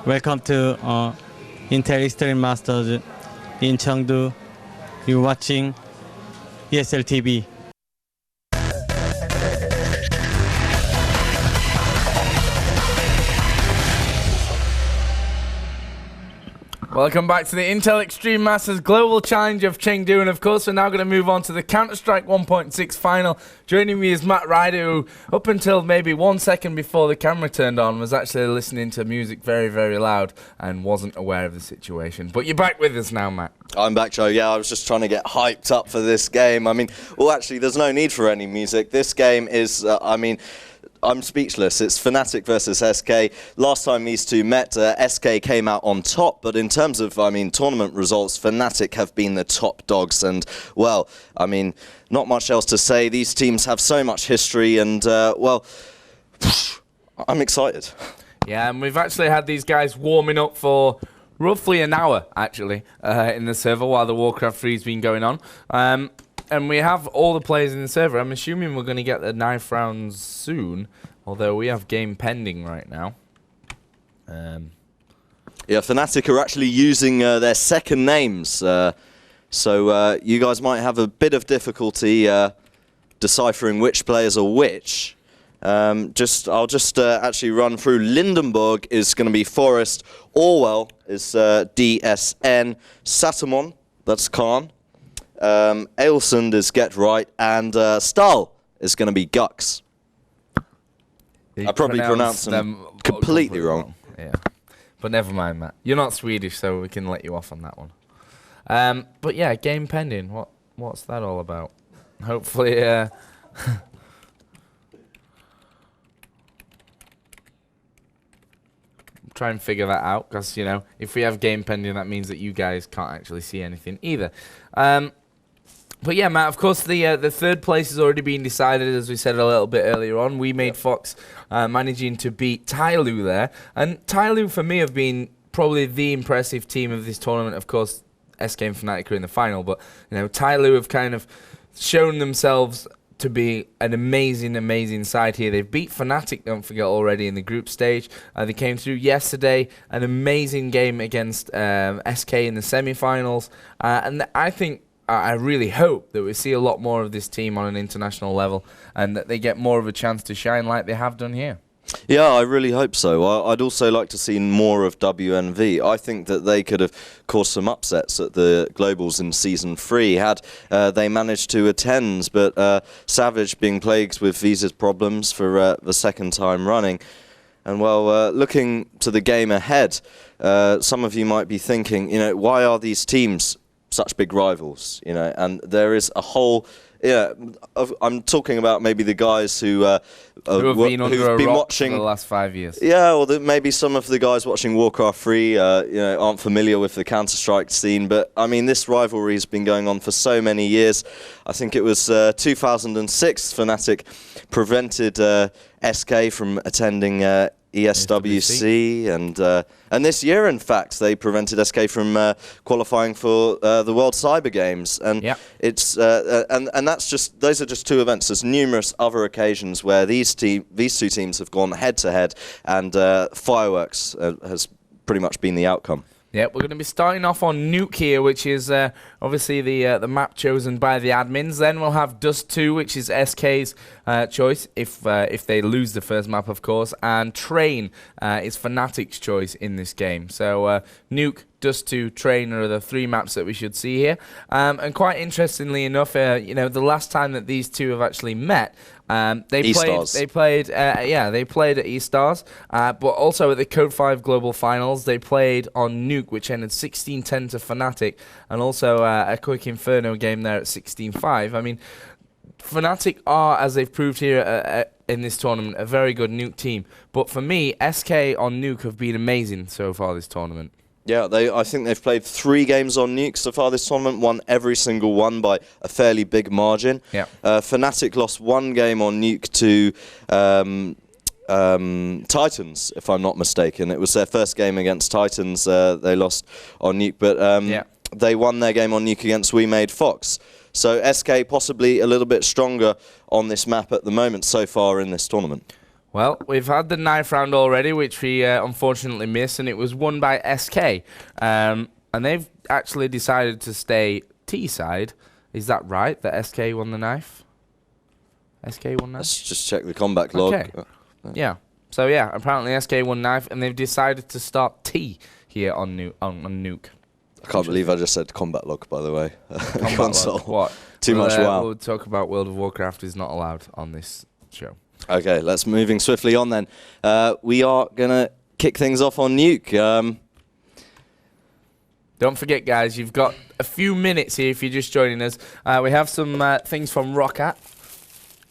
Welcome to Intel Extreme Masters in Chengdu. You're watching ESL TV. Welcome back to the Intel Extreme Masters Global Challenge of Chengdu, and of course we're now going to move on to the Counter-Strike 1.6 final. Joining me is Matt Ryder, who up until maybe 1 second before the camera turned on was actually listening to music very, very loud and wasn't aware of the situation. But you're back with us now, Matt. I'm back, Joe. Yeah, I was just trying to get hyped up for this game. I mean, well, actually, there's no need for any music. This game is, I'm speechless. It's Fnatic versus SK. Last time these two met, SK came out on top, but in terms of, tournament results, Fnatic have been the top dogs, and, well, not much else to say. These teams have so much history, and, well, I'm excited. Yeah, and we've actually had these guys warming up for roughly an hour, actually, in the server while the Warcraft 3's been going on. And we have all the players in the server. I'm assuming we're going to get the knife rounds soon, although we have game pending right now. Yeah, Fnatic are actually using their second names, so you guys might have a bit of difficulty deciphering which players are which. I'll just actually run through. Lindenberg is going to be Forest. Orwell is DSN. Satamon, that's Khan. Ailsund is Get Right, and Stahl is going to be Gux. I probably pronounced them completely wrong. Yeah, but never mind, Matt. You're not Swedish, so we can let you off on that one. But yeah, game pending. What's that all about? Hopefully, try and figure that out, because if we have game pending, that means that you guys can't actually see anything either. But yeah, Matt, of course, the third place has already been decided, as we said a little bit earlier on. We made Fox managing to beat Tyloo there. And Tyloo, for me, have been probably the impressive team of this tournament. Of course, SK and Fnatic are in the final, but Tyloo have kind of shown themselves to be an amazing, amazing side here. They've beat Fnatic, don't forget, already in the group stage. They came through yesterday, an amazing game against SK in the semi-finals. And I really hope that we see a lot more of this team on an international level and that they get more of a chance to shine like they have done here. Yeah, I really hope so. I'd also like to see more of WNV. I think that they could have caused some upsets at the Globals in Season 3 had they managed to attend, but Savage being plagued with visa problems for the second time running. And well, looking to the game ahead, some of you might be thinking, why are these teams such big rivals? And there is a whole... Yeah, I'm talking about maybe the guys who have been watching for the last 5 years. Yeah, or maybe some of the guys watching Warcraft 3 aren't familiar with the Counter-Strike scene, but this rivalry has been going on for so many years. I think it was 2006 Fnatic prevented SK from attending ESWC, and this year, in fact, they prevented SK from qualifying for the World Cyber Games, and it's and that's just those are just two events. There's numerous other occasions where these two teams have gone head to head, and fireworks has pretty much been the outcome. Yeah, we're going to be starting off on Nuke here, which is obviously the map chosen by the admins. Then we'll have Dust 2, which is SK's choice, if they lose the first map, of course. And Train is Fnatic's choice in this game. So Nuke, Dust 2, Train are the three maps that we should see here. And quite interestingly enough, the last time that these two have actually met, they played at eStars, but also at the Code 5 Global Finals, they played on Nuke, which ended 16-10 to Fnatic, and also a quick Inferno game there at 16-5. Fnatic are, as they've proved here in this tournament, a very good Nuke team. But for me, SK on Nuke have been amazing so far this tournament. Yeah, I think they've played 3 games on Nuke so far this tournament, won every single one by a fairly big margin. Yeah. Fnatic lost 1 game on Nuke to Titans, if I'm not mistaken. It was their first game against Titans. They lost on Nuke, but they won their game on Nuke against We Made Fox. So SK possibly a little bit stronger on this map at the moment so far in this tournament. Well, we've had the knife round already, which we unfortunately missed, and it was won by SK. And they've actually decided to stay T side. Is that right, that SK won the knife? SK won knife? Let's just check the comeback log. Okay. Yeah. So, yeah, apparently SK won knife, and they've decided to start T here on Nuke. I can't believe I just said combat log, by the way. Console. Log. What? Too much wow. We'll talk about World of Warcraft is not allowed on this show. Okay, let's moving swiftly on then. We are going to kick things off on Nuke. Don't forget, guys, you've got a few minutes here if you're just joining us. We have some things from Roccat,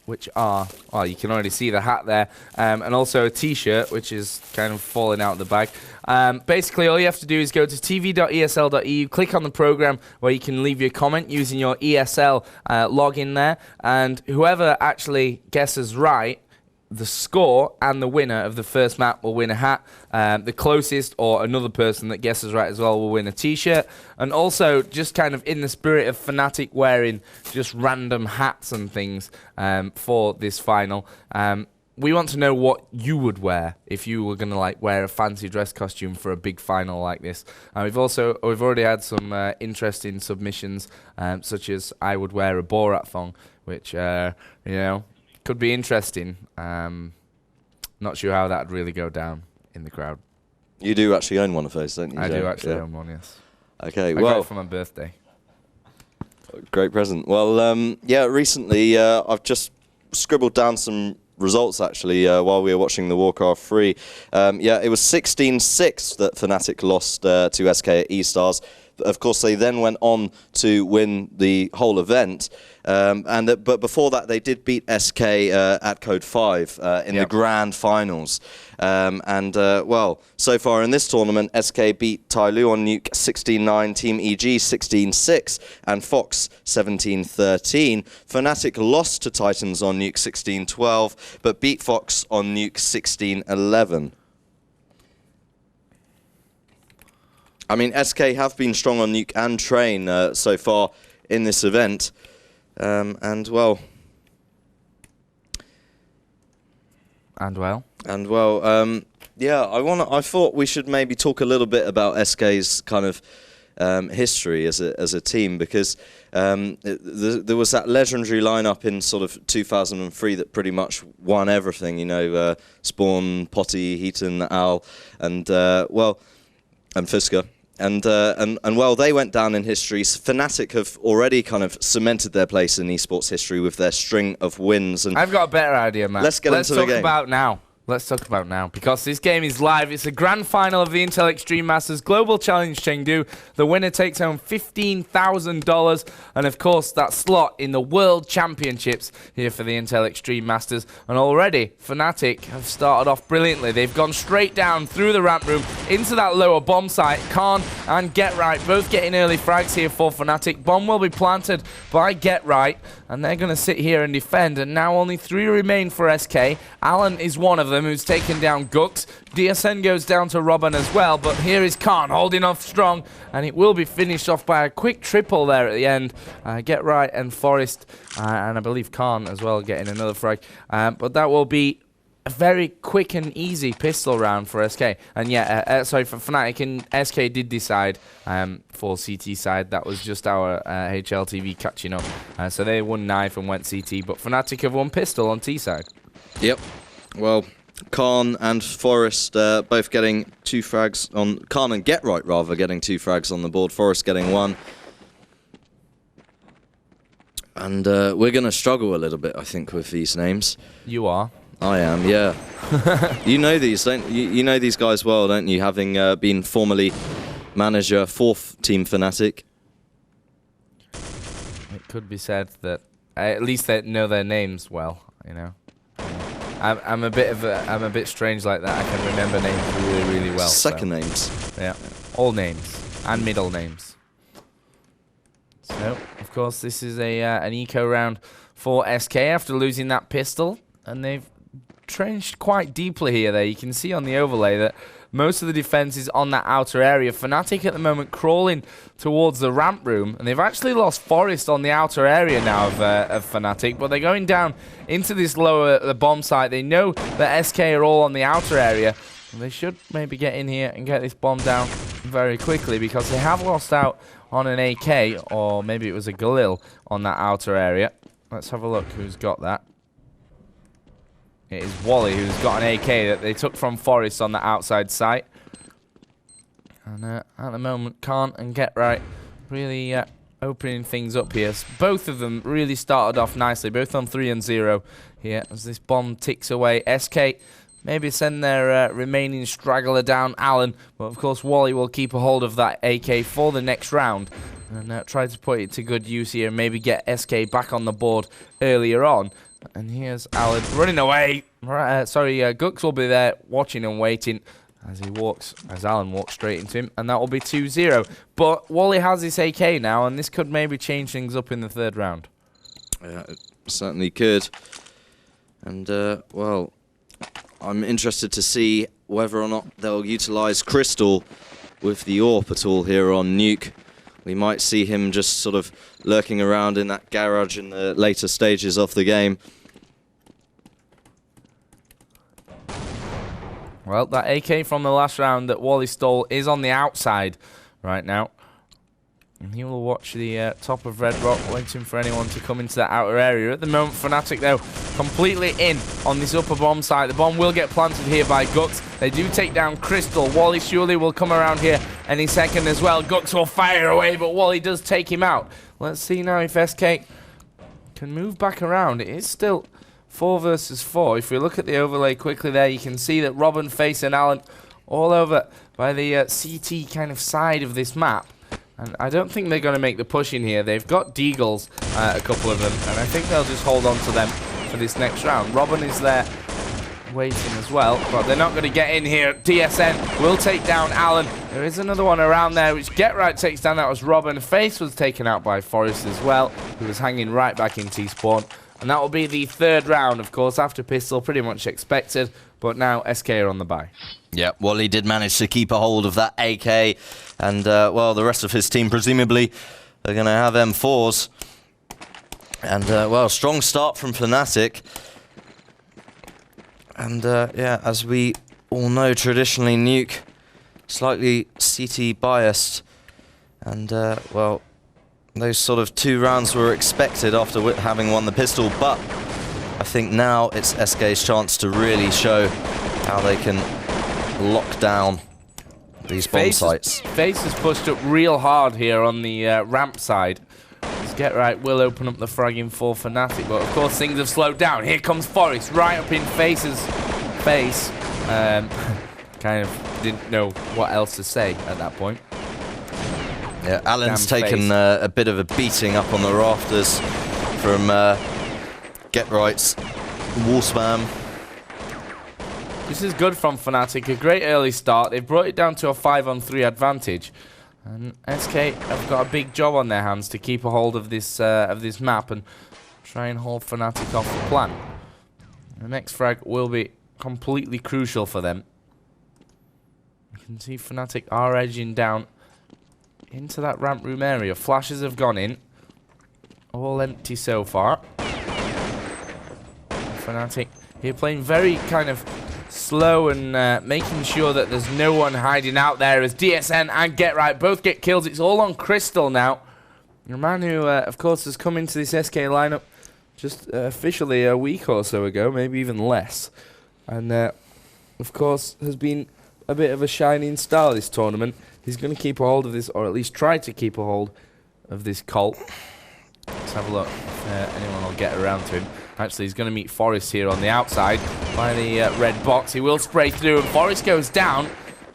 which are, well, you can already see the hat there, and also a T-shirt, which is kind of falling out of the bag. Basically, all you have to do is go to tv.esl.eu, click on the program where you can leave your comment using your ESL login there, and whoever actually guesses right, the score and the winner of the first map will win a hat. The closest or another person that guesses right as well will win a T-shirt. And also, just kind of in the spirit of Fnatic wearing just random hats and things for this final, we want to know what you would wear if you were going to like wear a fancy dress costume for a big final like this. We've already had some interesting submissions, such as I would wear a Borat thong, which you know, could be interesting. Not sure how that would really go down in the crowd. You do actually own one of those, don't you, I Joe? do actually own one, yes. Okay, I got it for my birthday. Great present. Well, yeah, recently I've just scribbled down some results actually while we were watching the Warcraft 3. Yeah, it was 16-6 that Fnatic lost to SK at E-Stars. Of course, they then went on to win the whole event. But before that, they did beat SK at Code 5 in the grand finals. Well, so far in this tournament, SK beat Tyloo on Nuke 16-9, Team EG 16-6, and Fox 17-13. Fnatic lost to Titans on Nuke 16-12, but beat Fox on Nuke 16-11. I mean, SK have been strong on Nuke and Train so far in this event. Well, yeah, I thought we should maybe talk a little bit about SK's kind of history as a team, because there was that legendary lineup in sort of 2003 that pretty much won everything. You know, Spawn, Potty, Heaton, Al, and and Fisker. And well, they went down in history. Fnatic have already kind of cemented their place in esports history with their string of wins. And I've got a better idea, Matt. Let's get into the game. Let's talk about now, because this game is live. It's the grand final of the Intel Extreme Masters Global Challenge Chengdu. The winner takes home $15,000, and of course that slot in the World Championships here for the Intel Extreme Masters. And already Fnatic have started off brilliantly. They've gone straight down through the ramp room into that lower bomb site. Khan and Get Right both getting early frags here for Fnatic. Bomb will be planted by Get Right, and they're going to sit here and defend. And now only 3 remain for SK. Alan is one of them, who's taken down Gux. DSN goes down to Robin as well, but here is Khan holding off strong, and it will be finished off by a quick triple there at the end. Get Right and Forest, and I believe Khan as well getting another frag. But that will be a very quick and easy pistol round for SK. And yeah, sorry, for Fnatic, and SK did decide for CT side. That was just our HLTV catching up. So they won knife and went CT, but Fnatic have won pistol on T side. Yep. Well, Khan and Forest both getting 2 frags on... Khan and Get Right, rather, getting 2 frags on the board. Forest getting 1. And we're going to struggle a little bit, I think, with these names. You are? I am, yeah. You know these, don't you? You know these guys well, don't you? Having been formerly manager for Team Fnatic. It could be said that at least they know their names well, you know. I'm a bit strange like that. I can remember names really, really well. Second names. Yeah, all names and middle names. So, of course, this is an eco round for SK after losing that pistol, and they've trenched quite deeply here. There, you can see on the overlay that most of the defense is on that outer area. Fnatic at the moment crawling towards the ramp room, and they've actually lost Forest on the outer area now of Fnatic, but they're going down into this lower bomb site. They know that SK are all on the outer area. They should maybe get in here and get this bomb down very quickly, because they have lost out on an AK, or maybe it was a Galil on that outer area. Let's have a look who's got that. It is Wally who's got an AK that they took from Forest on the outside site. And at the moment, Khan and Get Right really opening things up here. So both of them really started off nicely, both on 3 and 0 here as this bomb ticks away. SK maybe send their remaining straggler down, Alan, but of course Wally will keep a hold of that AK for the next round and try to put it to good use here and maybe get SK back on the board earlier on. And here's Alan running away. Gux will be there watching and waiting as Alan walks straight into him, and that will be 2-0. But Wally has this AK now, and this could maybe change things up in the third round. Yeah, it certainly could. And, well, I'm interested to see whether or not they'll utilise Crystal with the AWP at all here on Nuke. We might see him just sort of lurking around in that garage in the later stages of the game. Well, that AK from the last round that Wally stole is on the outside right now. And he will watch the top of Red Rock, waiting for anyone to come into that outer area. At the moment, Fnatic, though, completely in on this upper bomb site. The bomb will get planted here by Gux. They do take down Crystal. Wally surely will come around here any second as well. Gux will fire away, but Wally does take him out. Let's see now if SK can move back around. It is still 4 versus 4. If we look at the overlay quickly there, you can see that Robin, Face, and Alan all over by the CT kind of side of this map. And I don't think they're going to make the push in here. They've got Deagles, a couple of them, and I think they'll just hold on to them for this next round. Robin is there waiting as well, but they're not going to get in here. DSN will take down Alan. There is another one around there, which Get Right takes down. That was Robin. Face was taken out by Forest as well, who was hanging right back in T-spawn. And that will be the third round, of course, after Pistol, pretty much expected. But now SK are on the bye. Yeah, Wally did manage to keep a hold of that AK. And, well, the rest of his team presumably are going to have M4s. And, well, strong start from Fnatic. And, yeah, as we all know, traditionally Nuke, slightly CT biased. And, well, those sort of 2 rounds were expected after having won the pistol, but I think now it's SK's chance to really show how they can lock down these bomb sites. Face has pushed up real hard here on the ramp side. Get Right will open up the fragging for Fnatic, but of course things have slowed down. Here comes Forest right up in Face's face. Kind of didn't know what else to say at that point. Yeah, Alan's taken a bit of a beating up on the rafters from Get Right's wall spam. This is good from Fnatic, a great early start. They've brought it down to a 5-on-3 advantage. And SK have got a big job on their hands to keep a hold of this map and try and hold Fnatic off the plan. The next frag will be completely crucial for them. You can see Fnatic are edging down into that ramp room area. Flashes have gone in. All empty so far. Fnatic here playing very kind of slow and making sure that there's no one hiding out there as DSN and Get Right both get kills. It's all on Crystal now. A man who, of course, has come into this SK lineup just officially a week or so ago, maybe even less. And, of course, has been a bit of a shining star this tournament. He's going to keep a hold of this, or at least try to keep a hold of this Colt. Let's have a look if anyone will get around to him. Actually, he's going to meet Forest here on the outside by the red box. He will spray through, and Forest goes down.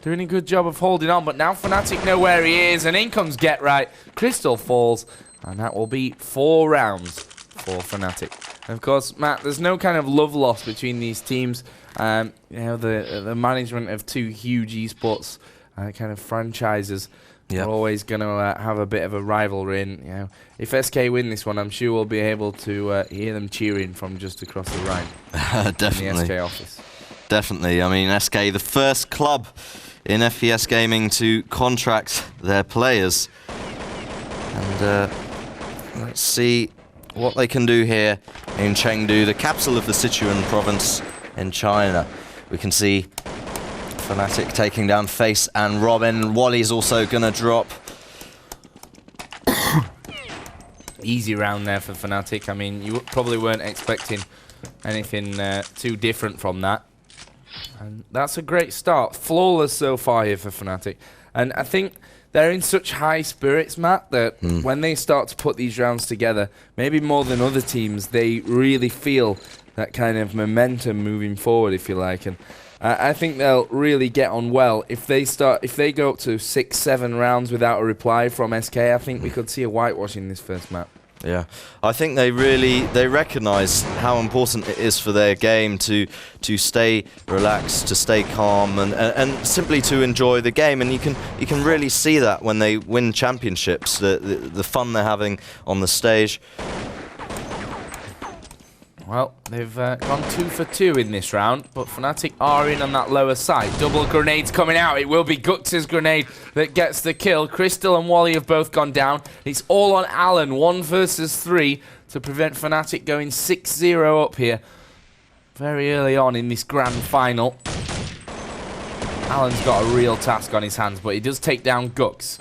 Doing a good job of holding on, but now Fnatic know where he is, and in comes Get Right. Crystal falls, and that will be 4 rounds for Fnatic. And of course, Matt, there's no kind of love lost between these teams. You know, the management of 2 huge esports kind of franchises are always going to have a bit of a rivalry. And, you know, if SK win this one, I'm sure we'll be able to hear them cheering from just across the Rhine. Definitely. In the SK office. Definitely. I mean, SK, the first club in FPS Gaming to contract their players. And let's see what they can do here in Chengdu, the capital of the Sichuan province in China. We can see Fnatic taking down Face and Robin. Wally's also gonna drop. Easy round there for Fnatic. I mean, you probably weren't expecting anything too different from that. And that's a great start. Flawless so far here for Fnatic. And I think they're in such high spirits, Matt, that when they start to put these rounds together, maybe more than other teams, they really feel that kind of momentum moving forward, if you like. And I think they'll really get on well. If they go up to 6-7 rounds without a reply from SK, I think we could see a whitewash in this first map. Yeah, I think they recognise how important it is for their game to stay relaxed, to stay calm, and simply to enjoy the game. And you can really see that when they win championships, the fun they're having on the stage. Well, they've gone 2 for 2 in this round, but Fnatic are in on that lower side. Double grenades coming out. It will be Gux's grenade that gets the kill. Crystal and Wally have both gone down. It's all on Alan, 1 versus 3, to prevent Fnatic going 6-0 up here very early on in this grand final. Alan's got a real task on his hands, but he does take down Gux.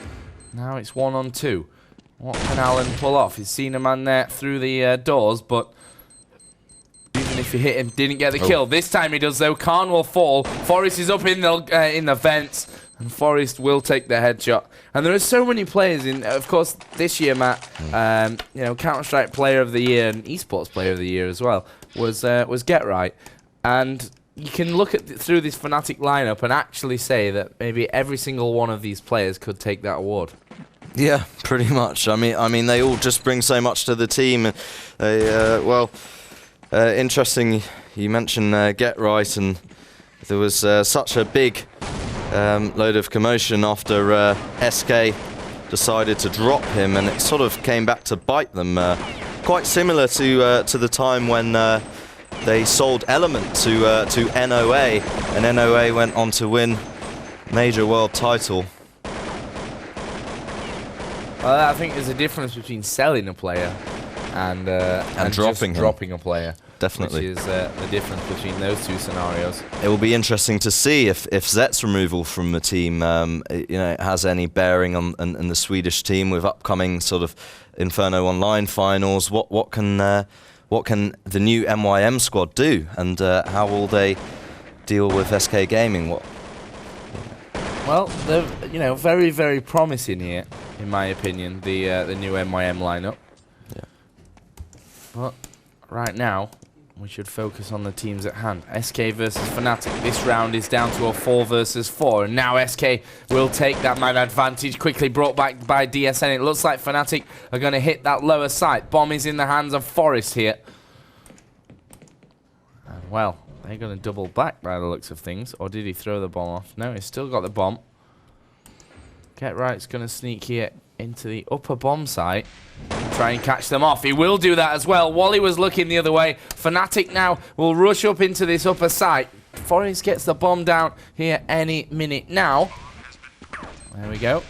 Now it's 1-on-2. What can Alan pull off? He's seen a man there through the doors, but even if he hit him, didn't get the kill. This time he does, though. Khan will fall. Forest is up in the vents, and Forest will take the headshot. And there are so many players in. Of course, this year, Matt, you know, Counter-Strike Player of the Year and eSports Player of the Year as well was Get Right. And you can look at through this Fnatic lineup and actually say that maybe every single one of these players could take that award. Yeah, pretty much. I mean, they all just bring so much to the team. And they, well. Interesting, you mentioned Get Right, and there was such a big load of commotion after SK decided to drop him, and it sort of came back to bite them. Quite similar to the time when they sold Element to NOA, and NOA went on to win major world title. Well, I think there's a difference between selling a player and dropping a player. Definitely. Which is the difference between those two scenarios. It will be interesting to see if Zet's removal from the team you know, has any bearing on the Swedish team with upcoming sort of Inferno Online finals. What can the new MYM squad do, and how will they deal with SK Gaming? Well, they're, you know, very, very promising here, in my opinion, the new MYM lineup. Yeah. But right now, we should focus on the teams at hand. SK versus Fnatic. This round is down to a 4 versus 4. And now SK will take that man advantage. Quickly brought back by DSN. It looks like Fnatic are going to hit that lower site. Bomb is in the hands of Forest here. And well, they're going to double back by the looks of things. Or did he throw the bomb off? No, he's still got the bomb. Get Right's going to sneak here into the upper bomb site and try and catch them off. He will do that as well. Wally was looking the other way. Fnatic now will rush up into this upper site. Forest gets the bomb down here any minute now. There we go.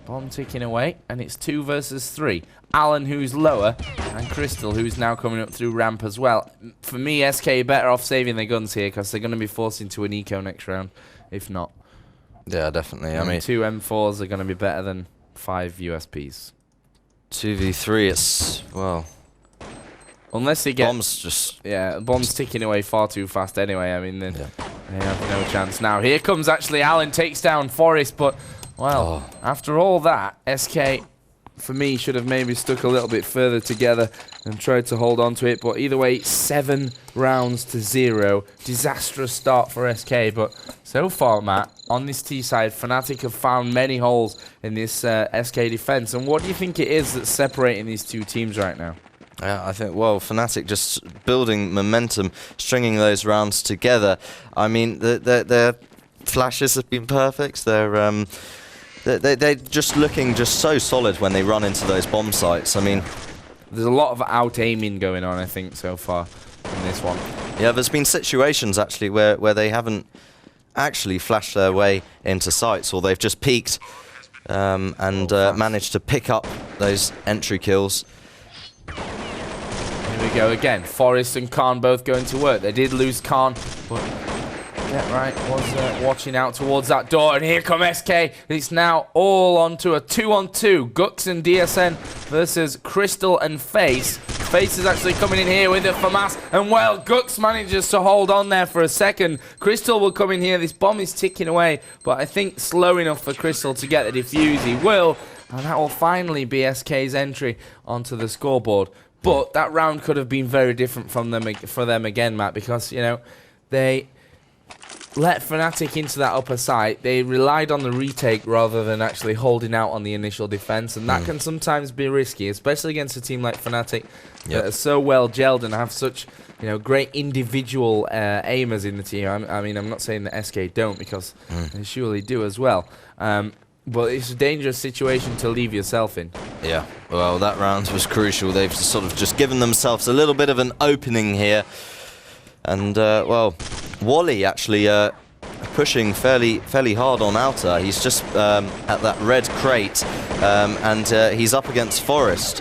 Bomb ticking away, and it's 2 versus 3. Alan, who's lower, and Crystal, who's now coming up through ramp as well. For me, SK better off saving their guns here, because they're going to be forced into an eco next round, if not. Yeah, definitely. I mean, 2 M4s are going to be better than 5 USPs. 2v3, it's, well, unless they get bombs just... Yeah, bombs ticking away far too fast anyway. I mean, they have no chance now. Here comes actually Alan, takes down Forest, but, well, after all that, SK, for me, should have maybe stuck a little bit further together and tried to hold on to it. But either way, 7 rounds to 0. Disastrous start for SK, but so far, Matt, on this T side, Fnatic have found many holes in this SK defense. And what do you think it is that's separating these two teams right now? I think, well, Fnatic just building momentum, stringing those rounds together. I mean, their flashes have been perfect. They're just looking just so solid when they run into those bomb sites. I mean, there's a lot of out-aiming going on, I think, so far in this one. Yeah, there's been situations, actually, where they haven't actually flash their way into sites, or they've just peeked and managed to pick up those entry kills. Here we go again. Forest and Khan both going to work. They did lose Khan, but right was watching out towards that door, and here come SK. It's now all onto a 2-on-2. Gux and DSN versus Crystal and Face. Face is actually coming in here with the FAMAS, and well, Gux manages to hold on there for a second. Crystal will come in here. This bomb is ticking away, but I think slow enough for Crystal to get the defuse. He will, and that will finally be SK's entry onto the scoreboard. But that round could have been very different for them again, Matt, because, you know, they let Fnatic into that upper site. They relied on the retake rather than actually holding out on the initial defense, and that can sometimes be risky, especially against a team like Fnatic that are so well gelled and have such, you know, great individual aimers in the team. I mean, I'm not saying that SK don't, because they surely do as well. But it's a dangerous situation to leave yourself in. Yeah, well, that round was crucial. They've sort of just given themselves a little bit of an opening here. And, well, Wally actually pushing fairly hard on outer. He's just at that red crate, and he's up against Forest,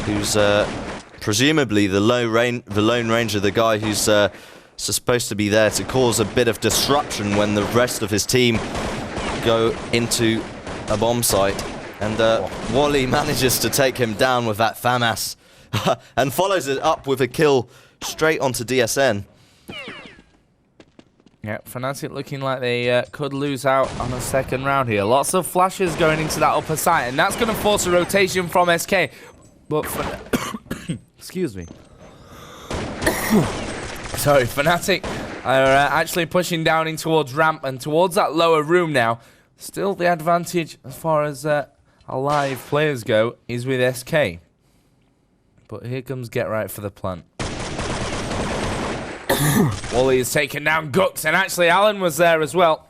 who's presumably the Lone Ranger, the guy who's supposed to be there to cause a bit of disruption when the rest of his team go into a bomb site. And Wally manages to take him down with that FAMAS and follows it up with a kill straight onto DSN. Yeah, Fnatic looking like they could lose out on a second round here. Lots of flashes going into that upper site, and that's going to force a rotation from SK. But excuse me. Sorry, Fnatic are actually pushing down in towards ramp and towards that lower room now. Still, the advantage as far as alive players go is with SK. But here comes Get Right for the plant. Wally is taken down Gux, and actually Alan was there as well.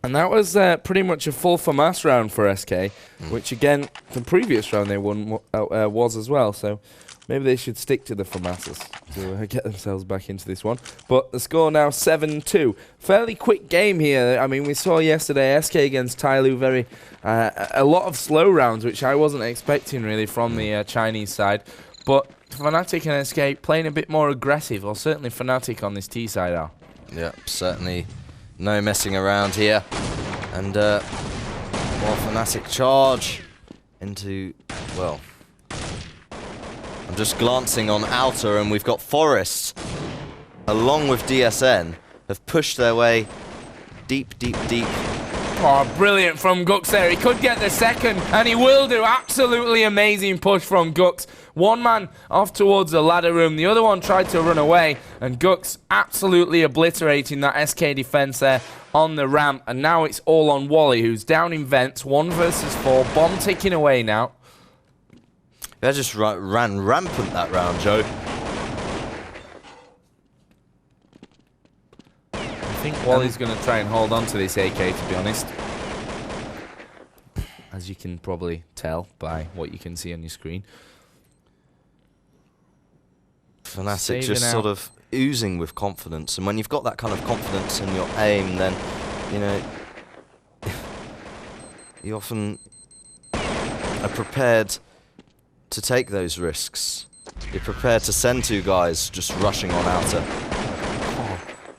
And that was pretty much a full FAMAS round for SK, which again, the previous round they won was as well. So maybe they should stick to the FAMASs to get themselves back into this one. But the score now 7-2. Fairly quick game here. I mean, we saw yesterday SK against Tyloo a lot of slow rounds, which I wasn't expecting really from the Chinese side. But Fnatic and SK playing a bit more aggressive, or certainly Fnatic on this T side are. Yeah, certainly no messing around here. And more Fnatic charge into, well, I'm just glancing on outer, and we've got Forest along with DSN have pushed their way deep. Oh, brilliant from Gux there. He could get the second, and he will do. Absolutely amazing push from Gux. One man off towards the ladder room. The other one tried to run away, and Gux absolutely obliterating that SK defense there on the ramp. And now it's all on Wally, who's down in vents. 1 versus 4. Bomb ticking away now. They just ran rampant that round, Joe. I think Wally's going to try and hold on to this AK, to be honest. As you can probably tell by what you can see on your screen. Fnatic just sort of oozing with confidence. And when you've got that kind of confidence in your aim, then, you know, you often are prepared to take those risks. You're prepared to send 2 guys just rushing on outer.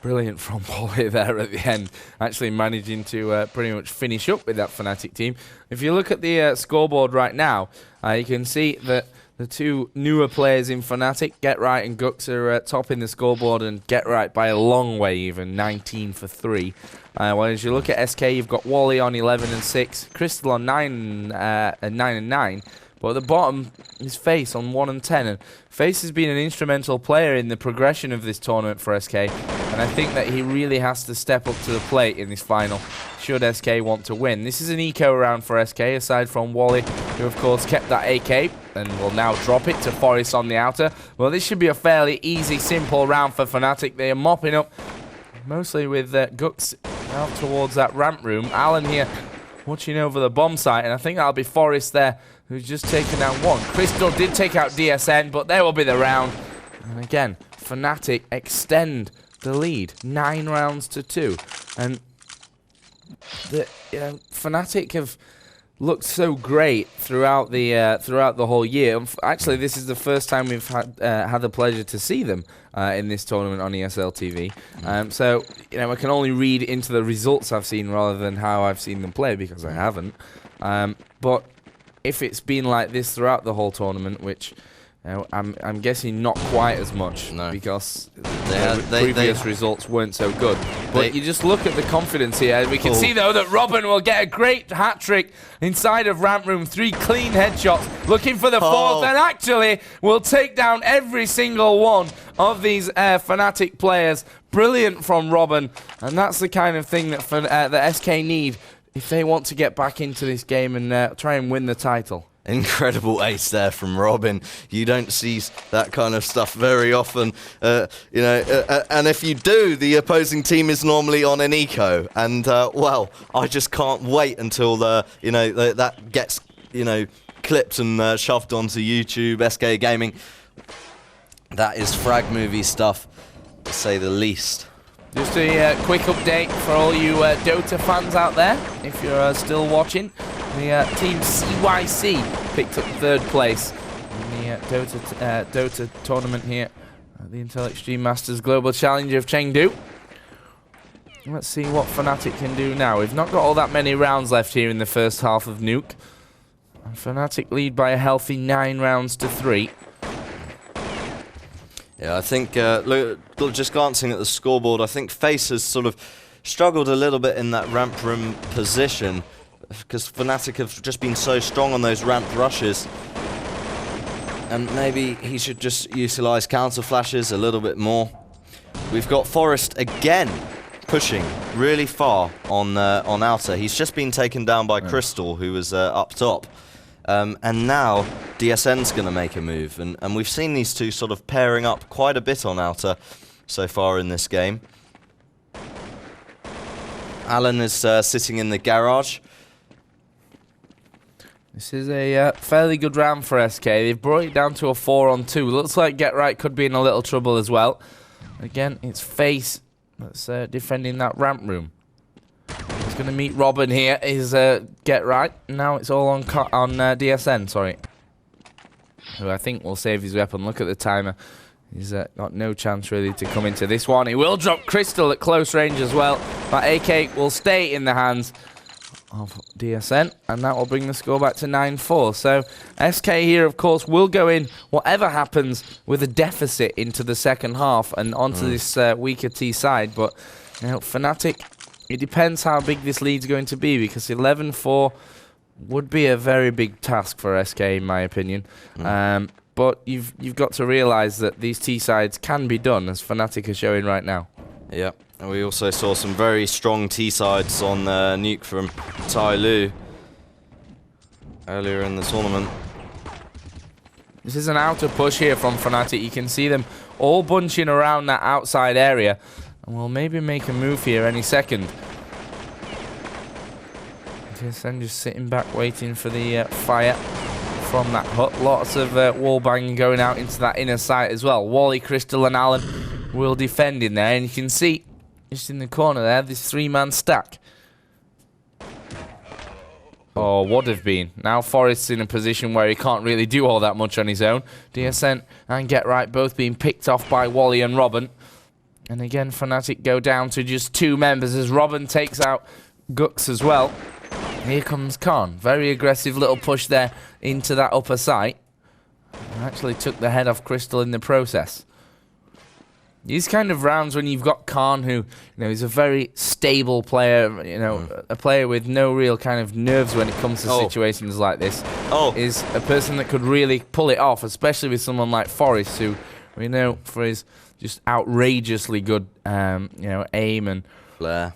Brilliant from Wally there at the end, actually managing to pretty much finish up with that Fnatic team. If you look at the scoreboard right now, you can see that the 2 newer players in Fnatic, Get Right and Gux, are topping the scoreboard, and Get Right by a long way even, 19 for 3. Well, as you look at SK, you've got Wally on 11 and 6, Crystal on 9 and 9. But at the bottom is Face on 1 and 10. And Face has been an instrumental player in the progression of this tournament for SK. And I think that he really has to step up to the plate in this final, should SK want to win. This is an eco round for SK, aside from Wally, who of course kept that AK and will now drop it to Forest on the outer. Well, this should be a fairly easy, simple round for Fnatic. They are mopping up, mostly with Gux out towards that ramp room. Alan here watching over the bomb site, and I think that'll be Forest there, who's just taken out 1. Crystal did take out DSN, but there will be the round. And again, Fnatic extend the lead, 9 rounds to 2. And Fnatic have looked so great throughout the whole year. Actually, this is the first time we've had the pleasure to see them in this tournament on ESL TV. So I can only read into the results I've seen rather than how I've seen them play, because I haven't. But if it's been like this throughout the whole tournament, which I'm guessing not quite as much, because the previous results weren't so good. But you just look at the confidence here. We can see, though, that Robin will get a great hat-trick inside of Ramp Room. 3 clean headshots, looking for the 4th, and actually will take down every single one of these Fnatic players. Brilliant from Robin, and that's the kind of thing that the SK need if they want to get back into this game and try and win the title. Incredible ace there from Robin. You don't see that kind of stuff very often, and if you do, the opposing team is normally on an eco, and well, I just can't wait until that gets clipped and shoved onto YouTube. SK Gaming, that is frag movie stuff, to say the least. Just a quick update for all you Dota fans out there, if you're still watching. The team CYC picked up 3rd place in the Dota tournament here at the Intel Extreme Masters Global Challenge of Chengdu. Let's see what Fnatic can do now. We've not got all that many rounds left here in the first half of Nuke. And Fnatic lead by a healthy 9 rounds to 3. Yeah, I think, just glancing at the scoreboard, I think FaZe has sort of struggled a little bit in that ramp room position, because Fnatic have just been so strong on those ramp rushes. And maybe he should just utilise counter flashes a little bit more. We've got Forest again pushing really far on outer. He's just been taken down by Crystal, who was up top. And now DSN's going to make a move. And we've seen these two sort of pairing up quite a bit on outer so far in this game. Alan is sitting in the garage. This is a fairly good round for SK. They've brought it down to a 4-on-2. Looks like Get Right could be in a little trouble as well. Again, it's FaZe that's defending that ramp room. He's going to meet Robin here. Is Get Right. Now it's all on DSN, sorry. Who I think will save his weapon. Look at the timer. He's got no chance really to come into this one. He will drop Crystal at close range as well. But AK will stay in the hands of DSN, and that will bring the score back to 9-4. So SK here, of course, will go in, whatever happens, with a deficit into the second half and onto this weaker T side. But Fnatic, it depends how big this lead's going to be, because 11-4 would be a very big task for SK, in my opinion. But you've got to realise that these T sides can be done, as Fnatic are showing right now. Yeah. And we also saw some very strong T-sides on Nuke from Tai Lu earlier in the tournament. This is an outer push here from Fnatic. You can see them all bunching around that outside area. And we'll maybe make a move here any second. TSN just sitting back waiting for the fire from that hut. Lots of wall banging going out into that inner site as well. Wally, Crystal and Alan will defend in there. And you can see just in the corner there, this 3-man stack. Or would have been. Now Forrest's in a position where he can't really do all that much on his own. DSN and Get Right both being picked off by Wally and Robin. And again, Fnatic go down to just 2 members as Robin takes out Gux as well. Here comes Khan. Very aggressive little push there into that upper site. Actually took the head off Crystal in the process. These kind of rounds when you've got Khan, who is a very stable player, a player with no real kind of nerves when it comes to situations like this, is a person that could really pull it off, especially with someone like Forrest, who we know for his just outrageously good, aim and flair.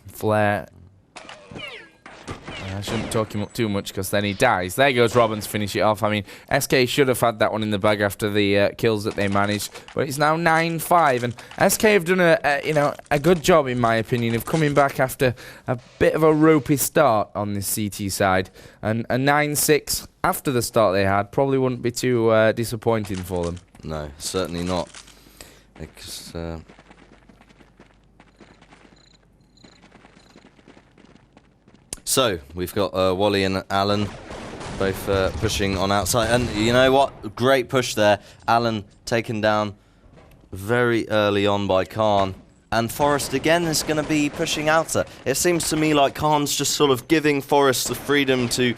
I shouldn't talk him up too much because then he dies. There goes Robin to finish it off. I mean, SK should have had that one in the bag after the kills that they managed, but it's now 9-5, and SK have done a good job, in my opinion, of coming back after a bit of a ropey start on this CT side, and a 9-6 after the start they had probably wouldn't be too disappointing for them. No, certainly not. Because, So we've got Wally and Alan both pushing on outside, and you know what? Great push there. Alan taken down very early on by Khan, and Forest again is going to be pushing outer. It seems to me like Khan's just sort of giving Forest the freedom to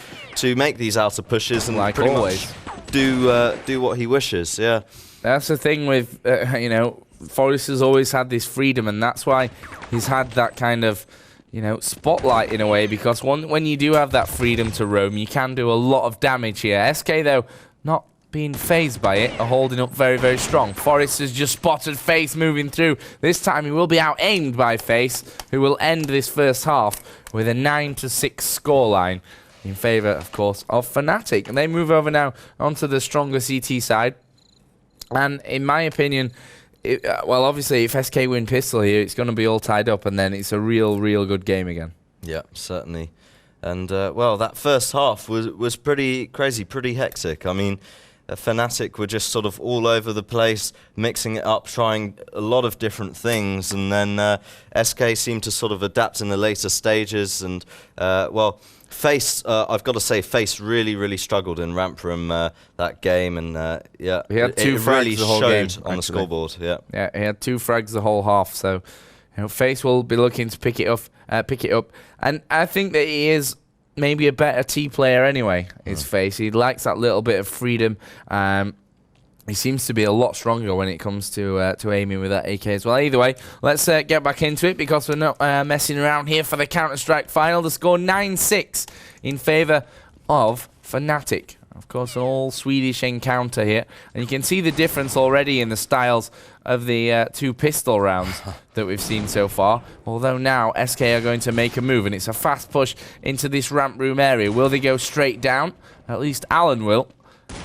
make these outer pushes and like pretty always much do what he wishes. Yeah, that's the thing with you know, Forest has always had this freedom, and that's why he's had that kind of, you know, spotlight in a way, because when you do have that freedom to roam, you can do a lot of damage here. SK, though, not being phased by it, are holding up very, very strong. Forest has just spotted Face moving through. This time he will be out-aimed by Face, who will end this first half with a 9-6 scoreline in favour, of course, of Fnatic. And they move over now onto the stronger CT side. And in my opinion, well, obviously, if SK win pistol here, it's going to be all tied up, and then it's a real good game again. Yeah, certainly. And, well, that first half was pretty crazy, pretty hectic. I mean, Fnatic were just sort of all over the place, mixing it up, trying a lot of different things, and then SK seemed to sort of adapt in the later stages, and, well, Face, I've got to say, Face really struggled in ramp room that game, and yeah, he had two frags really the whole game on the scoreboard. Yeah, he had 2 frags the whole half. So, you know, Face will be looking to pick it up, and I think that he is maybe a better T player anyway. Is Face? He likes that little bit of freedom. He seems to be a lot stronger when it comes to aiming with that AK as well. Either way, let's get back into it, because we're not messing around here for the Counter-Strike final. The score 9-6 in favour of Fnatic. Of course, an all-Swedish encounter here. And you can see the difference already in the styles of the 2 pistol rounds that we've seen so far. Although now SK are going to make a move, and it's a fast push into this ramp room area. Will they go straight down? At least Alan will.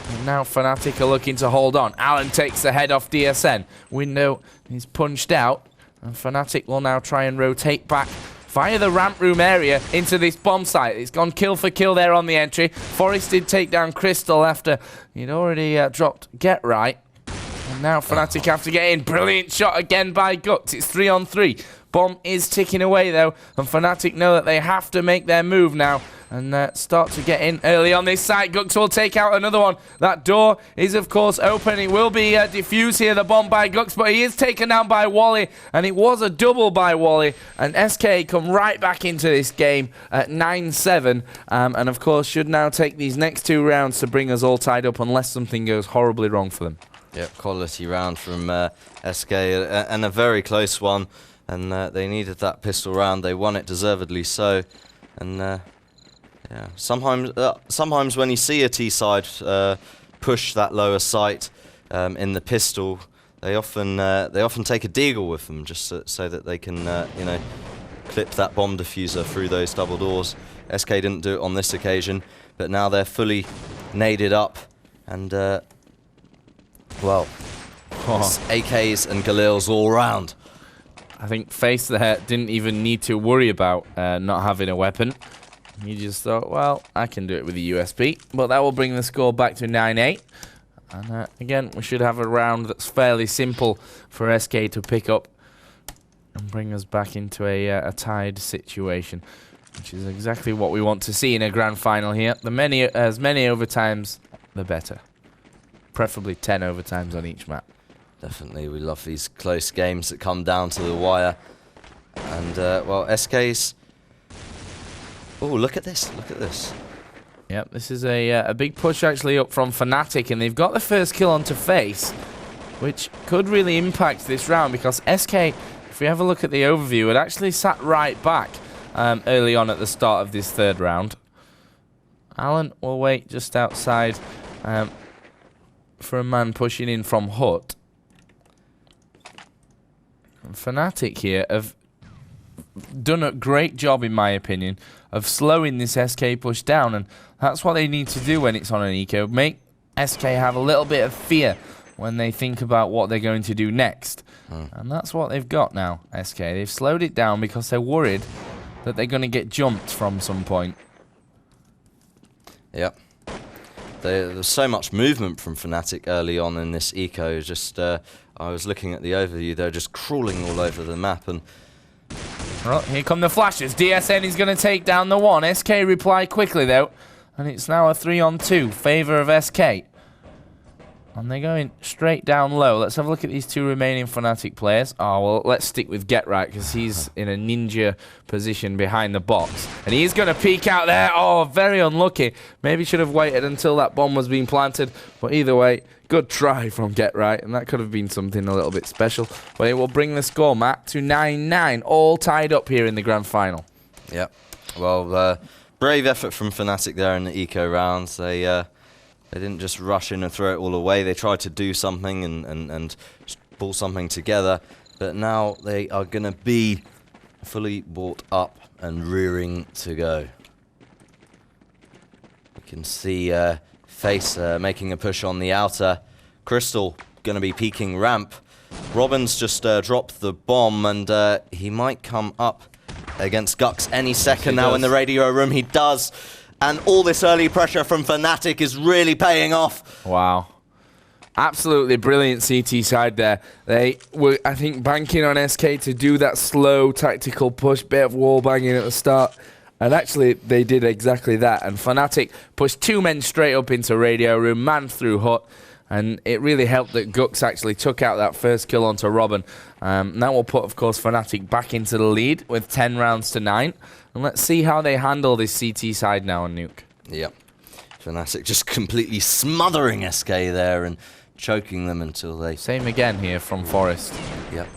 And now Fnatic are looking to hold on. Alan takes the head off DSN. Window is punched out, and Fnatic will now try and rotate back via the ramp room area into this bomb site. It's gone kill for kill there on the entry. Forest did take down Crystal after he'd already dropped Get Right. And now Fnatic have to get in. Brilliant shot again by Guts. It's 3-on-3. Bomb is ticking away though, and Fnatic know that they have to make their move now and start to get in early on this site. Gux will take out another one. That door is, of course, open. It will be diffused here, the bomb by Gux, but he is taken down by Wally, and it was a double by Wally. And SK come right back into this game at 9-7, and, of course, should now take these next 2 rounds to bring us all tied up unless something goes horribly wrong for them. Yep, quality round from SK, and a very close one. And they needed that pistol round. They won it deservedly so. And yeah, sometimes when you see a T side push that lower sight in the pistol, they often take a deagle with them just so that they can you know, clip that bomb diffuser through those double doors. SK didn't do it on this occasion, but now they're fully naded up, and well, AKs and Galils all round. I think Face there didn't even need to worry about not having a weapon. He just thought, well, I can do it with a USB. But that will bring the score back to 9-8. And again, we should have a round that's fairly simple for SK to pick up and bring us back into a tied situation, which is exactly what we want to see in a grand final here. As many overtimes, the better. Preferably 10 overtimes on each map. Definitely, we love these close games that come down to the wire. And, well, SK's... Oh, look at this, look at this. Yep, this is a big push actually up from Fnatic, and they've got the first kill onto Face, which could really impact this round, because SK, if we have a look at the overview, it actually sat right back early on at the start of this 3rd round. Alan will wait just outside for a man pushing in from Hut. Fnatic here have done a great job, in my opinion, of slowing this SK push down, and that's what they need to do when it's on an eco. Make SK have a little bit of fear when they think about what they're going to do next. And that's what they've got now, SK. They've slowed it down because they're worried that they're going to get jumped from some point. Yep. There's so much movement from Fnatic early on in this eco. Just I was looking at the overview, they're just crawling all over the map, and Well, here come the flashes. DSN is going to take down the one. SK reply quickly, though. And it's now a 3-on-2, favor of SK. And they're going straight down low. Let's have a look at these two remaining Fnatic players. Oh, well, let's stick with Get Right, because he's in a ninja position behind the box. And he's going to peek out there. Oh, very unlucky. Maybe should have waited until that bomb was being planted. But either way, good try from Get Right. And that could have been something a little bit special. But it will bring the score, Matt, to 9-9. All tied up here in the grand final. Yep. Well, brave effort from Fnatic there in the eco rounds. They didn't just rush in and throw it all away. They tried to do something and pull something together. But now they are going to be fully brought up and rearing to go. You can see Face making a push on the outer. Crystal going to be peeking ramp. Robin's just dropped the bomb, and he might come up against Gux any second now in the radio room. He does. And all this early pressure from Fnatic is really paying off. Wow. Absolutely brilliant CT side there. They were, I think, banking on SK to do that slow tactical push, bit of wall banging at the start. And actually, they did exactly that. And Fnatic pushed two men straight up into radio room, man through hut. And it really helped that Gux actually took out that first kill onto Robin. That will put, of course, Fnatic back into the lead with 10 rounds to 9. And let's see how they handle this CT side now on Nuke. Yep. Fnatic just completely smothering SK there and choking them until they... Same again here from Forest. Yep.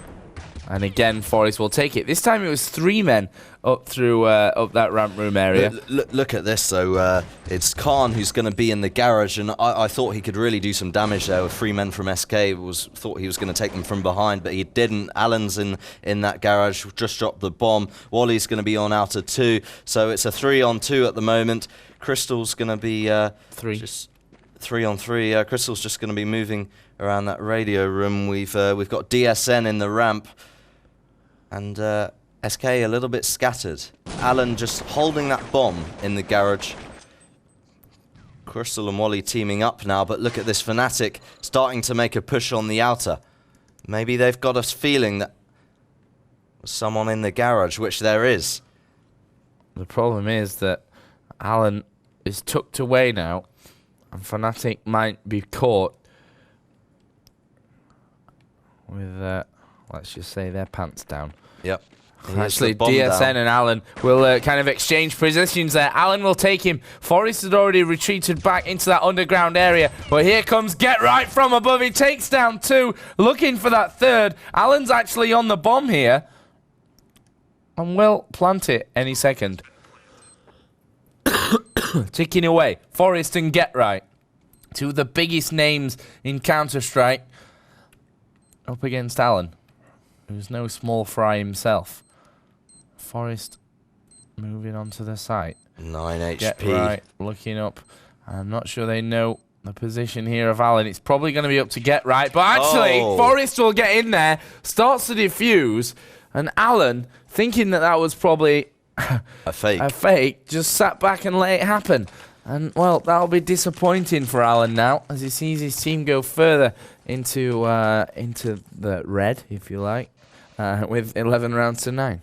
And again, Forest will take it. This time it was 3 men up through up that ramp room area. Look at this, though. It's Khan who's going to be in the garage, and I thought he could really do some damage there with 3 men from SK. Thought he was going to take them from behind, but he didn't. Alan's in that garage, just dropped the bomb. Wally's going to be on outer 2, so it's a 3-on-2 at the moment. Crystal's going to be 3-on-3. Crystal's just going to be moving around that radio room. We've got DSN in the ramp. And SK a little bit scattered. Alan just holding that bomb in the garage. Crystal and Wally teaming up now, but look at this Fnatic starting to make a push on the outer. Maybe they've got us feeling that there's someone in the garage, which there is. The problem is that Alan is tucked away now, and Fnatic might be caught with, let's just say, their pants down. Yep. Actually, DSN and Alan will kind of exchange positions there. Alan will take him. Forest had already retreated back into that underground area. But here comes Get Right from above. He takes down 2, looking for that 3rd. Alan's actually on the bomb here. And will plant it any second. Ticking away. Forest and Get Right. 2 of the biggest names in Counter-Strike. Up against Alan, who's no small fry himself. Forest moving onto the site. 9 HP. Get Right, looking up. I'm not sure they know the position here of Alan. It's probably going to be up to Get Right. But actually, Forest will get in there, starts to defuse. And Alan, thinking that that was probably a fake, just sat back and let it happen. And, well, that'll be disappointing for Alan now, as he sees his team go further into the red, if you like, with 11 rounds to 9.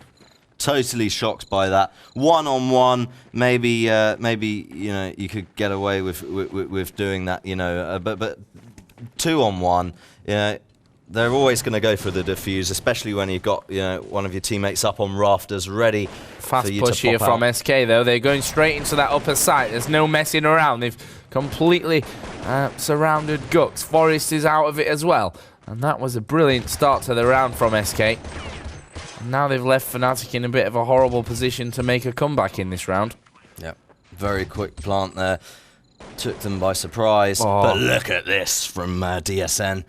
Totally shocked by that. 1-on-1, maybe you know you could get away with doing that, you know, but 2-on-1, you know, they're always going to go for the defuse, especially when you've got, you know, one of your teammates up on rafters ready. Fast push here from SK, though. They're going straight into that upper site. There's no messing around. They've completely surrounded Gux. Forest is out of it as well. And that was a brilliant start to the round from SK. And now they've left Fnatic in a bit of a horrible position to make a comeback in this round. Yep. Very quick plant there. Took them by surprise. Oh. But look at this from DSN.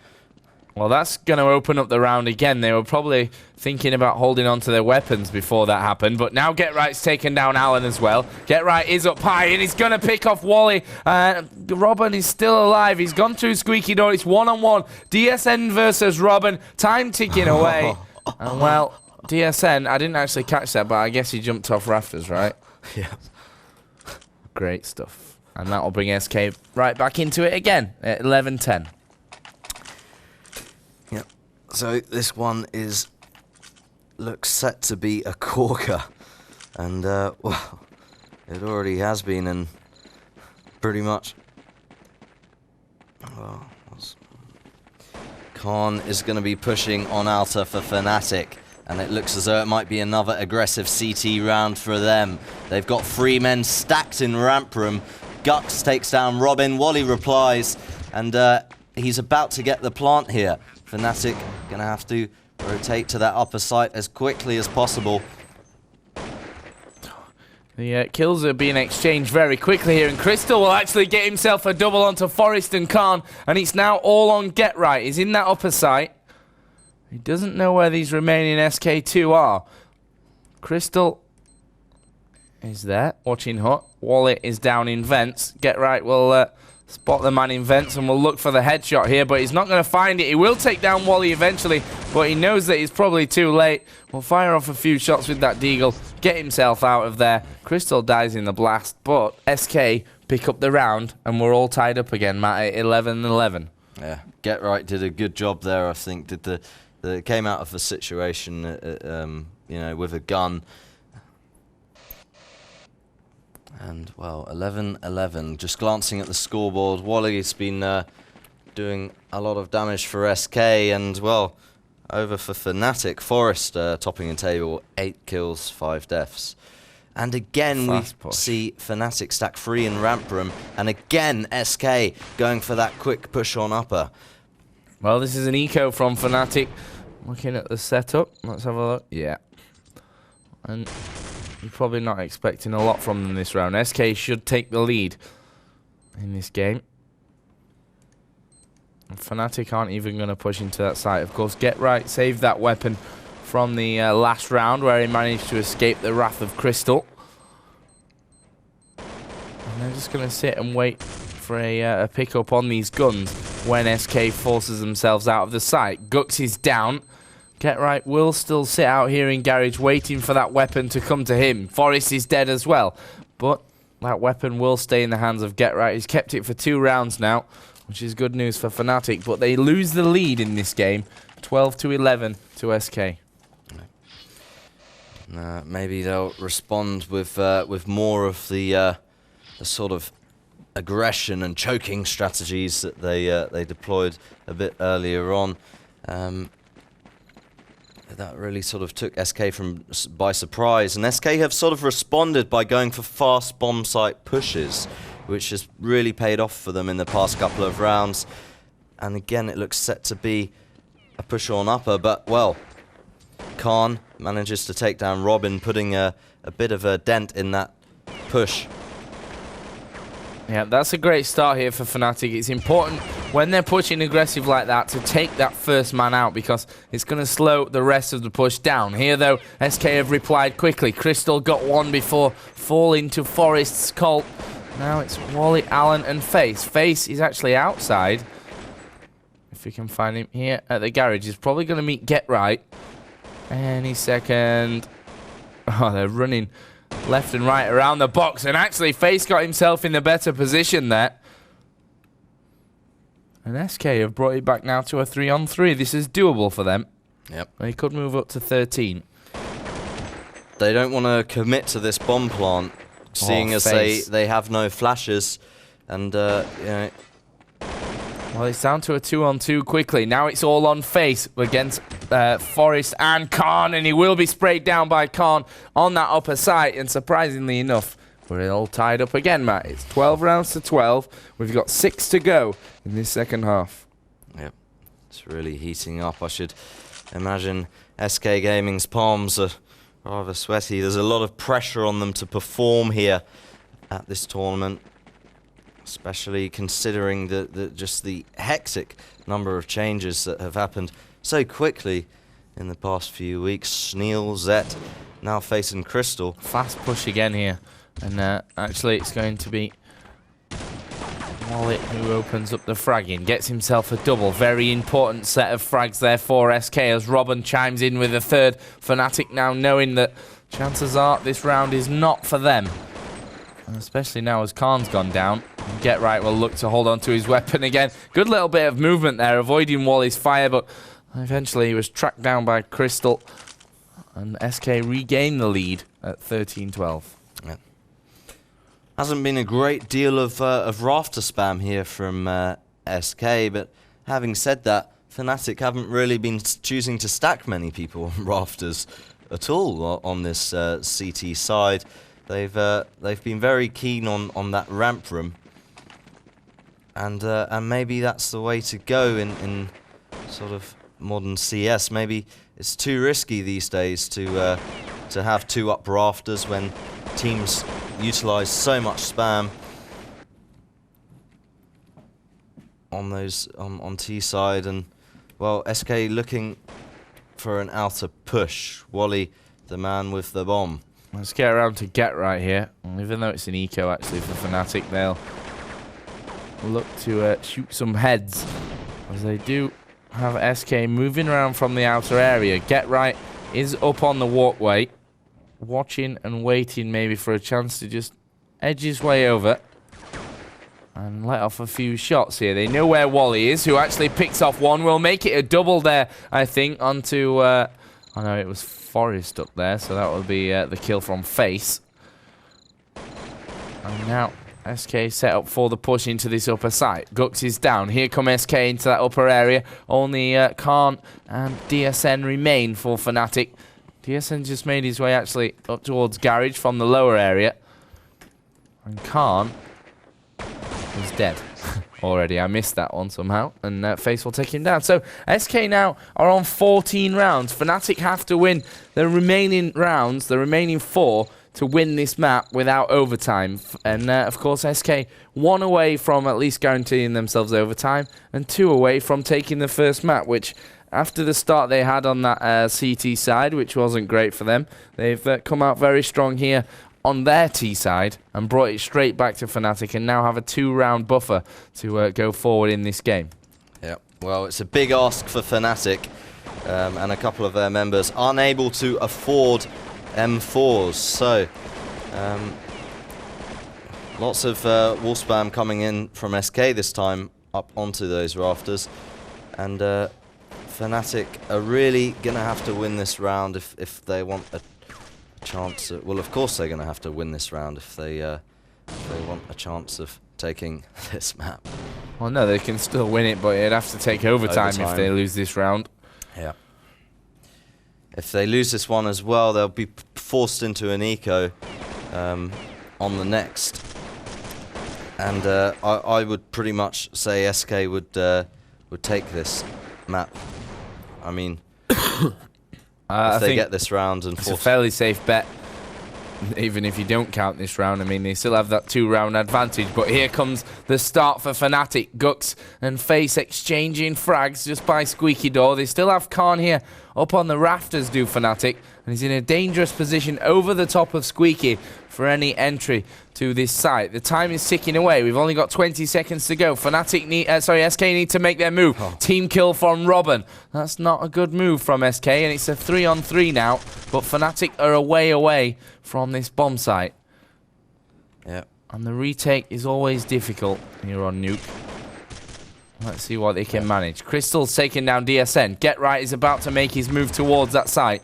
Well, that's going to open up the round again. They were probably thinking about holding on to their weapons before that happened. But now Get Right's taken down Alan as well. Get Right is up high, and he's going to pick off Wally. Robin is still alive. He's gone through Squeaky Door. It's 1-on-1. DSN versus Robin. Time ticking away. And, well, DSN, I didn't actually catch that, but I guess he jumped off rafters, right? Yeah. Great stuff. And that will bring SK right back into it again at 11-10. So this one is looks set to be a corker. And, well, it already has been, and pretty much... Well, Khan is going to be pushing on Alta for Fnatic. And it looks as though it might be another aggressive CT round for them. They've got 3 men stacked in ramp room. Gux takes down Robin. Wally replies. And he's about to get the plant here. Fnatic going to have to rotate to that upper site as quickly as possible. The kills are being exchanged very quickly here, and Crystal will actually get himself a double onto Forest and Khan, and it's now all on Get Right. He's in that upper site. He doesn't know where these remaining SK2 are. Crystal is there, watching Hut. Wallet is down in Vents. Get Right will spot the man in Vents and will look for the headshot here, but he's not going to find it. He will take down Wally eventually, but he knows that he's probably too late. Will fire off a few shots with that Deagle, get himself out of there. Crystal dies in the blast, but SK pick up the round, and we're all tied up again, Matt, at 11-11. Yeah, Get Right did a good job there, I think. Came out of the situation, you know, with a gun. And, well, 11-11. Just glancing at the scoreboard, Wally's been doing a lot of damage for SK, and, well, over for Fnatic. Forest topping the table, 8 kills, 5 deaths. And again, we see Fnatic stack 3 in ramp room, and again, SK going for that quick push on upper. Well, this is an eco from Fnatic. Looking at the setup, let's have a look. Yeah. And you're probably not expecting a lot from them this round. SK should take the lead in this game. And Fnatic aren't even going to push into that site. Of course, Get Right saved that weapon from the last round where he managed to escape the wrath of Crystal. And they're just going to sit and wait for a pick-up on these guns when SK forces themselves out of the site. Gux is down. Get Right will still sit out here in garage waiting for that weapon to come to him. Forest is dead as well, but that weapon will stay in the hands of Get Right. He's kept it for 2 rounds now, which is good news for Fnatic, but they lose the lead in this game, 12-11 to SK. Maybe they'll respond with more of the sort of aggression and choking strategies that they deployed a bit earlier on. That really sort of took SK by surprise, and SK have sort of responded by going for fast bomb site pushes, which has really paid off for them in the past couple of rounds. And again, it looks set to be a push on upper, but, well, Khan manages to take down Robin, putting a bit of a dent in that push. Yeah, that's a great start here for Fnatic. It's important when they're pushing aggressive like that to take that first man out, because it's going to slow the rest of the push down. Here, though, SK have replied quickly. Crystal got one before falling to Forest's Colt. Now it's Wally, Allen, and Face. Face is actually outside. If we can find him here at the garage, he's probably going to meet Get Right any second. Oh, they're running left and right around the box, and actually Face got himself in the better position there. And SK have brought it back now to a 3-on-3. This is doable for them. Yep. They could move up to 13. They don't want to commit to this bomb plant, seeing as they have no flashes, and you know. Well, it's down to a 2-on-2 quickly. Now it's all on Face against Forest and Khan, and he will be sprayed down by Khan on that upper side. And surprisingly enough, we're all tied up again, Matt. It's 12 rounds to 12. We've got 6 to go in this second half. Yep, it's really heating up. I should imagine SK Gaming's palms are rather sweaty. There's a lot of pressure on them to perform here at this tournament, especially considering just the hectic number of changes that have happened so quickly in the past few weeks. Sneal, Zet, now facing Crystal. Fast push again here. And actually it's going to be Wallet who opens up the fragging. Gets himself a double. Very important set of frags there for SK as Robin chimes in with a third. Fnatic now knowing that chances are this round is not for them. And especially now as Khan's gone down. Get Right will look to hold on to his weapon again. Good little bit of movement there, avoiding Wally's fire, but eventually he was tracked down by Crystal. And SK regain the lead at 13-12. Yeah. Hasn't been a great deal of rafter spam here from SK, but having said that, Fnatic haven't really been choosing to stack many people on rafters at all on this CT side. They've been very keen on that ramp room, and maybe that's the way to go in sort of modern CS. Maybe it's too risky these days to have 2 up rafters when teams utilize so much spam on those on T side. And well, SK looking for an outer push. Wally, the man with the bomb. Let's get around to Get Right here. Even though it's an eco actually for Fnatic, they'll look to shoot some heads, as they do have SK moving around from the outer area. Get Right is up on the walkway, watching and waiting maybe for a chance to just edge his way over and let off a few shots here. They know where Wally is, who actually picks off one. Will make it a double there, I think, onto... I know it was Forest up there, so that will be the kill from Face. And now SK set up for the push into this upper site. Gux is down. Here come SK into that upper area. Only Khan and DSN remain for Fnatic. DSN just made his way actually up towards Garage from the lower area. And Khan is dead already. I missed that one somehow. And Face will take him down. So SK now are on 14 rounds. Fnatic have to win the remaining rounds, the remaining 4, to win this map without overtime. And of course SK 1 away from at least guaranteeing themselves overtime, and 2 away from taking the first map, which after the start they had on that CT side, which wasn't great for them, they've come out very strong here on their T side and brought it straight back to Fnatic, and now have a 2-round buffer to go forward in this game. Yeah, well, it's a big ask for Fnatic, and a couple of their members unable to afford M4s. So lots of wall spam coming in from SK this time up onto those rafters, and Fnatic are really gonna have to win this round if they want a chance. Well, of course they're gonna have to win this round if they want a chance of taking this map. Well, no, they can still win it, but it'd have to take overtime if they lose this round. Yeah. If they lose this one as well, they'll be forced into an eco on the next. And I would pretty much say SK would take this map. I mean, if they get this round and it's a fairly safe bet, even if you don't count this round. I mean, they still have that 2-round advantage. But here comes the start for Fnatic. Gux and Face exchanging frags just by Squeaky Door. They still have Khan here up on the rafters, do Fnatic. And he's in a dangerous position over the top of Squeaky for any entry to this site. The time is ticking away. We've only got 20 seconds to go. SK need to make their move. Oh. Team kill from Robin. That's not a good move from SK, and it's a 3-on-3 now. But Fnatic are away from this bomb site. Yeah. And the retake is always difficult here on Nuke. Let's see what they can manage. Crystal's taking down DSN. Get Right is about to make his move towards that site.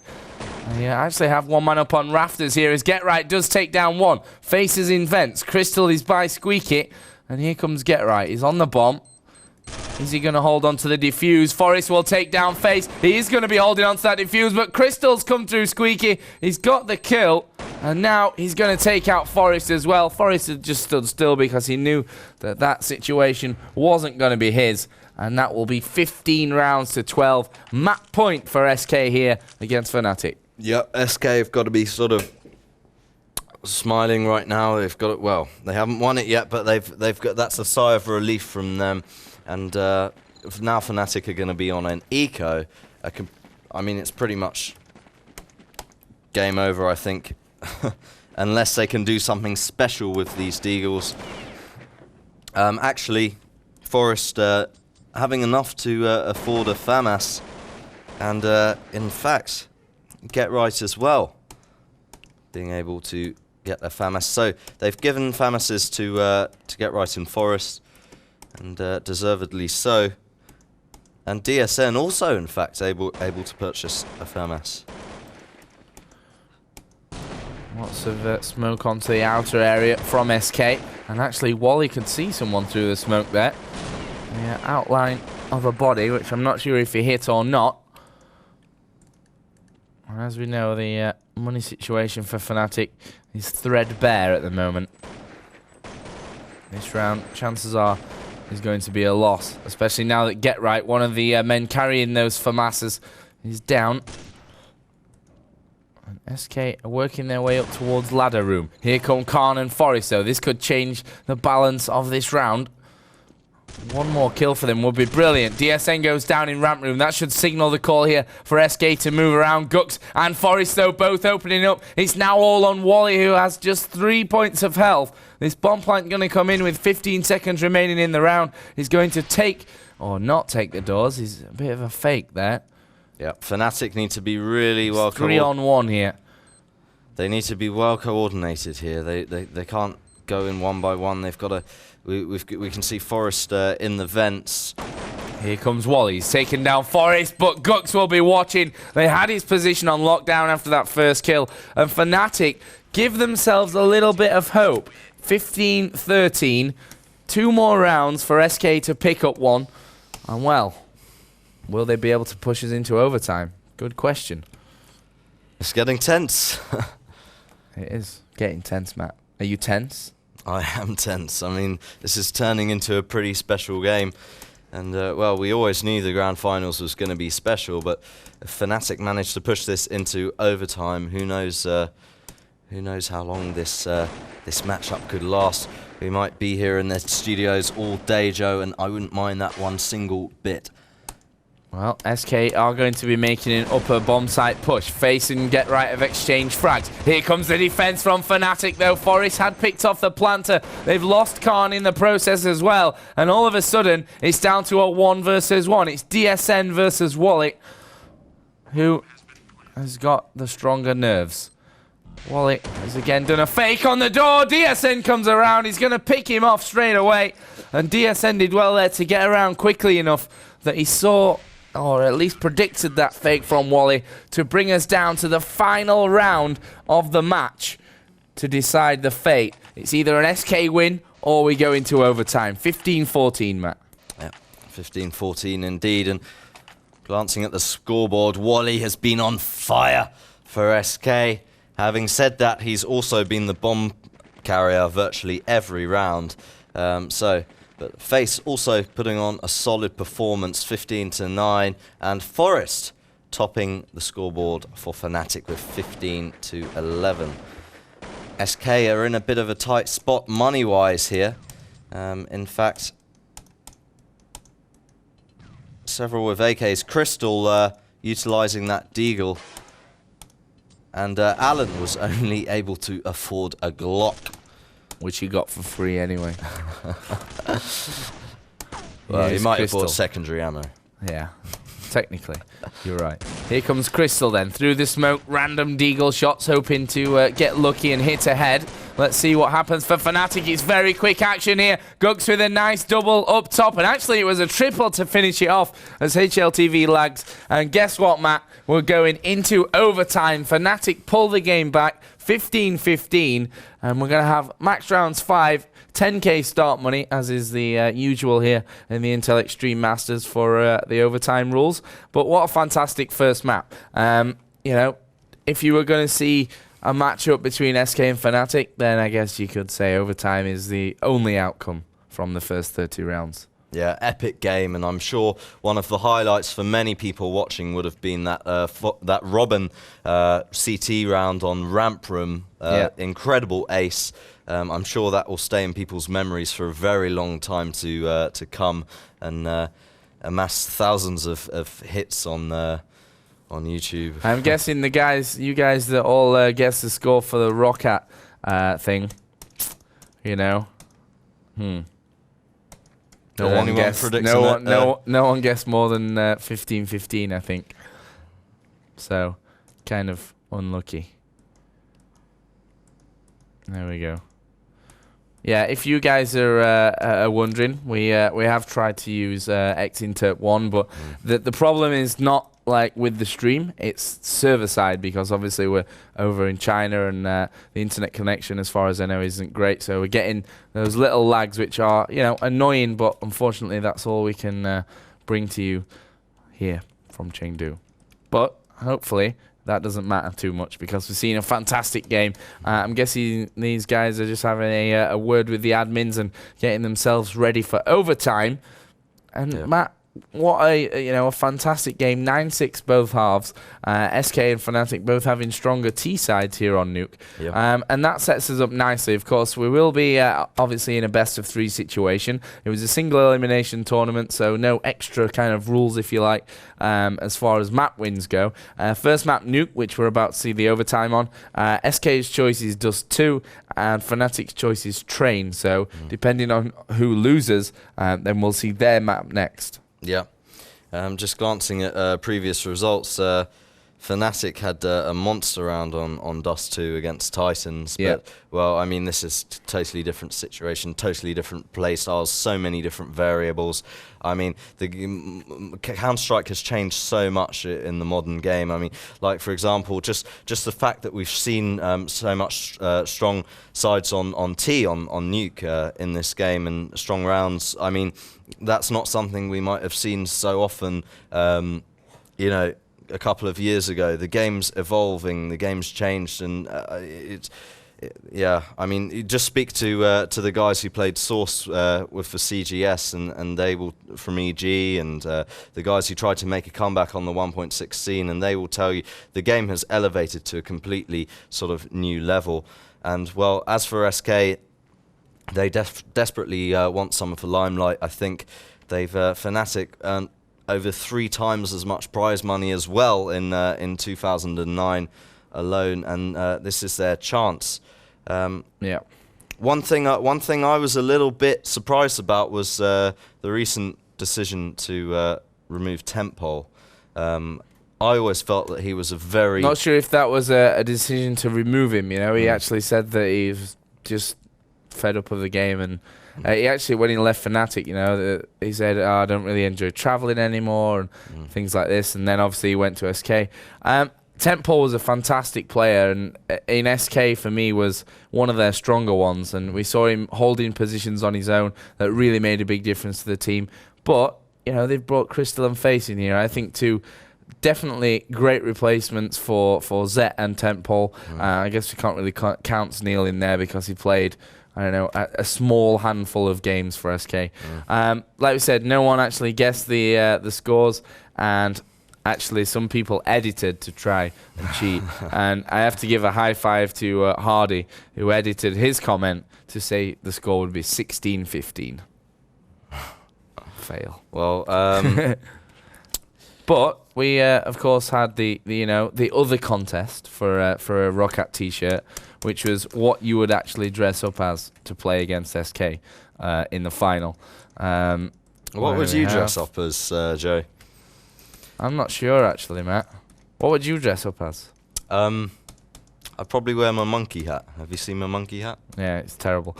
Yeah, I actually have one man up on rafters here as Get Right does take down one. Faces in vents. Crystal is by Squeaky. And here comes Get Right. He's on the bomb. Is he going to hold on to the defuse? Forest will take down Face. He is going to be holding on to that defuse, but Crystal's come through Squeaky. He's got the kill. And now he's going to take out Forest as well. Forest had just stood still because he knew that that situation wasn't going to be his. And that will be 15 rounds to 12. Map point for SK here against Fnatic. Yep, SK have got to be sort of smiling right now. They've got it. Well, they haven't won it yet, but they've got, that's a sigh of relief from them. And now Fnatic are going to be on an eco. I mean, it's pretty much game over, I think, unless they can do something special with these Deagles. Actually, Forest having enough to afford a FAMAS, and in fact, Get Right as well, being able to get their FAMAS. So they've given FAMASes to Get Right in Forest, and deservedly so. And DSN also, in fact, able to purchase a FAMAS. Lots of smoke onto the outer area from SK. And actually, Wally could see someone through the smoke there. The outline of a body, which I'm not sure if he hit or not. And as we know, the money situation for Fnatic is threadbare at the moment. This round, chances are, is going to be a loss. Especially now that Get Right, one of the men carrying those FAMASs, is down. And SK are working their way up towards ladder room. Here come Khan and Forest, though. This could change the balance of this round. One more kill for them would be brilliant. DSN goes down in ramp room. That should signal the call here for SK to move around. Gux and Forest, though, both opening up. It's now all on Wally, who has just 3 points of health. This bomb plant going to come in with 15 seconds remaining in the round. He's going to take, or not take the doors. He's a bit of a fake there. Yeah, Fnatic need to be really well coordinated. 3-on-1 here. They need to be well coordinated here. They can't go in one by one. They've got to. We can see Forest in the vents. Here comes Wally. He's taken down Forest, but Gux will be watching. They had his position on lockdown after that first kill, and Fnatic give themselves a little bit of hope. 15-13. 2 more rounds for SK to pick up one, and well, will they be able to push us into overtime? Good question. It's getting tense. It is getting tense, Matt. Are you tense? I am tense. I mean, this is turning into a pretty special game. And, well, we always knew the grand finals was going to be special, but if Fnatic managed to push this into overtime, who knows how long this matchup could last. We might be here in the studios all day, Joe, and I wouldn't mind that one single bit. Well, SK are going to be making an upper bomb site push. Face and Get Right of exchange frags. Here comes the defense from Fnatic, though. Forest had picked off the planter. They've lost Khan in the process as well. And all of a sudden, it's down to a 1 versus 1. It's DSN versus Wally, who has got the stronger nerves. Wally has again done a fake on the door. DSN comes around. He's going to pick him off straight away. And DSN did well there to get around quickly enough that he saw, or at least predicted, that fake from Wally to bring us down to the final round of the match to decide the fate. It's either an SK win or we go into overtime. 15-14, Matt. Yeah, 15-14 indeed. And glancing at the scoreboard, Wally has been on fire for SK. Having said that, he's also been the bomb carrier virtually every round. But Face also putting on a solid performance, 15-9, and Forest topping the scoreboard for Fnatic with 15-11. SK are in a bit of a tight spot money-wise here. In fact, several with AKs. Crystal utilising that Deagle. And Alan was only able to afford a Glock, which he got for free anyway. Well, he might have bought secondary ammo. Yeah, technically, you're right. Here comes Crystal then, through the smoke, random Deagle shots, hoping to get lucky and hit ahead. Let's see what happens for Fnatic. It's very quick action here. Gux with a nice double up top, and actually it was a triple to finish it off as HLTV lags. And guess what, Matt? We're going into overtime. Fnatic pull the game back, 15-15, and we're going to have max rounds 5, 10k start money, as is the usual here in the Intel Extreme Masters for the overtime rules. But what a fantastic first map. You know, if you were going to see a matchup between SK and Fnatic, then I guess you could say overtime is the only outcome from the first 30 rounds. Yeah, epic game, and I'm sure one of the highlights for many people watching would have been that that Robin CT round on Ramp Room. Incredible ace. I'm sure that will stay in people's memories for a very long time to come, and amass thousands of hits on YouTube. I'm guessing you guys that all guess the score for the Rocket thing, you know. No one guessed. No one guessed more than 15-15, I think. So, kind of unlucky. There we go. Yeah, if you guys are wondering, we have tried to use Xinterp 1, but the problem is not like with the stream, it's server side, because obviously we're over in China and the internet connection, as far as I know, isn't great. So we're getting those little lags, which are, you know, annoying, but unfortunately that's all we can bring to you here from Chengdu. But hopefully that doesn't matter too much, because we've seen a fantastic game. I'm guessing these guys are just having a word with the admins and getting themselves ready for overtime. And yeah. Matt, what a fantastic game. 9-6 both halves. SK and Fnatic both having stronger T sides here on Nuke. Yeah. And that sets us up nicely. Of course, we will be obviously in a best of 3 situation. It was a single elimination tournament, so no extra kind of rules, if you like, as far as map wins go. First map, Nuke, which we're about to see the overtime on. SK's choice is Dust 2, and Fnatic's choice is Train. So depending on who loses, then we'll see their map next. Yeah, just glancing at previous results, Fnatic had a monster round on Dust 2 against Titans. Yeah. But, well, I mean, this is totally different situation, totally different play styles, so many different variables. I mean, the Counter-Strike has changed so much in the modern game. I mean, like, for example, just the fact that we've seen so much strong sides on T, on Nuke in this game, and strong rounds. I mean, that's not something we might have seen so often, you know, a couple of years ago. The game's evolving, the game's changed, and yeah, I mean, you just speak to the guys who played Source with the CGS, and they will, from EG, and the guys who tried to make a comeback on the 1.6 scene, and they will tell you the game has elevated to a completely sort of new level. And well, as for SK, they desperately want some of the limelight. I think they've Fnatic earned over 3 times as much prize money as well in 2009 alone, and this is their chance. Yeah. One thing I was a little bit surprised about was the recent decision to remove Tempole. I always felt that he was a very... Not sure if that was a decision to remove him, you know. He actually said that he was just fed up of the game, and he actually, when he left Fnatic, you know, he said, oh, I don't really enjoy traveling anymore, and things like this, and then obviously he went to SK. Tempole was a fantastic player, and in SK for me was one of their stronger ones, and we saw him holding positions on his own that really made a big difference to the team. But, you know, they've brought Crystal and Face in here, I think, two definitely great replacements for Zet and Tempole. I guess we can't really count Sneal in there because he played, I don't know, a small handful of games for SK. Like we said, no one actually guessed the scores, and actually some people edited to try and cheat. And I have to give a high five to Hardy, who edited his comment to say the score would be 16-15. Fail. Well, but we of course had the other contest for a Roccat t-shirt, which was what you would actually dress up as to play against SK in the final. what would you dress up as, Joe? I'm not sure actually, Matt. What would you dress up as? I'd probably wear my monkey hat. Have you seen my monkey hat? Yeah, it's terrible.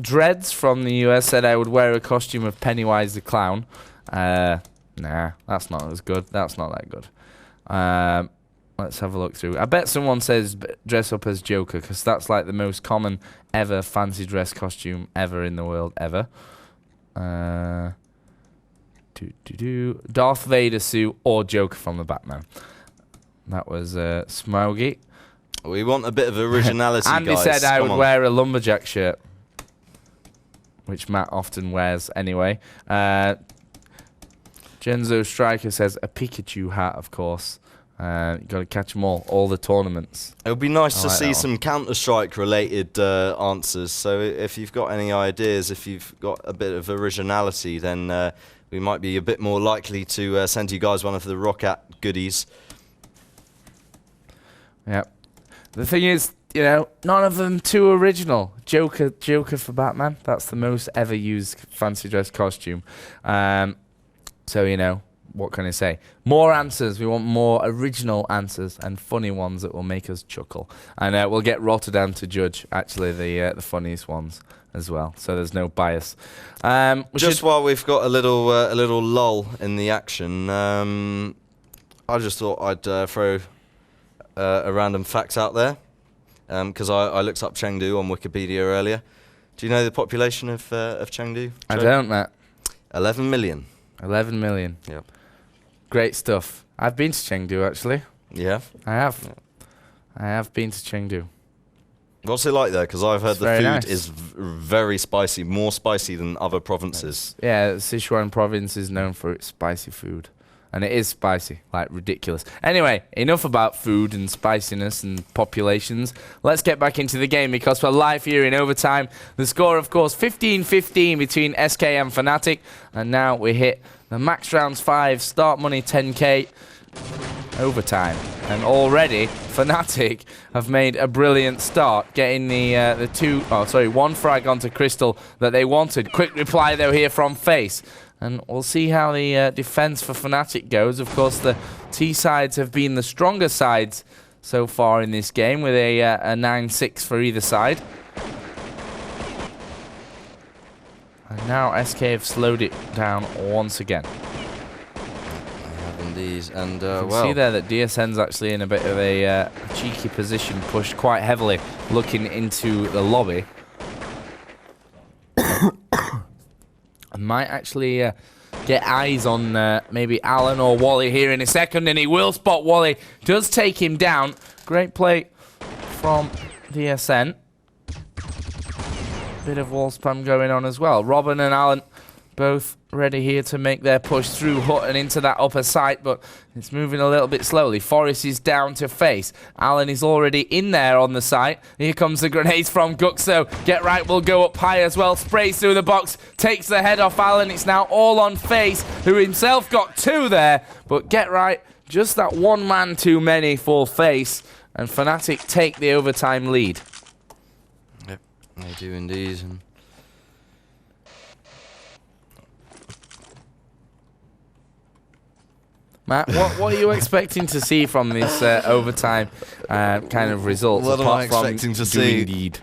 Dreads from the US said I would wear a costume of Pennywise the Clown. Nah, that's not as good. That's not that good. Let's have a look through. I bet someone says dress up as Joker, because that's like the most common ever fancy dress costume ever in the world, ever. Darth Vader suit or Joker from the Batman. That was Smoggy. We want a bit of originality, Andy guys. said I Come would on. wear a lumberjack shirt, which Matt often wears anyway. Genzo Striker says a Pikachu hat, of course. Got to catch them all the tournaments. It would be nice to like see that some Counter-Strike related answers. So if you've got any ideas, if you've got a bit of originality, then we might be a bit more likely to send you guys one of the Roccat goodies. Yeah. The thing is, you know, none of them too original. Joker for Batman. That's the most ever used fancy dress costume. So, you know, what can I say? More answers. We want more original answers and funny ones that will make us chuckle. And we'll get Rotterdam to judge, actually, the funniest ones as well. So there's no bias. Just while we've got a little lull in the action, I just thought I'd throw a random fact out there, because I looked up Chengdu on Wikipedia earlier. Do you know the population of Chengdu? I don't, Matt. 11 million. 11 million. Yep. Great stuff. I've been to Chengdu, actually. Yeah? I have. Yeah. I have been to Chengdu. What's it like there? Because I've heard It's the very food nice. is very spicy, more spicy than other provinces. Yeah, Sichuan province is known for its spicy food. And it is spicy, like ridiculous. Anyway, enough about food and spiciness and populations. Let's get back into the game because we're live here in overtime. The score, of course, 15-15 between SK and Fnatic. And now we hit the max rounds 5, start money 10k, overtime. And already, Fnatic have made a brilliant start, getting the one frag onto Crystal that they wanted. Quick reply, though, here from FaZe. And we'll see how the defense for Fnatic goes. Of course, the T sides have been the stronger sides so far in this game, with a 9-6 for either side. And now SK have slowed it down once again. Indeed, and You can see there that DSN's actually in a bit of a cheeky position, pushed quite heavily, looking into the lobby. I might actually get eyes on maybe Alan or Wally here in a second, and he will spot Wally. Does take him down. Great play from DSN. Bit of wall spam going on as well. Robin and Alan both ready here to make their push through Hut and into that upper site, but it's moving a little bit slowly. Forest is down to face. Alan is already in there on the site. Here comes the grenades from Guxo. Get Right will go up high as well. Sprays through the box, takes the head off Alan. It's now all on FaZe, who himself got 2 there, but Get Right, just that one man too many for FaZe, and Fnatic take the overtime lead. Yep, they do indeed. And Matt, what are you expecting to see from this overtime kind of results? What am I apart from expecting to doing see? Deed?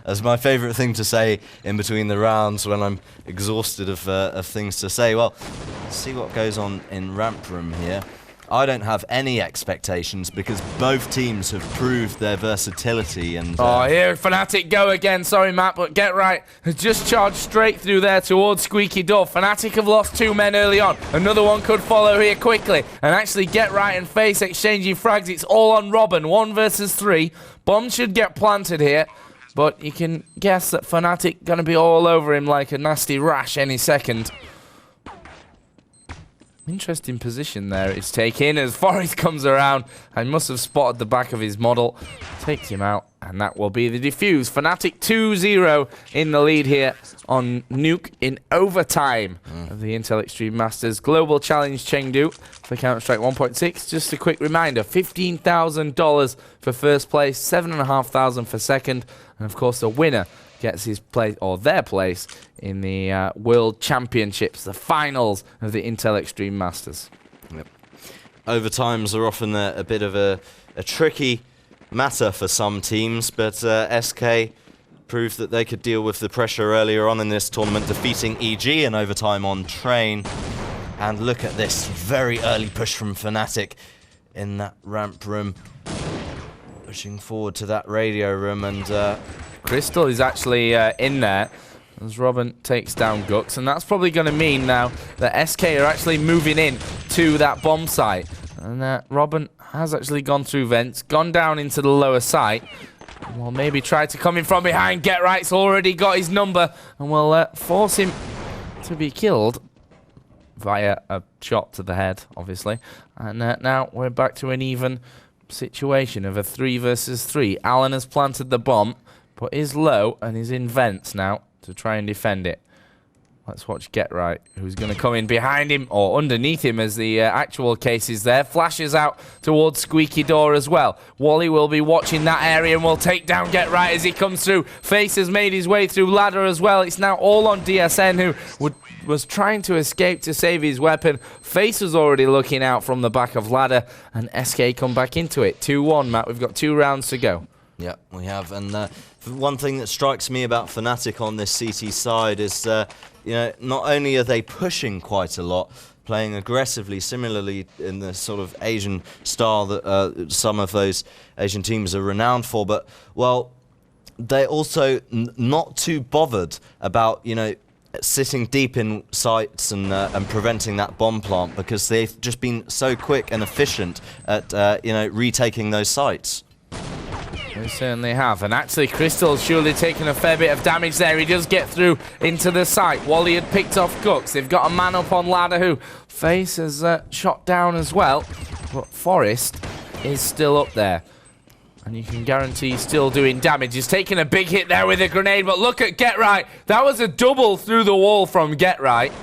That's my favourite thing to say in between the rounds when I'm exhausted of things to say. Well, let's see what goes on in Ramp Room here. I don't have any expectations because both teams have proved their versatility and... Oh, here Fnatic go again. Sorry, Matt, but Get Right has just charged straight through there towards Squeaky Door. Fnatic have lost 2 men early on. Another one could follow here quickly. And actually Get Right and FaZe exchanging frags. It's all on Robin. 1 versus 3. Bomb should get planted here. But you can guess that Fnatic going to be all over him like a nasty rash any second. Interesting position there it's taken as Forest comes around and must have spotted the back of his model. Takes him out, and that will be the defuse. Fnatic 2-0 in the lead here on Nuke in overtime of the Intel Extreme Masters Global Challenge Chengdu for Counter-Strike 1.6. Just a quick reminder, $15,000 for first place, $7,500 for second, and of course the winner gets his place, or their place, in the World Championships, the finals of the Intel Extreme Masters. Yep. Overtimes are often a bit of a tricky matter for some teams, but SK proved that they could deal with the pressure earlier on in this tournament, defeating EG in overtime on Train. And look at this very early push from Fnatic in that ramp room, pushing forward to that radio room, and Crystal is actually in there as Robin takes down Gux, and that's probably going to mean now that SK are actually moving in to that bomb site. And Robin has actually gone through vents, gone down into the lower site. Well, maybe try to come in from behind. Get Right's already got his number, and will force him to be killed via a shot to the head, obviously. And now we're back to an even situation of a 3 versus 3. Alan has planted the bomb, but is low and is in vents now to try and defend it. Let's watch Get Right, who's going to come in behind him, or underneath him as the actual case is there. Flashes out towards Squeaky Door as well. Wally will be watching that area and will take down Get Right as he comes through. FaZe has made his way through ladder as well. It's now all on DSN, who was trying to escape to save his weapon. FaZe was already looking out from the back of ladder, and SK come back into it. 2-1, Matt. We've got 2 rounds to go. yeah, we have. And one thing that strikes me about Fnatic on this CT side is, you know, not only are they pushing quite a lot, playing aggressively, similarly in the sort of Asian style that some of those Asian teams are renowned for. But, well, they're also not too bothered about, you know, sitting deep in sites and preventing that bomb plant, because they've just been so quick and efficient at, you know, retaking those sites. They certainly have. And actually, Crystal's surely taken a fair bit of damage there. He does get through into the site. Wally had picked off Gux. They've got a man up on ladder who Face has shot down as well. But Forest is still up there. And you can guarantee he's still doing damage. He's taking a big hit there with a grenade. But look at Get Right. That was a double through the wall from Get Right.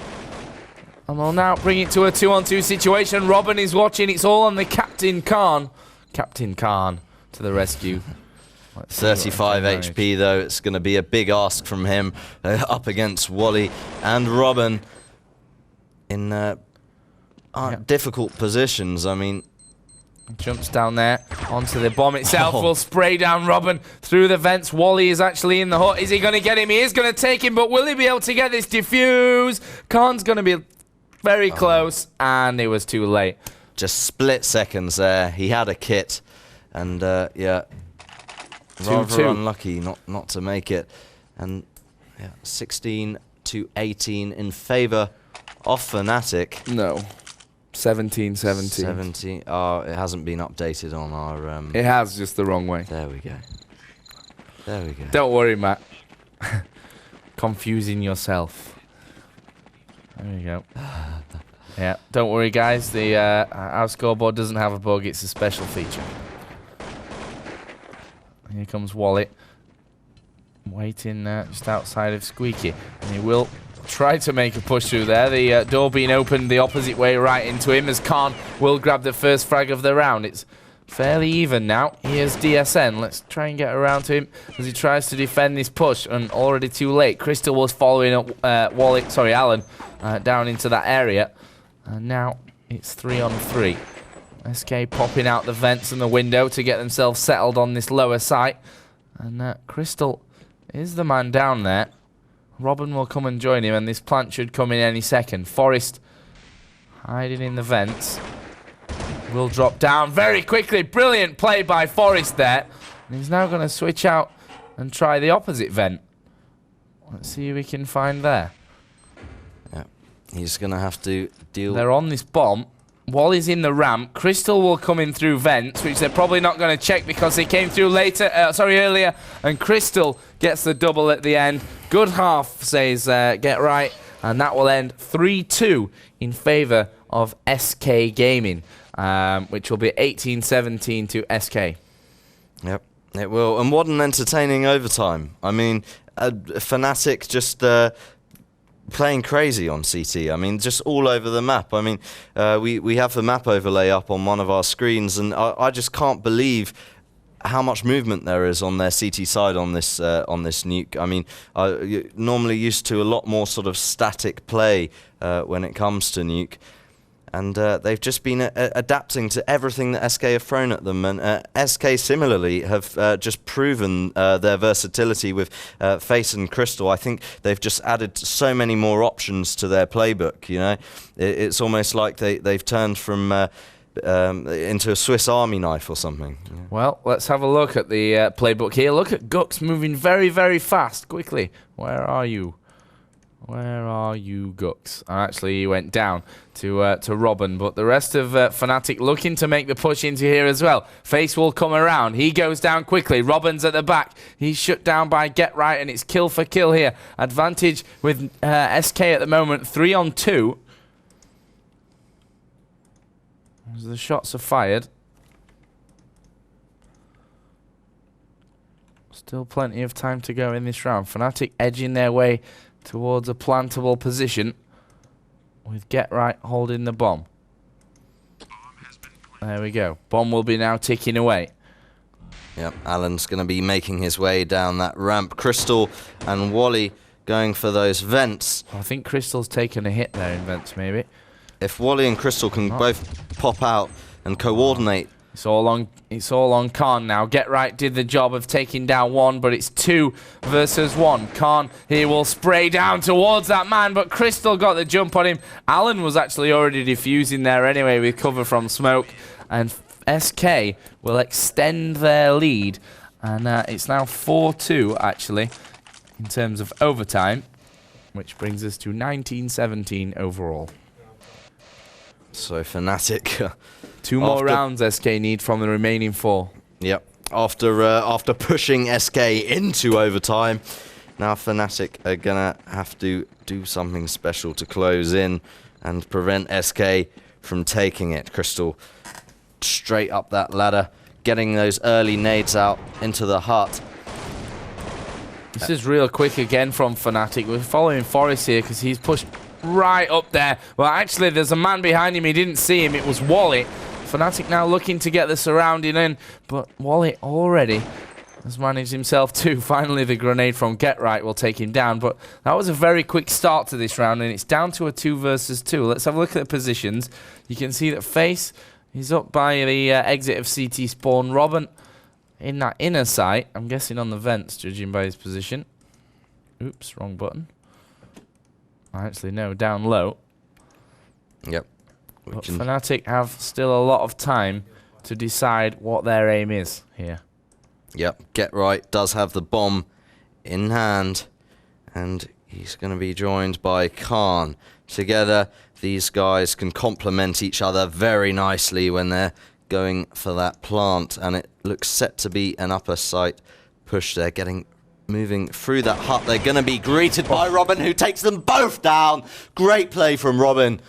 And we'll now bring it to a 2-on-2 situation. Robin is watching. It's all on the Captain Khan. Captain Khan to the rescue. 35 HP though, it's going to be a big ask from him up against Wally and Robin in difficult positions. I mean, jumps down there onto the bomb itself. Will spray down Robin through the vents. Wally is actually in the hut. Is he going to get him? He is going to take him, but will he be able to get this defuse? Khan's going to be very close, and it was too late. Just split seconds there. He had a kit, and yeah. 2-2. Rather unlucky not to make it, and yeah, 16-18 in favour of Fnatic. No, 17-17. 17. Oh, it hasn't been updated on our. It has, just the wrong way. There we go. There we go. Don't worry, Matt. Confusing yourself. There you go. Yeah, don't worry, guys. The our scoreboard doesn't have a bug. It's a special feature. Here comes Wallet, waiting just outside of Squeaky, and he will try to make a push through there. The door being opened the opposite way right into him, as Khan will grab the first frag of the round. It's fairly even now. Here's DSN. Let's try and get around to him as he tries to defend this push, and already too late. Crystal was following up Alan down into that area, and now it's 3-on-3. SK popping out the vents and the window to get themselves settled on this lower site. And Crystal is the man down there. Robin will come and join him, and this plant should come in any second. Forest hiding in the vents. Will drop down very quickly. Brilliant play by Forest there. And he's now going to switch out and try the opposite vent. Let's see who we can find there. Yeah, he's going to have to deal... They're on this bomb. Wally's in the ramp. Crystal will come in through vents, which they're probably not going to check because they came through earlier. And Crystal gets the double at the end. Good half, says Get Right. And that will end 3-2 in favour of SK Gaming, which will be 18-17 to SK. Yep, it will. And what an entertaining overtime. I mean, Fnatic just... playing crazy on CT. I mean, just all over the map. I mean, we have the map overlay up on one of our screens, and I just can't believe how much movement there is on their CT side on this Nuke. I mean, you're normally used to a lot more sort of static play when it comes to Nuke. And they've just been adapting to everything that SK have thrown at them. And SK similarly have just proven their versatility with Face and Crystal. I think they've just added so many more options to their playbook, you know. It's almost like they've turned from into a Swiss Army knife or something. Yeah. Well, let's have a look at the playbook here. Look at Gux moving very, very fast, quickly. Where are you? Where are you, Gux? Actually, he went down to Robin, but the rest of Fnatic looking to make the push into here as well. Face will come around. He goes down quickly. Robin's at the back. He's shut down by Get Right, and it's kill for kill here. Advantage with SK at the moment, 3-on-2. As the shots are fired. Still plenty of time to go in this round. Fnatic edging their way towards a plantable position with Get Right holding the bomb. There we go. Bomb will be now ticking away. Yep, Alan's going to be making his way down that ramp. Crystal and Wally going for those vents. I think Crystal's taken a hit there in vents, maybe. If Wally and Crystal can both pop out and coordinate It's all on Khan now. Get Right did the job of taking down one, but it's 2 versus 1. Khan, he will spray down towards that man, but Crystal got the jump on him. Alan was actually already defusing there anyway with cover from smoke, and SK will extend their lead, and it's now 4-2 actually in terms of overtime, which brings us to 19-17 overall. So Fnatic 2 more rounds SK need from the remaining 4. Yep. After pushing SK into overtime, now Fnatic are gonna have to do something special to close in and prevent SK from taking it. Crystal straight up that ladder, getting those early nades out into the hut. This is real quick again from Fnatic. We're following Forest here because he's pushed right up there. Well, actually, there's a man behind him. He didn't see him. It was Wally. Fnatic now looking to get the surrounding in, but Wally already has managed himself to. Finally, the grenade from Get Right will take him down, but that was a very quick start to this round, and it's down to a 2 versus 2. Let's have a look at the positions. You can see that Face, he's up by the exit of CT spawn. Robin in that inner site, I'm guessing on the vents, judging by his position. Oops, wrong button. Actually, no, down low. Yep. But Fnatic have still a lot of time to decide what their aim is here. Yep, Get Right does have the bomb in hand, and he's going to be joined by Khan. Together, these guys can complement each other very nicely when they're going for that plant, and it looks set to be an upper site push. They're moving through that hut. They're going to be greeted by Robin, who takes them both down. Great play from Robin.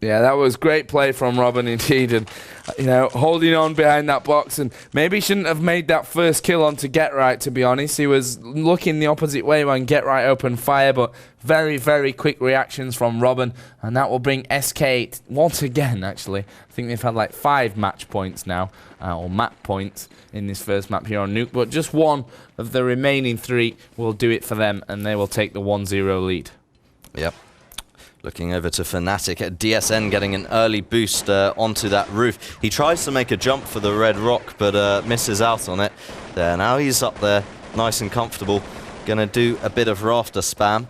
Yeah, that was great play from Robin indeed, and you know, holding on behind that box, and maybe shouldn't have made that first kill onto Get Right, to be honest. He was looking the opposite way when Get Right opened fire, but very, very quick reactions from Robin, and that will bring SK once again, actually. I think they've had like 5 match points now, or map points in this first map here on Nuke, but just one of the remaining 3 will do it for them, and they will take the 1-0 lead. Yep. Looking over to Fnatic at DSN, getting an early boost onto that roof. He tries to make a jump for the red rock, but misses out on it. There, now he's up there, nice and comfortable. Gonna do a bit of rafter spam.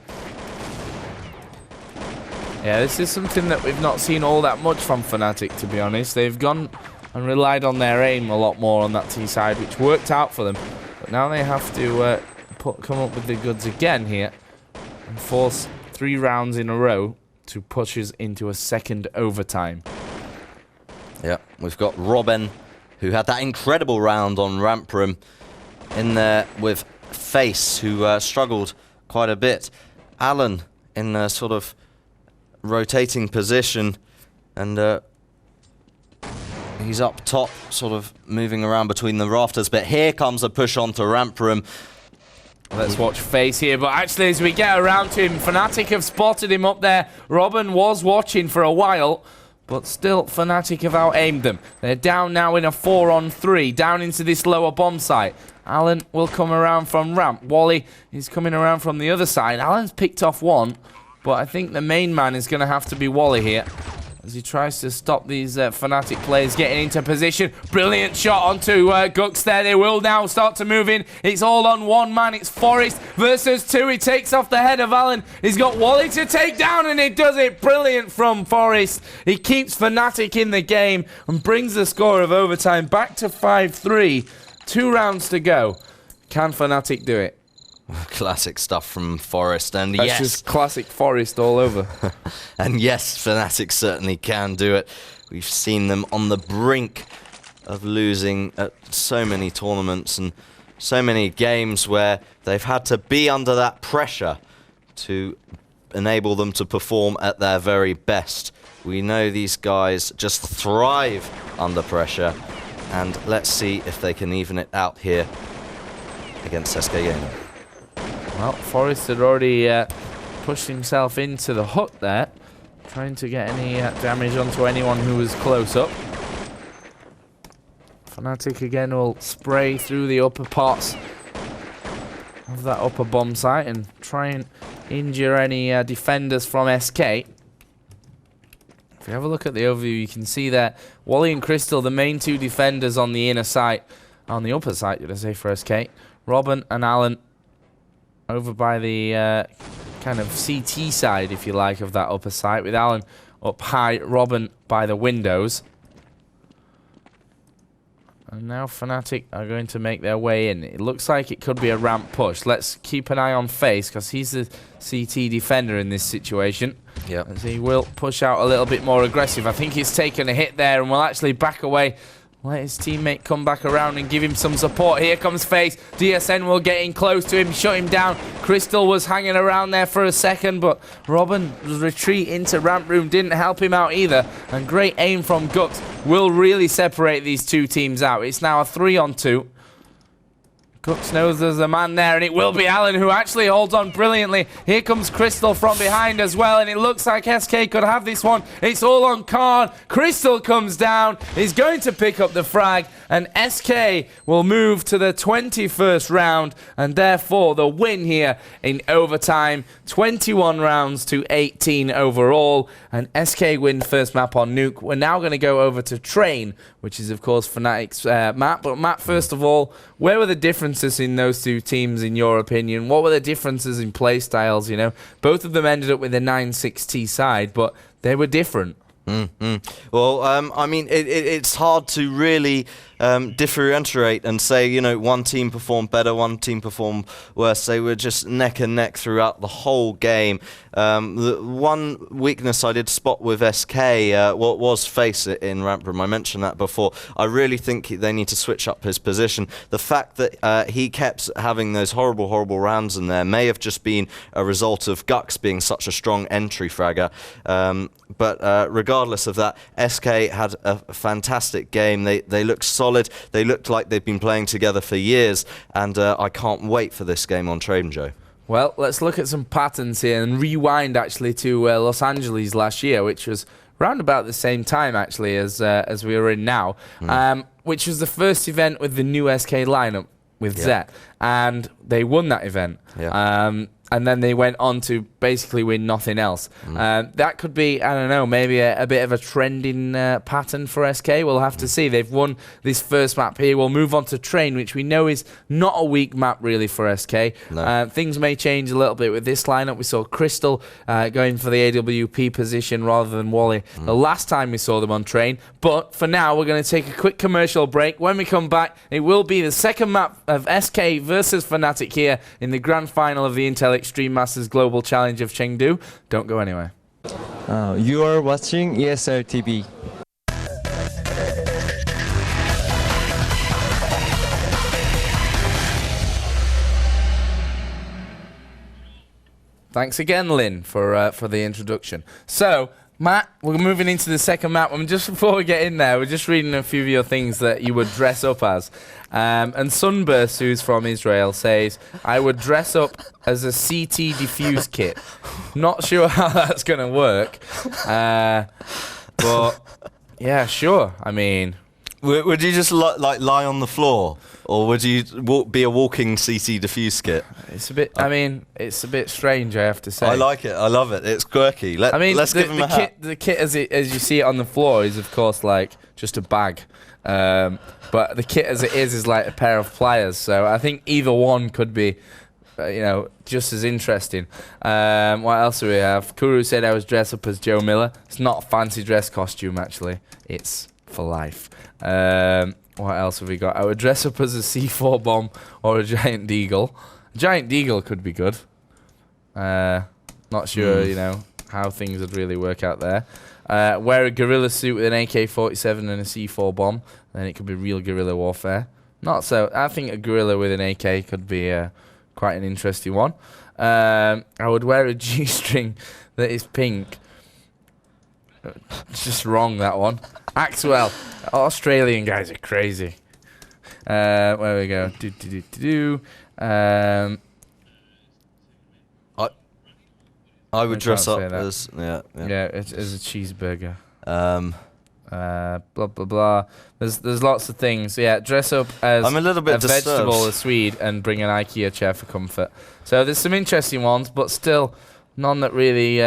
Yeah, this is something that we've not seen all that much from Fnatic, to be honest. They've gone and relied on their aim a lot more on that T side, which worked out for them. But now they have to come up with the goods again here and force 3 rounds in a row to push us into a second overtime. Yeah, we've got Robin, who had that incredible round on Ramp Room, in there with Face, who struggled quite a bit. Alan in a sort of rotating position, and he's up top, sort of moving around between the rafters, but here comes a push onto Ramp Room. Let's watch Face here, but actually as we get around to him, Fnatic have spotted him up there. Robin was watching for a while, but still Fnatic have out-aimed them. They're down now in a 4-on-3, down into this lower bomb site. Alan will come around from ramp. Wally is coming around from the other side. Alan's picked off one, but I think the main man is going to have to be Wally here, as he tries to stop these Fnatic players getting into position. Brilliant shot onto Gux there. They will now start to move in. It's all on one man. It's Forest versus 2. He takes off the head of Alan. He's got Wally to take down, and he does it. Brilliant from Forest. He keeps Fnatic in the game and brings the score of overtime back to 5-3. 2 rounds to go. Can Fnatic do it? Classic stuff from Forest, and That's yes, just classic Forest all over. and yes, Fnatic certainly can do it. We've seen them on the brink of losing at so many tournaments and so many games where they've had to be under that pressure to enable them to perform at their very best. We know these guys just thrive under pressure, and let's see if they can even it out here against SK Gaming. Well, Forrest had already pushed himself into the hut there, trying to get any damage onto anyone who was close up. Fnatic again will spray through the upper parts of that upper bomb site and try and injure any defenders from SK. If you have a look at the overview, you can see that Wally and Crystal, the main two defenders on the inner side, on the upper side, did I say, for SK. Robin and Alan over by the kind of CT side, if you like, of that upper side, with Alan up high, Robin by the windows. And now Fnatic are going to make their way in. It looks like it could be a ramp push. Let's keep an eye on Face, because he's the CT defender in this situation. Yep. As he will push out a little bit more aggressive. I think he's taken a hit there and will actually back away. Let his teammate come back around and give him some support. Here comes Face. DSN will get in close to him, shut him down. Crystal was hanging around there for a second, but Robin's retreat into ramp room didn't help him out either. And great aim from Gux will really separate these two teams out. It's now a 3-on-2. Gux knows there's a man there, and it will be Alan who actually holds on brilliantly. Here comes Crystal from behind as well, and it looks like SK could have this one. It's all on Khan. Crystal comes down. He's going to pick up the frag, and SK will move to the 21st round, and therefore the win here in overtime. 21 rounds to 18 overall, and SK win first map on Nuke. We're now going to go over to Train, which is, of course, Fnatic's map. But Matt, first of all, where were the differences in those two teams, in your opinion? What were the differences in play styles? You know, both of them ended up with a 9-6T side, but they were different. Well, I mean, it's hard to really differentiate and say, you know, one team performed better, one team performed worse. They were just neck and neck throughout the whole game. The one weakness I did spot with SK what was Face in ramp room. I mentioned that before. I really think they need to switch up his position. The fact that he kept having those horrible rounds in there may have just been a result of Gux being such a strong entry fragger. But regardless of that, SK had a fantastic game. They looked solid. They looked like they've been playing together for years, and I can't wait for this game on Train, Joe. Well, let's look at some patterns here and rewind actually to Los Angeles last year, which was around about the same time actually as we are in now, which was the first event with the new SK lineup with Zet, and they won that event. And then they went on to basically win nothing else. That could be, I don't know, maybe a bit of a trending pattern for SK. We'll have to see. They've won this first map here. We'll move on to Train, which we know is not a weak map really for SK. No. Things may change a little bit with this lineup. We saw Crystal going for the AWP position rather than Wally the last time we saw them on Train. But for now, we're going to take a quick commercial break. When we come back, it will be the second map of SK versus Fnatic here in the grand final of the Intel Extreme Masters Global Challenge of Chengdu. Don't go anywhere. You are watching ESL TV. Thanks again, Lynn, for the introduction. So, Matt, we're moving into the second map. Just before we get in there, we're just reading a few of your things that you would dress up as. And Sunburst, who's from Israel, says, I would dress up as a CT diffuse kit. Not sure how that's going to work. But, yeah, sure. I mean... Would you just lie on the floor, or would you be a walking CT diffuse kit? It's a bit. I mean, it's a bit strange, I have to say. I like it. I love it. It's quirky. Let's give him a hat. The kit, as you see it on the floor, is of course like just a bag. But the kit as it is like a pair of pliers. So I think either one could be, you know, just as interesting. What else do we have? Kuru said I was dressed up as Joe Miller. It's not a fancy dress costume actually. It's for life. What else have we got? I would dress up as a C4 bomb or a giant deagle. A giant deagle could be good. Not sure, you know, how things would really work out there. Wear a gorilla suit with an AK-47 and a C4 bomb, then it could be real guerrilla warfare. Not so. I think a gorilla with an AK could be quite an interesting one. I would wear a G-string that is pink. It's just wrong, that one. Axwell. Australian guys are crazy. Where we go? I would dress up as as a cheeseburger. Blah blah blah. There's lots of things. Yeah, dress up as I'm a little bit vegetable, a Swede, and bring an IKEA chair for comfort. So there's some interesting ones, but still None that really,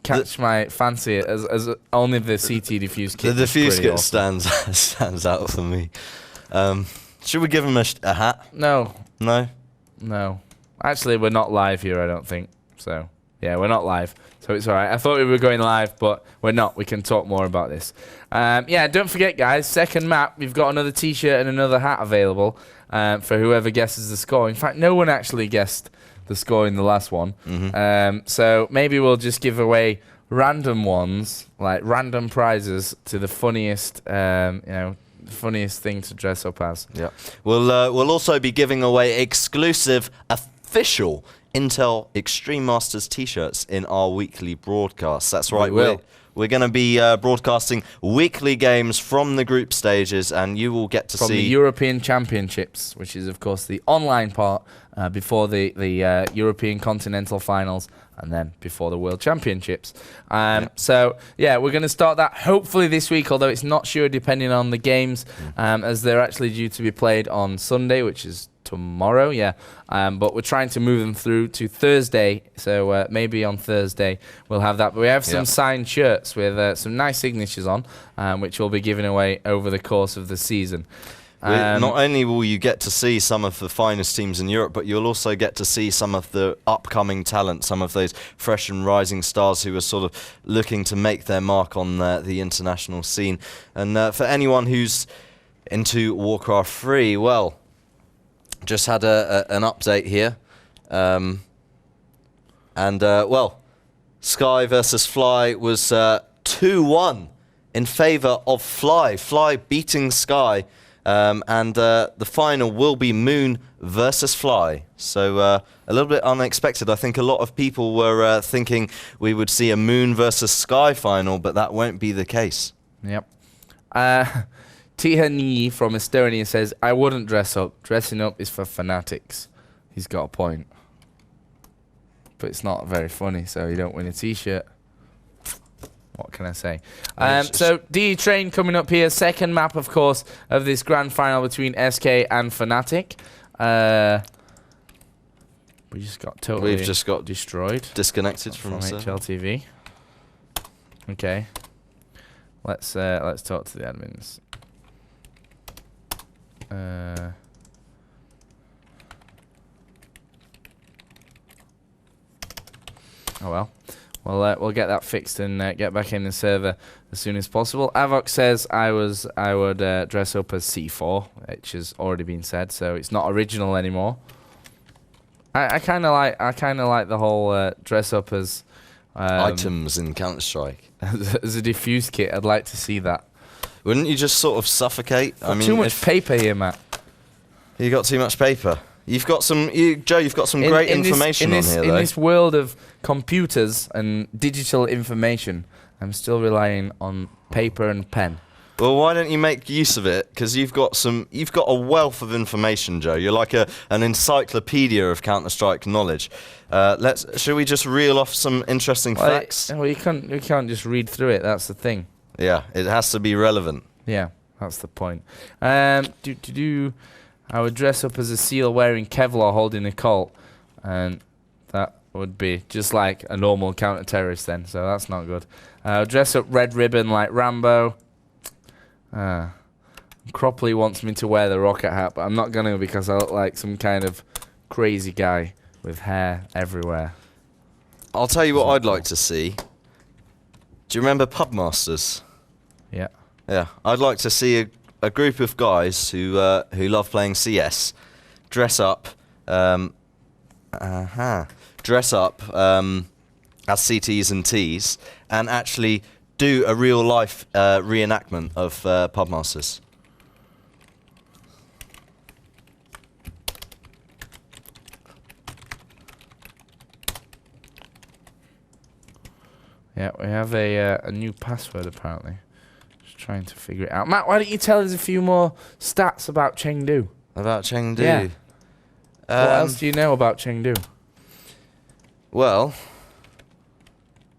catch my fancy as only the CT diffuse kit. The diffuse kit awesome. stands out for me. Should we give him a hat? No. No? Actually, we're not live here, I don't think. So, yeah, we're not live. So it's all right. I thought we were going live, but we're not. We can talk more about this. Yeah, don't forget, guys, second map, we've got another T-shirt and another hat available for whoever guesses the score. In fact, no one actually guessed the score in the last one. So maybe we'll just give away random ones, like random prizes to the funniest, funniest thing to dress up as. Yeah. We'll also be giving away exclusive official Intel Extreme Masters T-shirts in our weekly broadcasts. That's right. We're going to be broadcasting weekly games from the group stages, and you will get to see... From the European Championships, which is, of course, the online part before the European Continental Finals, and then before the World Championships. So, yeah, we're going to start that hopefully this week, although it's not sure depending on the games, as they're actually due to be played on Sunday, which is tomorrow, but we're trying to move them through to Thursday, so maybe on Thursday we'll have that. But we have some signed shirts with some nice signatures on, which we'll be giving away over the course of the season. Not only will you get to see some of the finest teams in Europe, but you'll also get to see some of the upcoming talent, some of those fresh and rising stars who are sort of looking to make their mark on the international scene. And for anyone who's into Warcraft 3, well, just had an update here. Well, Sky versus Fly was 2-1 in favour of Fly. Fly beating Sky. And the final will be Moon versus Fly. So a little bit unexpected. I think a lot of people were thinking we would see a Moon versus Sky final, but that won't be the case. Yep. Tihani from Estonia says, I wouldn't dress up. Dressing up is for fanatics. He's got a point. But it's not very funny, so you don't win a T-shirt. What can I say? So, DE Train coming up here. Second map, of course, of this grand final between SK and Fnatic. We've just got destroyed. Disconnected from HLTV. Okay. Let's talk to the admins. Oh well. We'll get that fixed and get back in the server as soon as possible. Avox says I would dress up as C4, which has already been said, so it's not original anymore. I kind of like the whole dress up as items in Counter-Strike as a diffuse kit. I'd like to see that. Wouldn't you just sort of suffocate? I mean, too much paper here, Matt. You got too much paper. You've got some, Joe. You've got some great information on here, though. In this world of computers and digital information, I'm still relying on paper and pen. Well, why don't you make use of it? Because you've got a wealth of information, Joe. You're like an encyclopedia of Counter-Strike knowledge. Shall we just reel off some interesting facts? Well, you can't just read through it. That's the thing. Yeah, it has to be relevant. Yeah, that's the point. I would dress up as a seal wearing Kevlar holding a Colt, and that would be just like a normal counter-terrorist then, so that's not good. I would dress up Red Ribbon like Rambo. Cropley wants me to wear the rocket hat, but I'm not going to because I look like some kind of crazy guy with hair everywhere. I'll tell you what I'd like to see. Do you remember Pubmasters? Yeah. Yeah, I'd like to see a group of guys who love playing CS dress up as CTs and Ts and actually do a real life reenactment of Pubmasters. Yeah, we have a new password apparently. Trying to figure it out. Matt, why don't you tell us a few more stats about Chengdu? About Chengdu? Yeah. What else do you know about Chengdu? Well,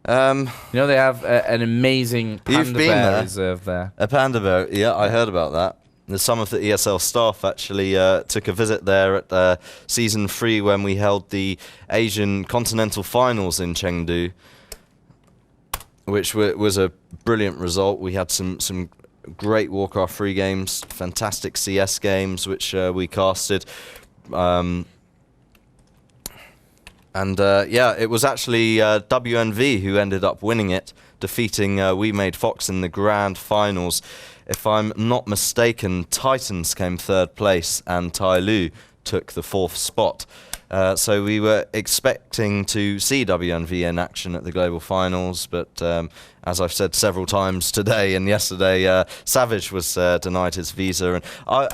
you know they have an amazing panda bear reserve there. A panda bear, yeah, I heard about that. some of the ESL staff actually took a visit there at Season 3 when we held the Asian Continental Finals in Chengdu, which was a brilliant result. We had some great Warcraft 3 games, fantastic CS games, which we casted. Yeah, it was actually WNV who ended up winning it, defeating We Made Fox in the grand finals. If I'm not mistaken, Titans came 3rd place and Tai Lu took the 4th spot. So we were expecting to see WNV in action at the global finals, but as I've said several times today and yesterday, Savage was denied his visa. And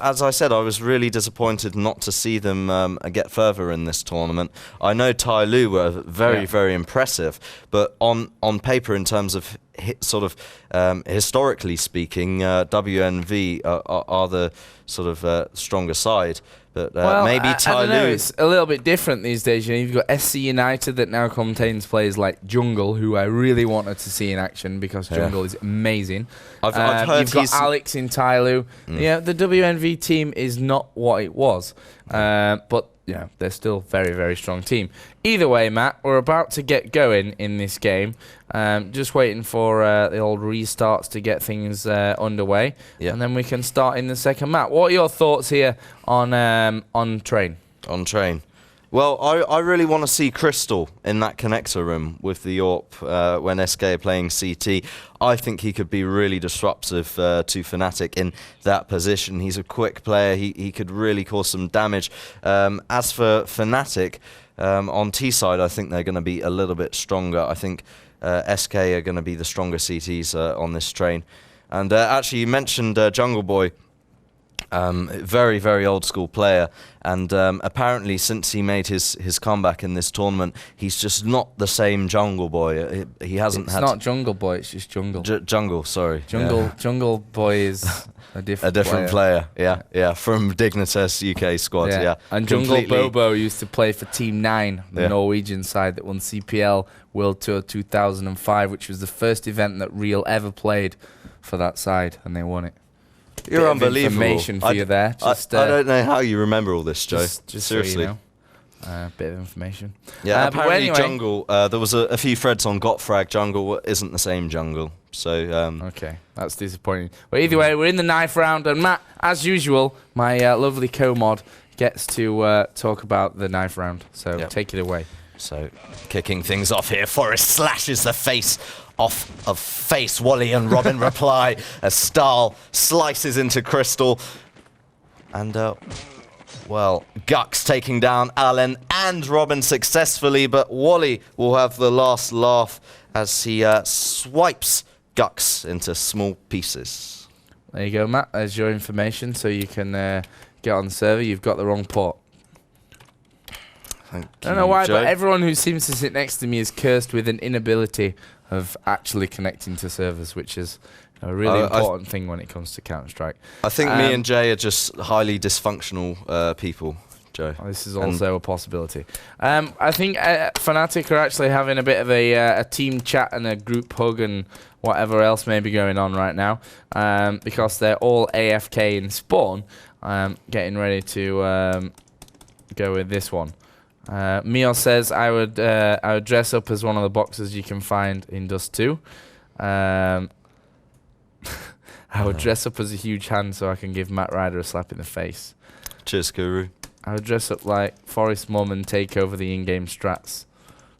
as I said, I was really disappointed not to see them get further in this tournament. I know Tai Lu were very impressive, but on paper, in terms of historically speaking, WNV are the sort of stronger side. But well, maybe Tai Lu. It's a little bit different these days. You know, you've got SC United that now contains players like Jungle, who I really wanted to see in action because Jungle is amazing. I've heard you've got Alex in Tai Lu. Yeah, the WNV team is not what it was, but yeah, they're still very strong team. Either way, Matt, we're about to get going in this game. Just waiting for the old restarts to get things underway, and then we can start in the second map. What are your thoughts here on Train? On Train. Well, I really want to see Crystal in that connector room with the AWP when SK are playing CT. I think he could be really disruptive to Fnatic in that position. He's a quick player. He could really cause some damage. As for Fnatic, on T side, I think they're going to be a little bit stronger. I think SK are going to be the stronger CTs on this Train. And actually, you mentioned Jungle Boy. Very old school player, and apparently since he made his comeback in this tournament, he's just not the same Jungle Boy. He hasn't It's not Jungle Boy, it's just Jungle. Jungle, sorry. Jungle Boy is a different player. Yeah, from Dignitas UK squad. Yeah. And Jungle Bobo used to play for Team 9, the Norwegian side that won CPL World Tour 2005, which was the first event that Real ever played for that side, and they won it. You're unbelievable. Information for you there. Just, I don't know how you remember all this, Joe. Just seriously. So you know. Bit of information. Yeah, apparently anyway, Jungle, there was a few threads on Gotfrag. Jungle isn't the same Jungle. So okay, that's disappointing. But either way, we're in the knife round, and Matt, as usual, my lovely co-mod gets to talk about the knife round. So take it away. So kicking things off here, Forrest slashes the face off of face. Wally and Robin reply as Stahl slices into Crystal. And, well, Gux taking down Allen and Robin successfully, but Wally will have the last laugh as he swipes Gux into small pieces. There you go, Matt. There's your information, so you can get on the server. You've got the wrong port. Thank I don't know why, but everyone who seems to sit next to me is cursed with an inability of actually connecting to servers, which is a really important thing when it comes to Counter-Strike. I think me and Jay are just highly dysfunctional people, Joe. This is also a possibility. I think Fnatic are actually having a bit of a team chat and a group hug and whatever else may be going on right now, because they're all AFK in spawn, getting ready to go with this one. Mio says I would dress up as one of the boxers you can find in Dust 2. I would dress up as a huge hand so I can give Matt Ryder a slap in the face. Cheers, Guru. I would dress up like Forrest Mum and take over the in-game strats.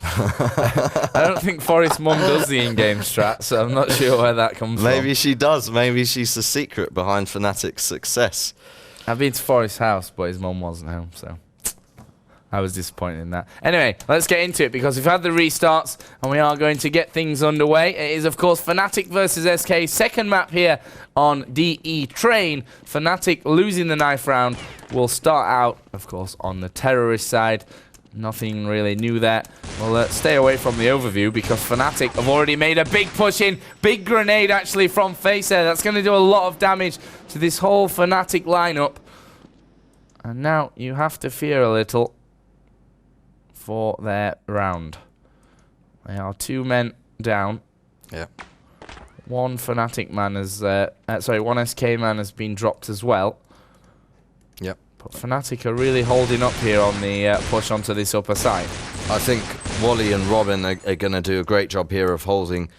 I don't think Forrest Mum does the in-game strats, so I'm not sure where that comes from. Maybe she does. Maybe she's the secret behind Fnatic's success. I've been to Forrest's house, but his mum wasn't home, so I was disappointed in that. Anyway, let's get into it because we've had the restarts and we are going to get things underway. It is, of course, Fnatic versus SK. Second map here on DE Train. Fnatic losing the knife round. We'll start out, of course, on the terrorist side. Nothing really new there. Well, stay away from the overview because Fnatic have already made a big push in. Big grenade, actually, from Facer. That's going to do a lot of damage to this whole Fnatic lineup. And now you have to fear a little for their round. They are 2 men down. Yeah. One Fnatic man has, one SK man has been dropped as well. Yep. But Fnatic are really holding up here on the push onto this upper side. I think Wally and Robin are going to do a great job here of holding,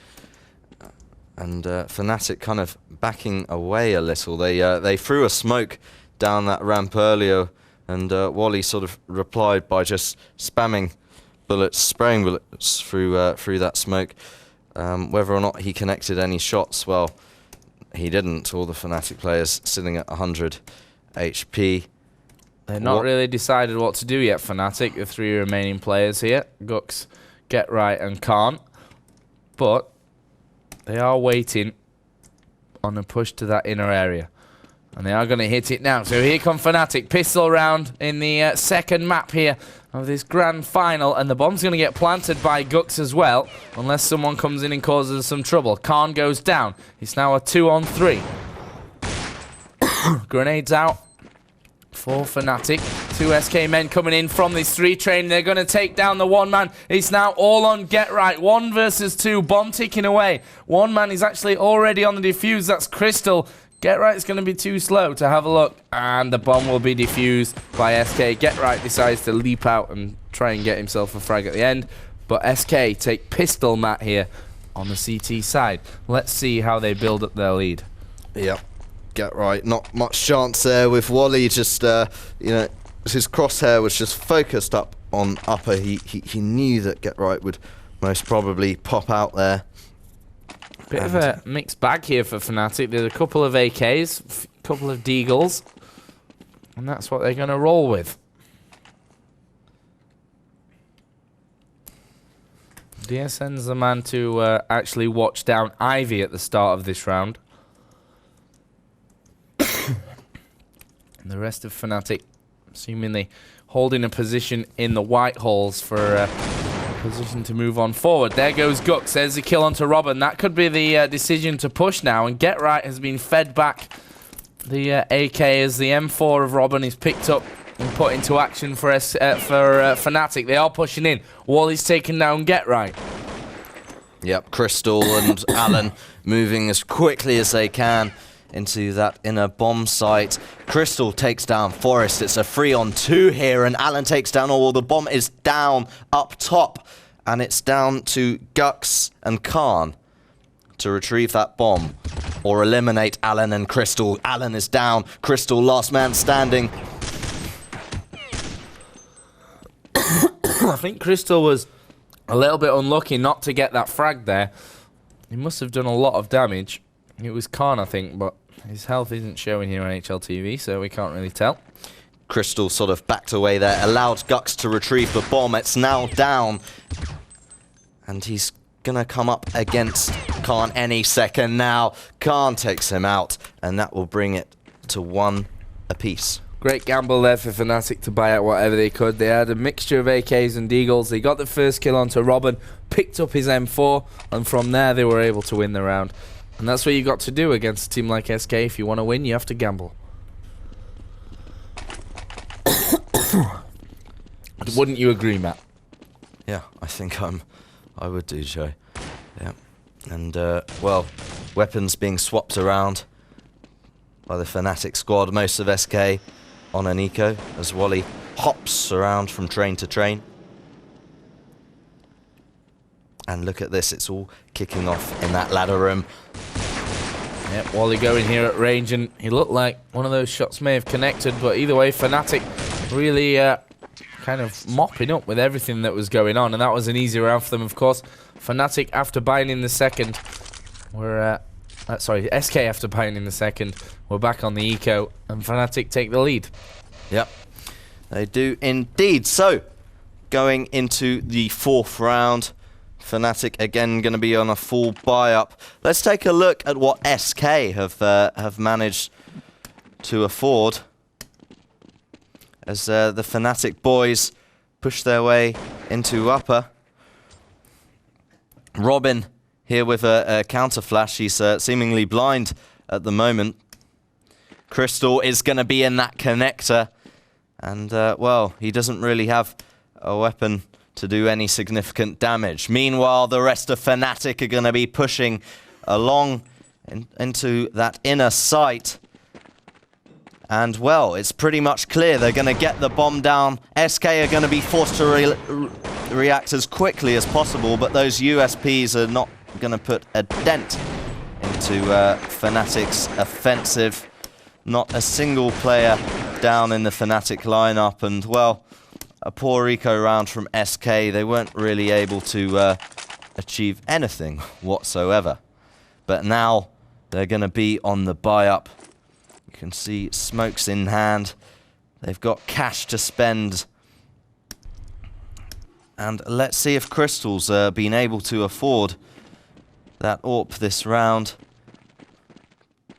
and Fnatic kind of backing away a little. They threw a smoke down that ramp earlier, and Wally sort of replied by just spamming bullets, spraying bullets through that smoke. Whether or not he connected any shots, well, he didn't. All the Fnatic players sitting at 100 HP. They're not really decided what to do yet, Fnatic, the three remaining players here. Gux, Get Right and Khan. But they are waiting on a push to that inner area. And they are going to hit it now. So here come Fnatic. Pistol round in the second map here of this grand final. And the bomb's going to get planted by Gux as well, unless someone comes in and causes some trouble. Khan goes down. It's now a 2-on-3. Grenades out for Fnatic. Two SK men coming in from this 3 train. They're going to take down the one man. It's now all on Get Right. 1 versus 2. Bomb ticking away. One man is actually already on the defuse. That's Crystal. Get Right is going to be too slow to have a look. And the bomb will be defused by SK. Get Right decides to leap out and try and get himself a frag at the end. But SK take pistol mat here on the CT side. Let's see how they build up their lead. Yep. Get Right. Not much chance there with Wally. Just, his crosshair was just focused up on upper. He knew that Get Right would most probably pop out there. Bit of a mixed bag here for Fnatic. There's a couple of AKs, a couple of Deagles, and that's what they're going to roll with. DSN's the man to actually watch down Ivy at the start of this round. And the rest of Fnatic seemingly holding a position in the white halls for a position to move on forward. There goes Gux. There's the kill onto Robin. That could be the decision to push now. And Get Right has been fed back the AK as the M4 of Robin is picked up and put into action for Fnatic. They are pushing in. Wally's taken down Get Right. Yep, Crystal and Alan moving as quickly as they can into that inner bomb site. Crystal takes down Forest. It's a 3-on-2 here, and Alan takes down all. The bomb is down up top, and it's down to Gux and Khan to retrieve that bomb or eliminate Alan and Crystal. Alan is down. Crystal, last man standing. I think Crystal was a little bit unlucky not to get that frag there. He must have done a lot of damage. It was Khan, I think, but his health isn't showing here on HLTV, so we can't really tell. Crystal sort of backed away there, allowed Gux to retrieve the bomb. It's now down, and he's gonna come up against Khan any second now. Khan takes him out, and that will bring it to 1 apiece. Great gamble there for Fnatic to buy out whatever they could. They had a mixture of AKs and Deagles. They got the first kill onto Robin, picked up his M4, and from there they were able to win the round. And that's what you got to do against a team like SK. If you want to win, you have to gamble. Wouldn't you agree, Matt? Yeah, I think I would do, Joe. Yeah, and well, weapons being swapped around by the Fnatic squad. Most of SK on an eco as Wally hops around from train to train. And look at this, it's all kicking off in that ladder room. Yep, Wally going here at range, and he looked like one of those shots may have connected, but either way, Fnatic really kind of mopping up with everything that was going on, and that was an easy round for them, of course. Fnatic, after buying in the second, SK after buying in the second, we're back on the eco, and Fnatic take the lead. Yep, they do indeed. So, going into the 4th round, Fnatic again going to be on a full buy-up. Let's take a look at what SK have managed to afford as the Fnatic boys push their way into upper. Robin here with a counter flash. He's seemingly blind at the moment. Crystal is going to be in that connector, and well, he doesn't really have a weapon to do any significant damage. Meanwhile, the rest of Fnatic are going to be pushing along into that inner sight. And, well, it's pretty much clear they're going to get the bomb down. SK are going to be forced to react as quickly as possible, but those USPs are not going to put a dent into Fnatic's offensive. Not a single player down in the Fnatic lineup, and, well, a poor eco round from SK. They weren't really able to achieve anything whatsoever. But now they're going to be on the buy-up. You can see smokes in hand. They've got cash to spend. And let's see if Crystal's been able to afford that AWP this round.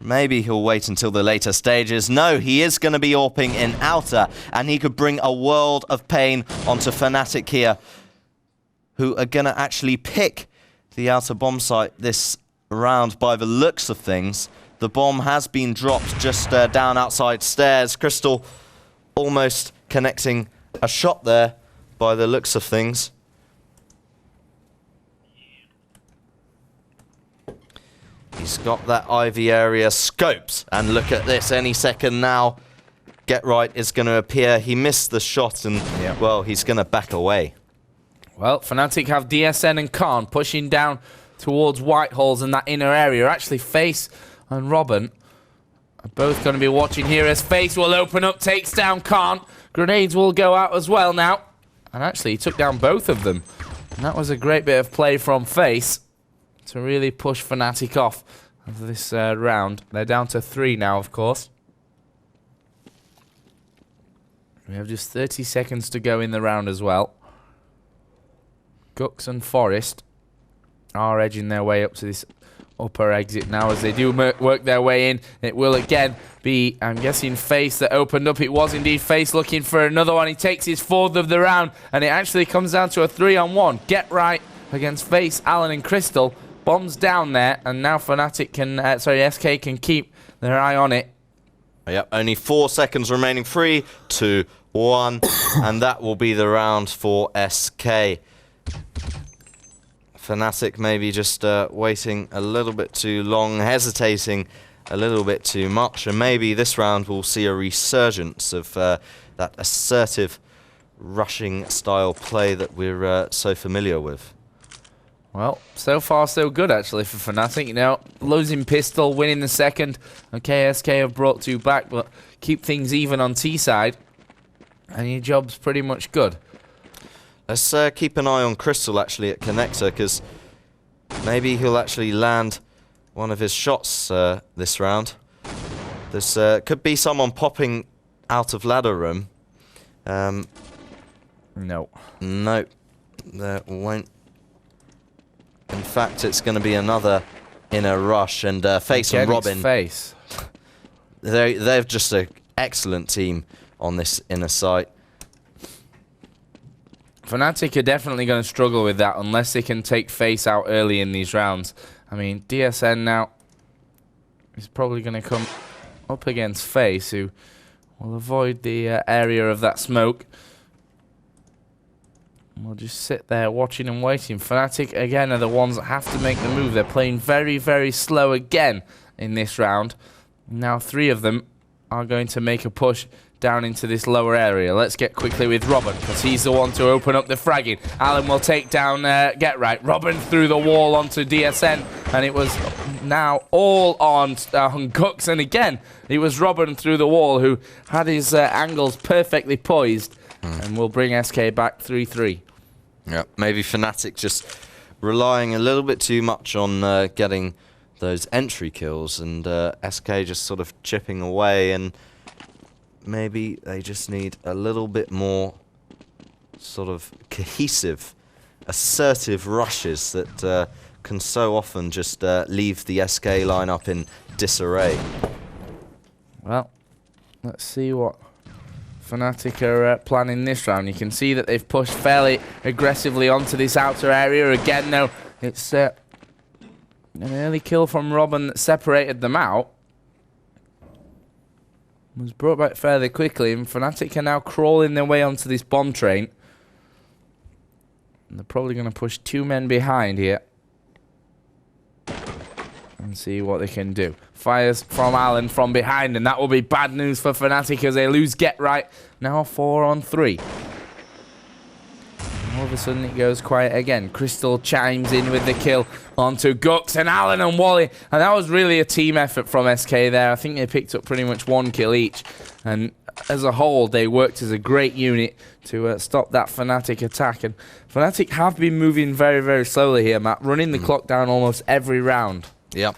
Maybe he'll wait until the later stages. No, he is going to be AWPing in outer, and he could bring a world of pain onto Fnatic here, who are going to actually pick the outer bomb site this round by the looks of things. The bomb has been dropped just down outside stairs. Crystal almost connecting a shot there by the looks of things. He's got that Ivy area scoped, and look at this, any second now, Get Right is going to appear. He missed the shot, and, well, he's going to back away. Well, Fnatic have DSN and Khan pushing down towards Whitehall's in that inner area. Actually, Face and Robin are both going to be watching here as Face will open up, takes down Khan. Grenades will go out as well now. And actually, he took down both of them. And that was a great bit of play from Face to really push Fnatic off of this round. They're down to 3 now, of course. We have just 30 seconds to go in the round as well. Gux and Forest are edging their way up to this upper exit now as they do work their way in. It will again be, I'm guessing, Face that opened up. It was indeed Face looking for another one. He takes his 4th of the round, and it actually comes down to a 3-on-1. Get Right against Face, Alan and Crystal. Bombs down there, and now Fnatic can, SK can keep their eye on it. Yep, only 4 seconds remaining. 3, 2, 1, and that will be the round for SK. Fnatic maybe just waiting a little bit too long, hesitating a little bit too much, and maybe this round we'll see a resurgence of that assertive rushing style play that we're so familiar with. Well, so far so good actually for Fnatic. You know, losing pistol, winning the second. Okay, SK have brought 2 back, but keep things even on T side, and your job's pretty much good. Let's keep an eye on Crystal actually at Connector, because maybe he'll actually land one of his shots this round. There's could be someone popping out of ladder room. No. No, there won't. In fact, it's going to be another inner rush, and Face and Robin. Face. They're just an excellent team on this inner site. Fnatic are definitely going to struggle with that unless they can take Face out early in these rounds. I mean, DSN now is probably going to come up against Face, who will avoid the area of that smoke. We'll just sit there watching and waiting. Fnatic, again, are the ones that have to make the move. They're playing very, very slow again in this round. Now 3 of them are going to make a push down into this lower area. Let's get quickly with Robin, because he's the one to open up the fragging. Alan will take down Get Right. Robin through the wall onto DSN, and it was now all on Gux. And again, it was Robin through the wall who had his angles perfectly poised, and will bring SK back 3-3. Yeah, maybe Fnatic just relying a little bit too much on getting those entry kills, and SK just sort of chipping away, and maybe they just need a little bit more sort of cohesive, assertive rushes that can so often just leave the SK lineup in disarray. Well, let's see what Fnatic are planning this round. You can see that they've pushed fairly aggressively onto this outer area. Again, though, it's an early kill from Robin that separated them out. Was brought back fairly quickly, and Fnatic are now crawling their way onto this bomb train. And they're probably going to push 2 men behind here. and see what they can do. Fires from Allen from behind, and that will be bad news for Fnatic as they lose Get Right. Now 4 on 3. All of a sudden it goes quiet again. Crystal chimes in with the kill onto Gux and Allen and Wally. And that was really a team effort from SK there. I think they picked up pretty much 1 kill each. And as a whole, they worked as a great unit to stop that Fnatic attack. And Fnatic have been moving very, very slowly here, Matt, running the clock down almost every round. Yep.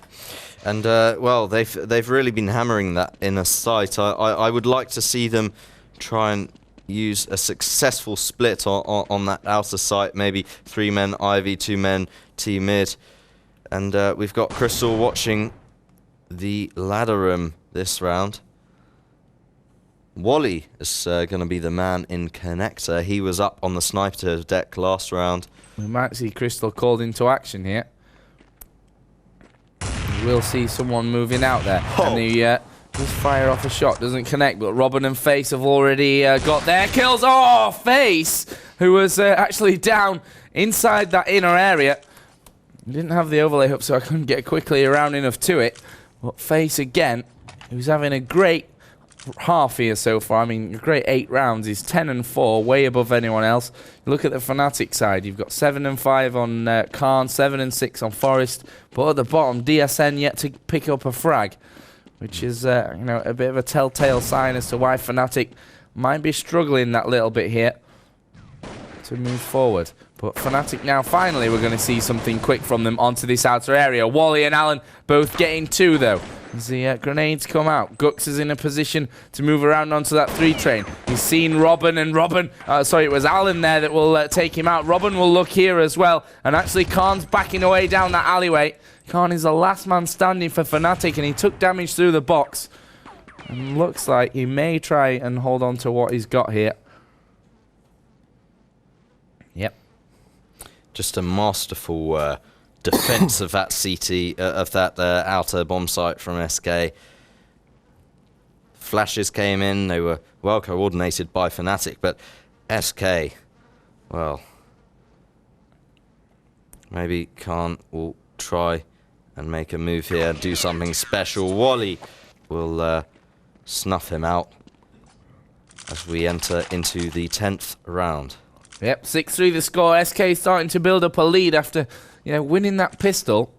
And, well, they've really been hammering that inner sight. I would like to see them try and use a successful split on that outer site, maybe 3 men Ivy, 2 men T mid. And we've got Crystal watching the ladder room this round. Wally is going to be the man in connector. He was up on the sniper deck last round. We might see Crystal called into action here. We'll see someone moving out there. Oh. And the just fire off a shot, doesn't connect, but Robin and Face have already got their kills. Oh, Face, who was actually down inside that inner area. Didn't have the overlay up, so I couldn't get quickly around enough to it. But Face again, who's having a great half here so far. I mean, a great 8 rounds. He's 10 and 4, way above anyone else. Look at the Fnatic side. You've got 7 and 5 on Khan, 7 and 6 on Forest. But at the bottom, DSN yet to pick up a frag, which is you know, a bit of a telltale sign as to why Fnatic might be struggling that little bit here to move forward. But Fnatic now, finally, we're going to see something quick from them onto this outer area. Wally and Allen both getting 2, though. As the grenades come out, Gux is in a position to move around onto that 3 train. He's seen Robin, and sorry, it was Allen there that will take him out. Robin will look here as well, and actually Khan's backing away down that alleyway. Khan is the last man standing for Fnatic, and he took damage through the box. And looks like he may try and hold on to what he's got here. Yep. Just a masterful defense of that CT, of that outer bomb site from SK. Flashes came in, they were well coordinated by Fnatic, but SK, well, maybe Khan will try and make a move here, do something special. Wally will snuff him out as we enter into the 10th round. Yep, 6-3 the score. SK starting to build up a lead after, you know, winning that pistol.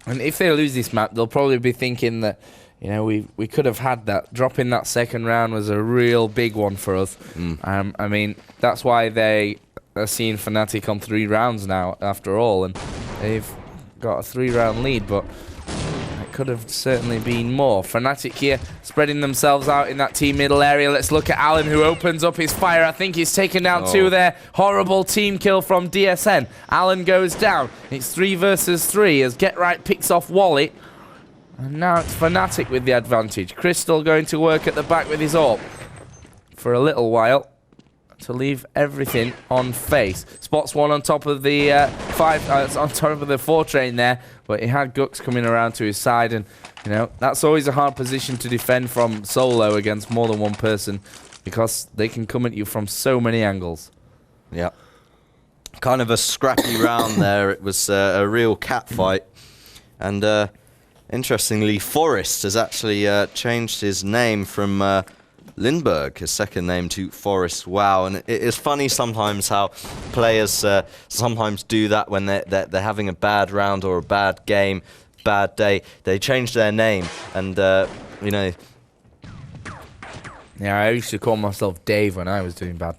And if they lose this map, they'll probably be thinking that, you know, we could have had that. Dropping that second round was a real big one for us. I mean, that's why they are seeing Fnatic on 3 rounds now, after all. And they've got a 3-round lead, but it could have certainly been more. Fnatic here spreading themselves out in that team middle area. Let's look at Allen, who opens up his fire. I think he's taken down 2 there. Horrible team kill from DSN. Allen goes down. It's 3 versus 3 as Get Right picks off Wally. And now it's Fnatic with the advantage. Crystal going to work at the back with his AWP for a little while to leave everything on Face. Spots one on top of the on top of the 4 train there, but he had Gux coming around to his side, and you know, that's always a hard position to defend from solo against more than one person, because they can come at you from so many angles. Yeah. Kind of a scrappy round there. It was a real cat fight. And interestingly, Forrest has actually changed his name from Lindbergh, his second name, to Forrest. Wow. And it is funny sometimes how players sometimes do that when they're having a bad round or a bad game, bad day. They change their name, and you know. Yeah, I used to call myself Dave when I was doing bad.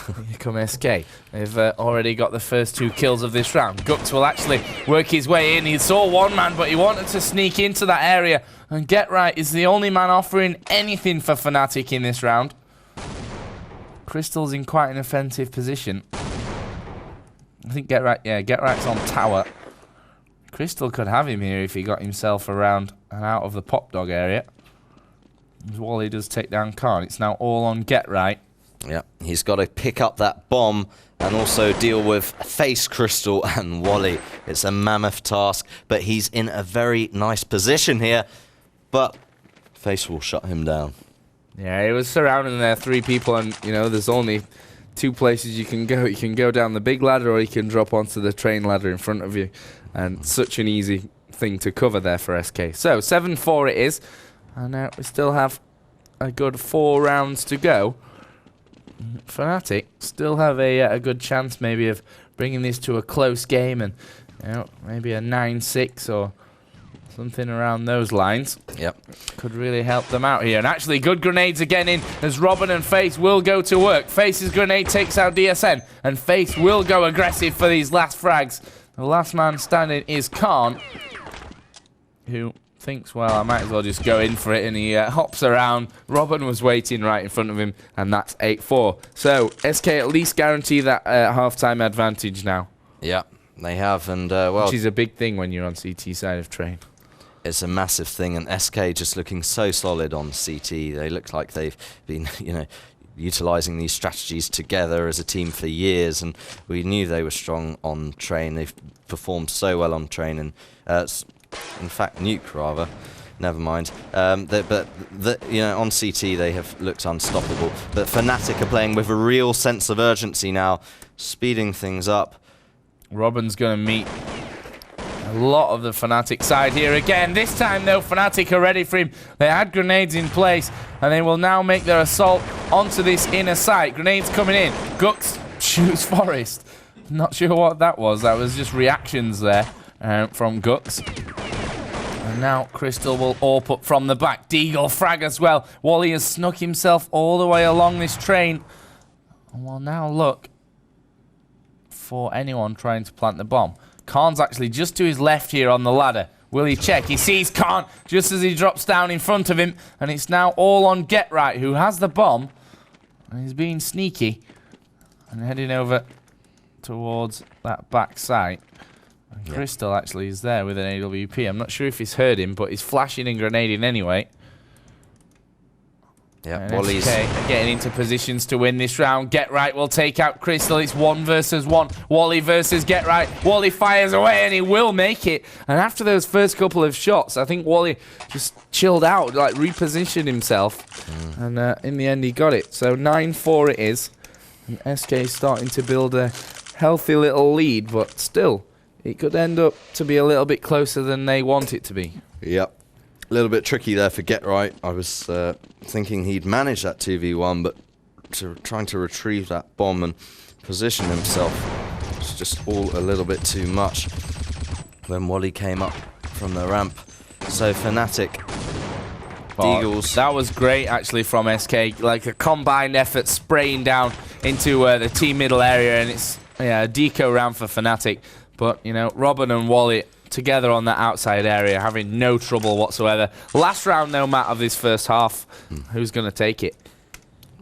Here come SK. They've already got the first 2 kills of this round. Gux will actually work his way in. He saw one man, but he wanted to sneak into that area. And Get Right is the only man offering anything for Fnatic in this round. Crystal's in quite an offensive position. I think Get Right, yeah, Get Right's on tower. Crystal could have him here if he got himself around and out of the pop dog area. As Wally does take down Khan. It's now all on Get Right. Yeah, he's got to pick up that bomb and also deal with Face, Crystal and Wally. It's a mammoth task, but he's in a very nice position here. But Face will shut him down. Yeah, he was surrounding there 3 people, and you know, there's only 2 places you can go. You can go down the big ladder, or you can drop onto the train ladder in front of you. And such an easy thing to cover there for SK. So 7-4 it is, and we still have a good 4 rounds to go. Fnatic still have a good chance maybe of bringing this to a close game, and maybe a 9-6 or something around those lines. Yep. Could really help them out here. And actually, good grenades again in as Robin and Face will go to work. Face's grenade takes out DSN, and Face will go aggressive for these last frags. The last man standing is Khan, who thinks, well, I might as well just go in for it, and he hops around. Robin was waiting right in front of him, and that's 8-4. So SK at least guarantee that half-time advantage now. Yeah, they have, and well, which is a big thing when you're on CT side of train. It's a massive thing, and SK just looking so solid on CT. They look like they've been, utilising these strategies together as a team for years, and we knew they were strong on train. They've performed so well on train, and in fact, Nuke rather. Never mind. On CT they have looked unstoppable. But Fnatic are playing with a real sense of urgency now, speeding things up. Robin's going to meet a lot of the Fnatic side here again. This time, though, Fnatic are ready for him. They had grenades in place, and they will now make their assault onto this inner site. Grenades coming in. Gux shoots Forest. Not sure what that was. That was just reactions there from Gux. And now Crystal will AWP up from the back. Deagle frag as well. Wally has snuck himself all the way along this train. And will now look for anyone trying to plant the bomb. Khan's actually just to his left here on the ladder. Will he check? He sees Khan just as he drops down in front of him. And it's now all on GetRight, who has the bomb. And he's being sneaky and heading over towards that back site. And Crystal actually is there with an AWP. I'm not sure if he's heard him, but he's flashing and grenading anyway. Yeah, Wally's getting into positions to win this round. GetRight will take out Crystal. It's 1 versus 1. Wally versus GetRight. Wally fires away, and he will make it. And after those first couple of shots, I think Wally just chilled out, like repositioned himself. And in the end, he got it. So 9-4 it is. And SK is starting to build a healthy little lead, but still, it could end up to be a little bit closer than they want it to be. Yep. A little bit tricky there for GetRight. I was thinking he'd manage that 2v1, but trying to retrieve that bomb and position himself was just all a little bit too much when Wally came up from the ramp. So Fnatic, Deagles. That was great actually from SK, like a combined effort spraying down into the team middle area, and it's a deco round for Fnatic. But, Robin and Wally together on that outside area, having no trouble whatsoever. Last round, though, Matt, of this first half. Who's going to take it?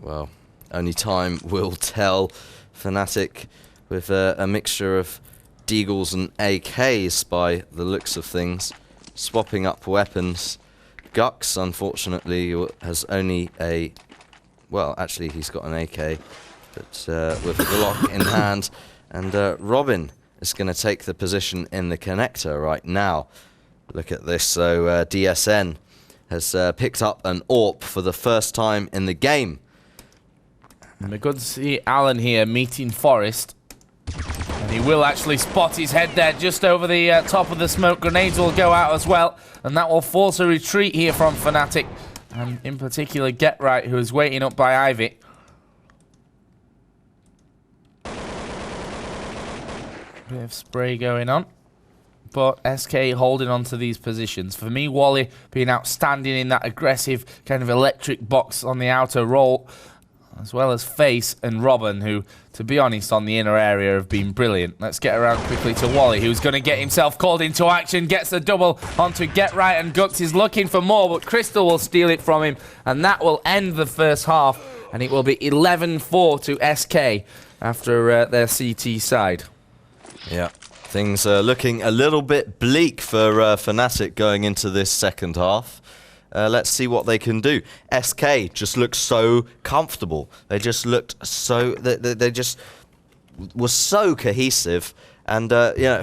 Well, only time will tell. Fnatic with a mixture of Deagles and AKs by the looks of things, swapping up weapons. Gux, unfortunately, has only a... Well, actually, he's got an AK, but with a Glock in hand. And Robin is going to take the position in the connector right now. Look at this. So DSN has picked up an AWP for the first time in the game. And we're good to see Alan here meeting Forest. And he will actually spot his head there just over the top of the smoke. Grenades will go out as well. And that will force a retreat here from Fnatic. And in particular, GetRight, who is waiting up by Ivy. Bit of spray going on, but SK holding on to these positions. For me, Wally being outstanding in that aggressive kind of electric box on the outer roll, as well as Face and Robin, who, to be honest, on the inner area have been brilliant. Let's get around quickly to Wally, who's going to get himself called into action, gets the double onto GetRight, and Gux is looking for more, but Crystal will steal it from him, and that will end the first half, and it will be 11-4 to SK after their CT side. Yeah, things are looking a little bit bleak for Fnatic going into this second half. Let's see what they can do. SK just looked so comfortable. They just looked so... They just were so cohesive. And,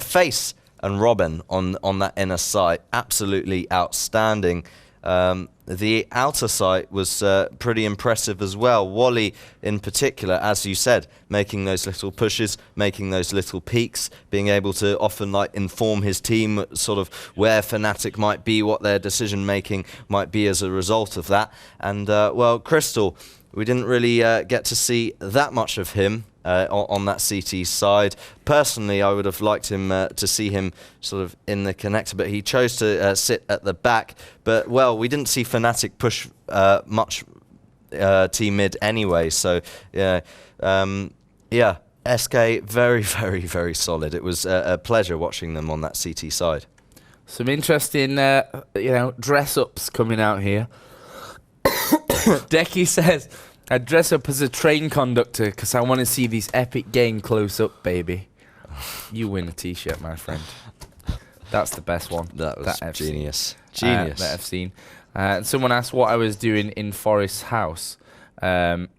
Face and Robin on that inner side, absolutely outstanding. The outer site was pretty impressive as well. Wally, in particular, as you said, making those little pushes, making those little peaks, being able to often like inform his team sort of where Fnatic might be, what their decision making might be as a result of that. And well, Crystal, we didn't really get to see that much of him on that CT side. Personally, I would have liked him to see him sort of in the connector, but he chose to sit at the back. But, well, we didn't see Fnatic push much team mid anyway. So, yeah, SK very, very, very solid. It was a pleasure watching them on that CT side. Some interesting, dress-ups coming out here. Decky says, I dress up as a train conductor because I want to see this epic game close up, baby. You win a t-shirt, my friend. That's the best one. That was genius. That I've seen. And someone asked what I was doing in Forest's house. That's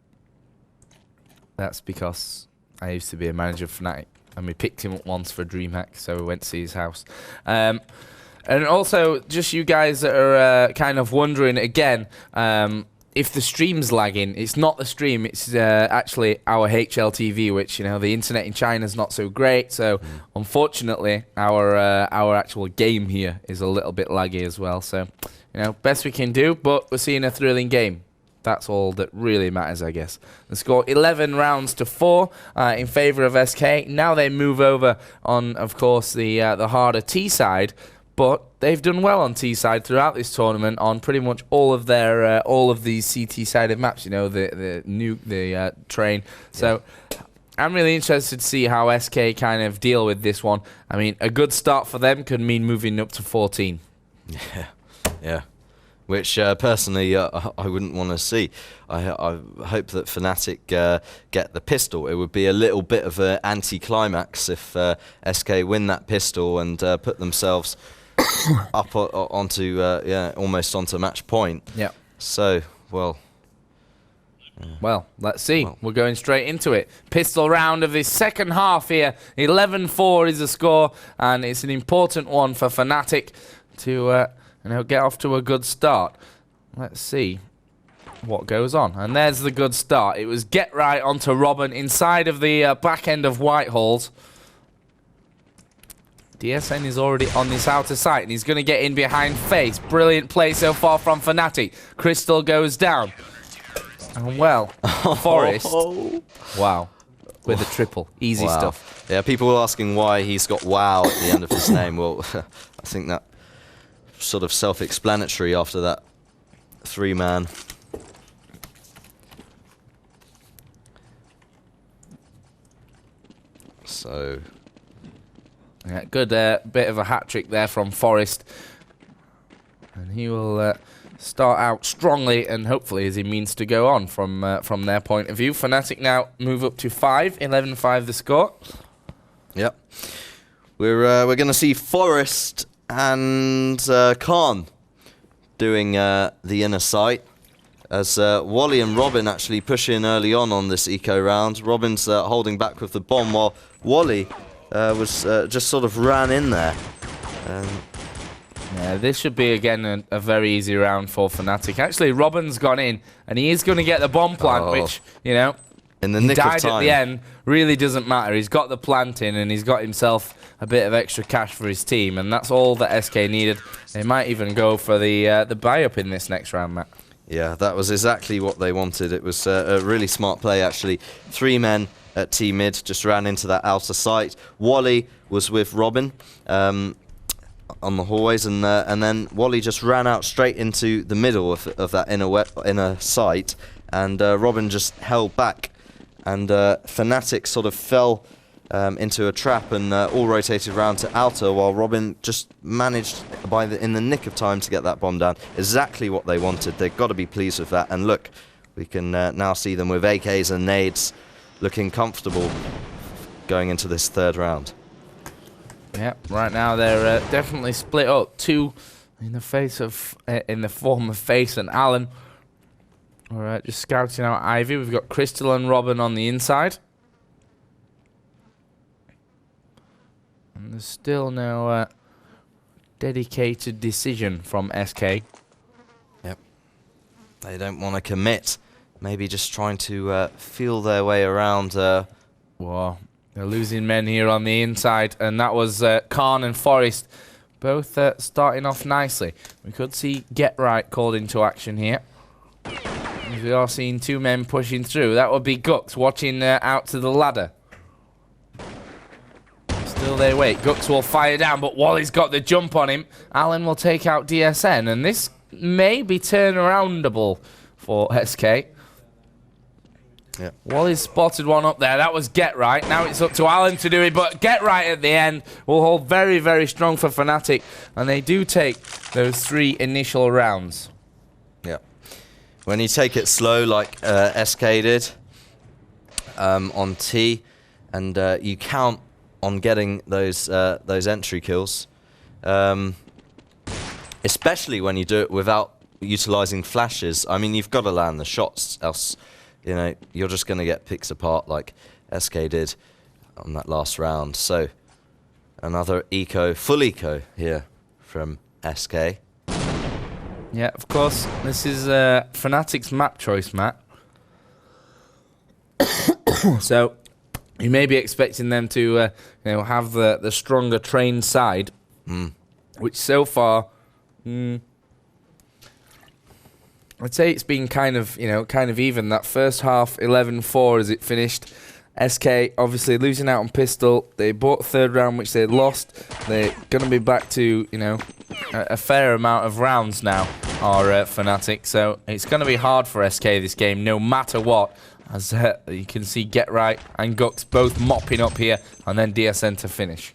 because I used to be a manager of Fnatic, and we picked him up once for DreamHack, so we went to see his house. And also, just you guys that are kind of wondering again, if the stream's lagging, it's not the stream, it's actually our HLTV, which, the internet in China is not so great. So, unfortunately, our actual game here is a little bit laggy as well. So, best we can do, but we're seeing a thrilling game. That's all that really matters, I guess. The score 11 rounds to 4 in favour of SK. Now they move over on, of course, the harder T side. But they've done well on T side throughout this tournament on pretty much all of their all of these CT sided maps. The Nuke, the train. So I'm really interested to see how SK kind of deal with this one. I mean, a good start for them could mean moving up to 14. Yeah. Which personally I wouldn't want to see. I hope that Fnatic get the pistol. It would be a little bit of an anti-climax if SK win that pistol and put themselves up onto almost onto match point. Yeah. So well, let's see. We're going straight into it. Pistol round of this second half here. 11-4 is the score, and it's an important one for Fnatic to get off to a good start. Let's see what goes on. And there's the good start. It was get right onto Robin inside of the back end of Whitehall's. DSN is already on this outer site, and he's going to get in behind Face. Brilliant play so far from Fnatic. Crystal goes down. And Forest. Wow. With a triple. Easy stuff. Yeah, people were asking why he's got wow at the end of his name. Well, I think that sort of self-explanatory after that 3-man. So, yeah, good bit of a hat-trick there from Forest. And he will start out strongly, and hopefully as he means to go on from their point of view. Fnatic now move up to 5, 11-5 the score. Yep. We're going to see Forest and Khan doing the inner site as Wally and Robin actually push in early on this eco round. Robin's holding back with the bomb while Wally was just sort of ran in there. Yeah, this should be again a very easy round for Fnatic. Actually, Robin's gone in and he is going to get the bomb plant, which, in the nick of time. Died at the end, really doesn't matter. He's got the plant in and he's got himself a bit of extra cash for his team, and that's all that SK needed. They might even go for the buy-up in this next round, Matt. Yeah, that was exactly what they wanted. It was a really smart play, actually. 3 men at T mid, just ran into that outer site. Wally was with Robin on the hallways, and then Wally just ran out straight into the middle of that inner site, and Robin just held back. And Fnatic sort of fell into a trap and all rotated around to outer, while Robin just managed in the nick of time to get that bomb down. Exactly what they wanted. They've got to be pleased with that. And look, we can now see them with AKs and nades looking comfortable going into this third round. Yeah, right now they're definitely split up. 2 in the form of Face and Allen. All right, just scouting out Ivy. We've got Crystal and Robin on the inside. And there's still no dedicated decision from SK. they don't want to commit. Maybe just trying to feel their way around. Wow, they're losing men here on the inside, and that was Khan and Forest both starting off nicely. We could see Get Right called into action here. We are seeing 2 men pushing through. That would be Gux watching out to the ladder. Still they wait. Gux will fire down, but Wally's got the jump on him. Allen will take out DSN, and this may be turnaroundable for SK. Yeah. Wally's spotted one up there. That was Get Right. Now it's up to Allen to do it, but Get Right at the end will hold very, very strong for Fnatic, and they do take those 3 initial rounds. Yeah. When you take it slow like SK did on T, and you count on getting those entry kills, especially when you do it without utilizing flashes. I mean, you've got to land the shots, else you're just going to get picked apart like SK did on that last round. So another full eco here from SK. Yeah, of course. This is Fnatic's map choice, Matt. So you may be expecting them to have the stronger trained side, which so far, I'd say it's been kind of even. That first half, 11-4 as it finished. SK obviously losing out on pistol. They bought 3rd round, which they lost. They're going to be back to a fair amount of rounds now, are Fnatic. So it's going to be hard for SK this game, no matter what. As you can see, Get Right and Gux both mopping up here, and then DSN to finish.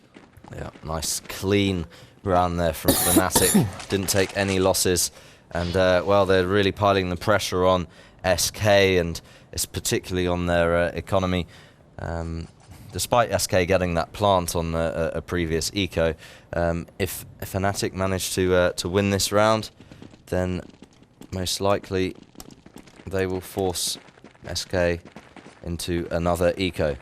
Yeah, nice clean round there from Fnatic. Didn't take any losses. And, well, they're really piling the pressure on SK, and it's particularly on their economy. Despite SK getting that plant on a previous eco, if Fnatic manage to win this round, then most likely they will force SK into another eco.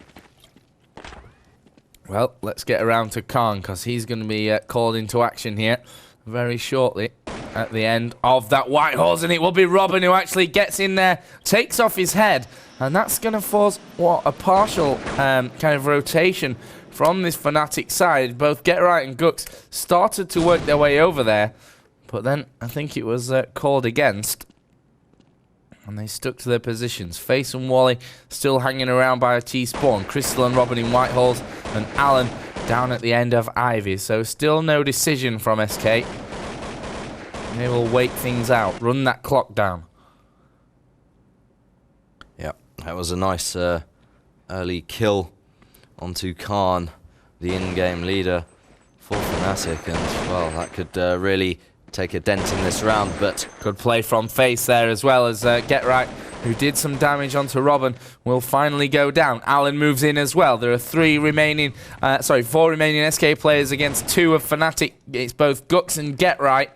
Well, let's get around to Khan, because he's going to be called into action here very shortly. At the end of that white horse, and it will be Robin who actually gets in there, takes off his head, and that's going to force a partial kind of rotation from this Fnatic side. Both Get Right and Gux started to work their way over there, but then I think it was called against, and they stuck to their positions. Face and Wally still hanging around by a T spawn. Crystal and Robin in white holes, and Allen down at the end of Ivy. So still no decision from SK. They will wait things out, run that clock down. Yeah, that was a nice early kill onto Khan, the in-game leader for Fnatic, and well, that could really take a dent in this round. But good play from Face there, as well as Get Right, who did some damage onto Robin, will finally go down. Allen moves in as well. There are 4 remaining SK players against 2 of Fnatic. It's both Gux and Get Right.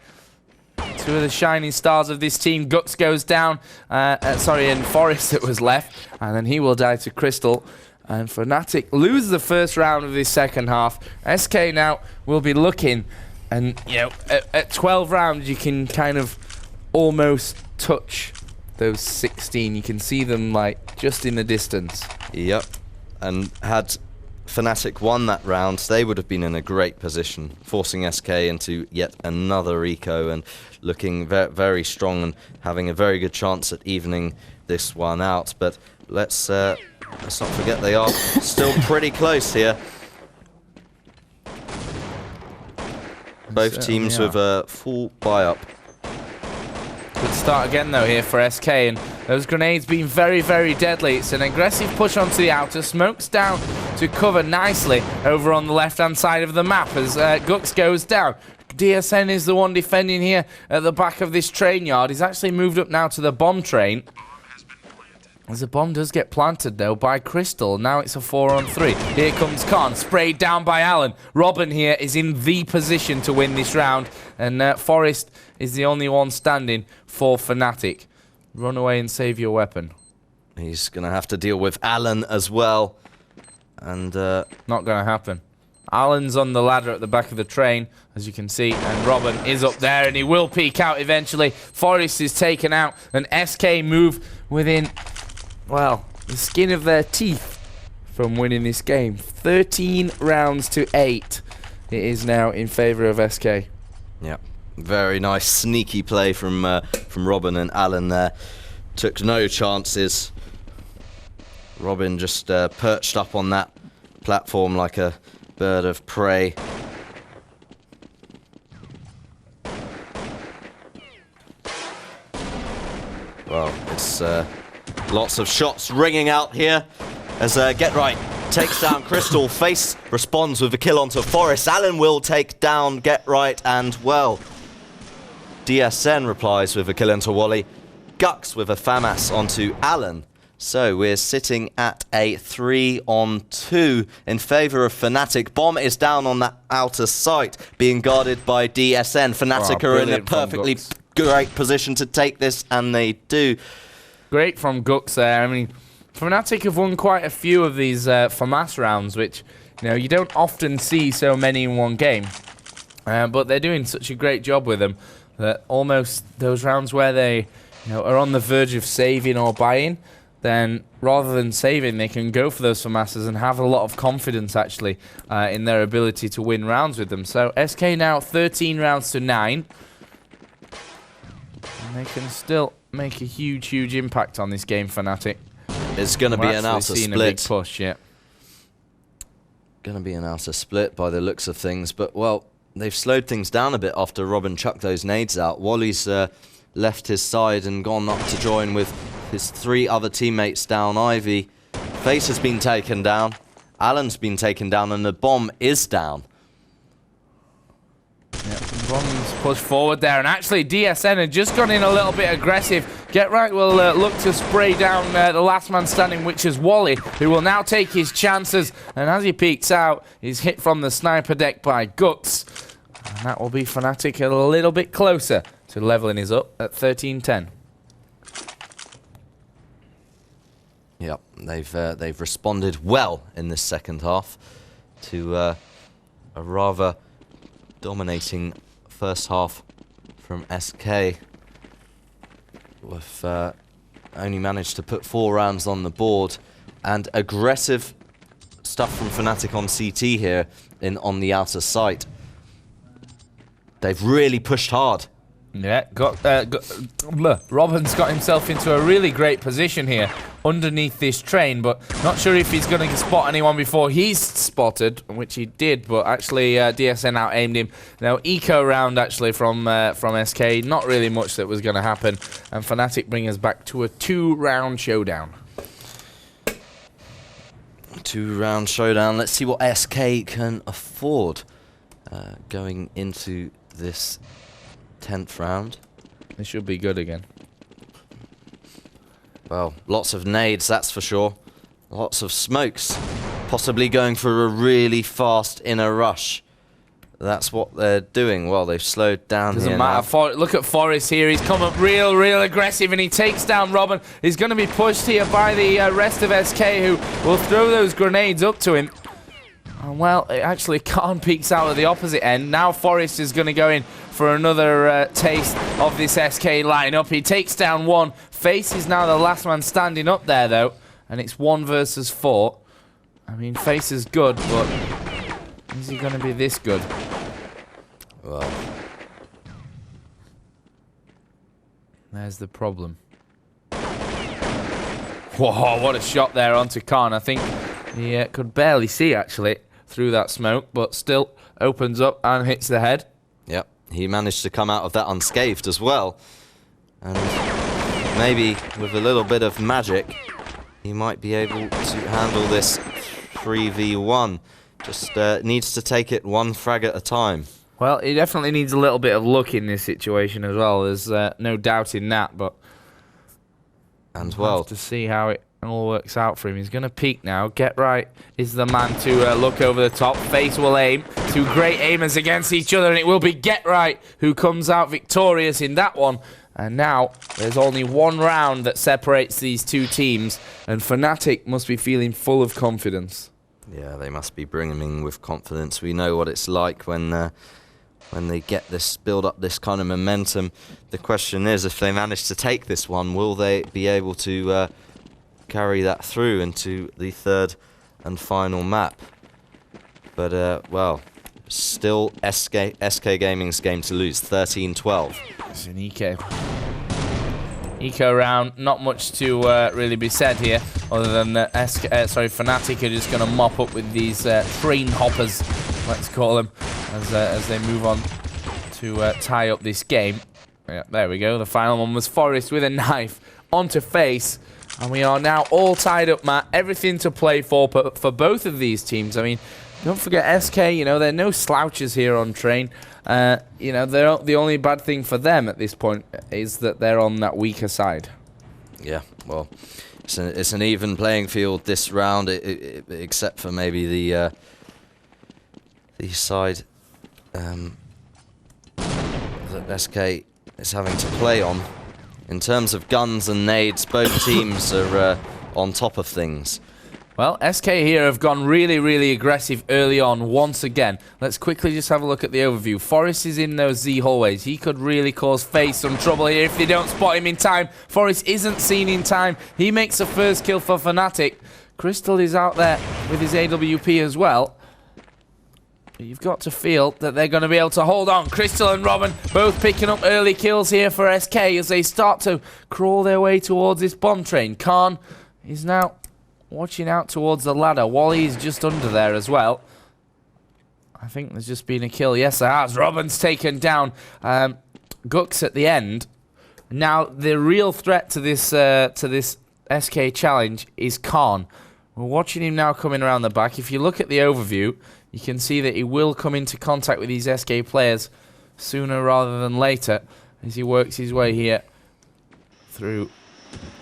2 of the shining stars of this team. Gux goes down, and Forrest that was left, and then he will die to Crystal. And Fnatic lose the first round of this second half. SK now will be looking, and at 12 rounds you can kind of almost touch those 16. You can see them like just in the distance. Yep, and had Fnatic won that round, they would have been in a great position, forcing SK into yet another eco and looking very strong and having a very good chance at evening this one out. But let's not forget they are still pretty close here. Both teams with a full buy-up. Good start again though here for SK, and those grenades being very, very deadly. It's an aggressive push onto the outer. Smokes down to cover nicely over on the left-hand side of the map as Gux goes down. DSN is the one defending here at the back of this train yard. He's actually moved up now to the bomb train. As the bomb does get planted, though, by Crystal. Now it's a 4-on-3. Here comes Khan, sprayed down by Allen. Robin here is in the position to win this round. And Forrest is the only one standing for Fnatic. Run away and save your weapon. He's going to have to deal with Allen as well. And not going to happen. Alan's on the ladder at the back of the train, as you can see, and Robin is up there, and he will peek out eventually. Forest is taken out, and SK move within, well, the skin of their teeth from winning this game. 13 rounds to 8. It is now in favour of SK. Yeah, very nice sneaky play from Robin and Alan there. Took no chances. Robin just perched up on that platform like a bird of prey. Well, it's lots of shots ringing out here as Get Right takes down Crystal. Face responds with a kill onto Forest. Alan will take down Get Right, and well, DSN replies with a kill into Wally. Gux with a FAMAS onto Alan. So we're sitting at a 3-on-2 in favour of Fnatic. Bomb is down on that outer site, being guarded by DSN. Fnatic are in a perfectly great position to take this, and they do. Great from Gux there. I mean, Fnatic have won quite a few of these FAMAS rounds, which, you know, you don't often see so many in one game. But they're doing such a great job with them that almost those rounds where they, you know, are on the verge of saving or buying, then rather than saving, they can go for those FAMASs and have a lot of confidence actually in their ability to win rounds with them. So SK now 13 rounds to 9. And they can still make a huge impact on this game, Fnatic. It's going to be an outer split. A big push, yeah. Going to be an outer split by the looks of things, but well, they've slowed things down a bit after Robin chucked those nades out. Wally's left his side and gone up to join with his 3 other teammates down. Ivy, Face has been taken down, Alan's been taken down, and the bomb is down. Yeah, Bomb's pushed forward there, and actually DSN had just gone in a little bit aggressive. Get Right will look to spray down the last man standing, which is Wally, who will now take his chances, and as he peeks out, he's hit from the sniper deck by Gux, and that will be Fnatic a little bit closer to leveling his up at 13-10. Yep, they've responded well in this second half to a rather dominating first half from SK. We've only managed to put 4 rounds on the board, and aggressive stuff from Fnatic on CT here on the outer site. They've really pushed hard. Yeah, Robin's got himself into a really great position here underneath this train, but not sure if he's going to spot anyone before he's spotted, which he did, but actually DSN out-aimed him. Now, eco round actually from SK, not really much that was going to happen, and Fnatic bring us back to a 2-round showdown. 2-round showdown. Let's see what SK can afford going into this 10th round. This should be good again. Well, lots of nades, that's for sure. Lots of smokes. Possibly going for a really fast inner rush. That's what they're doing. Well, they've slowed down here. Doesn't matter. Look at Forest here. He's come up real aggressive, and he takes down Robin. He's going to be pushed here by the rest of SK, who will throw those grenades up to him. And well, it actually Khan peeks out at the opposite end. Now Forest is going to go in for another taste of this SK lineup. He takes down one. Face is now the last man standing up there, though. And it's 1 versus 4. I mean, Face is good, but is he going to be this good? Well, there's the problem. Whoa, what a shot there onto Khan. I think he could barely see, actually, through that smoke, but still opens up and hits the head. Yep, he managed to come out of that unscathed as well. And maybe with a little bit of magic, he might be able to handle this 3v1. Just needs to take it 1 frag at a time. Well, he definitely needs a little bit of luck in this situation as well. There's no doubt in that, but and we'll have to see how it all works out for him. He's going to peek now. Get Right is the man to look over the top. Face will aim. 2 great aimers against each other, and it will be Get Right who comes out victorious in that one. And now there's only 1 round that separates these 2 teams, and Fnatic must be feeling full of confidence. Yeah, they must be brimming with confidence. We know what it's like when they get this, build up this kind of momentum. The question is, if they manage to take this one, will they be able to carry that through into the third and final map? But, well, still SK Gaming's game to lose, 13-12. It's an Eco round, not much to really be said here, other than that Fnatic are just going to mop up with these train hoppers, let's call them, as they move on to tie up this game. Yeah, there we go. The final one was Forest with a knife onto Face, and we are now all tied up, Matt. Everything to play for both of these teams. I mean, don't forget SK, you know, they're no slouches here on Train. You know, the only bad thing for them at this point is that they're on that weaker side. Yeah, well, it's an even playing field this round, except for maybe the side that SK is having to play on. In terms of guns and nades, both teams are on top of things. Well, SK here have gone really, really aggressive early on once again. Let's quickly just have a look at the overview. Forest is in those Z hallways. He could really cause Face some trouble here if they don't spot him in time. Forest isn't seen in time. He makes the first kill for Fnatic. Crystal is out there with his AWP as well. But you've got to feel that they're going to be able to hold on. Crystal and Robin both picking up early kills here for SK as they start to crawl their way towards this bomb train. Khan is now watching out towards the ladder. Wally is just under there as well. I think there's just been a kill. Yes, there has. Robin's taken down. Gux at the end. Now, the real threat to this SK challenge is Khan. We're watching him now coming around the back. If you look at the overview, you can see that he will come into contact with these SK players sooner rather than later as he works his way here through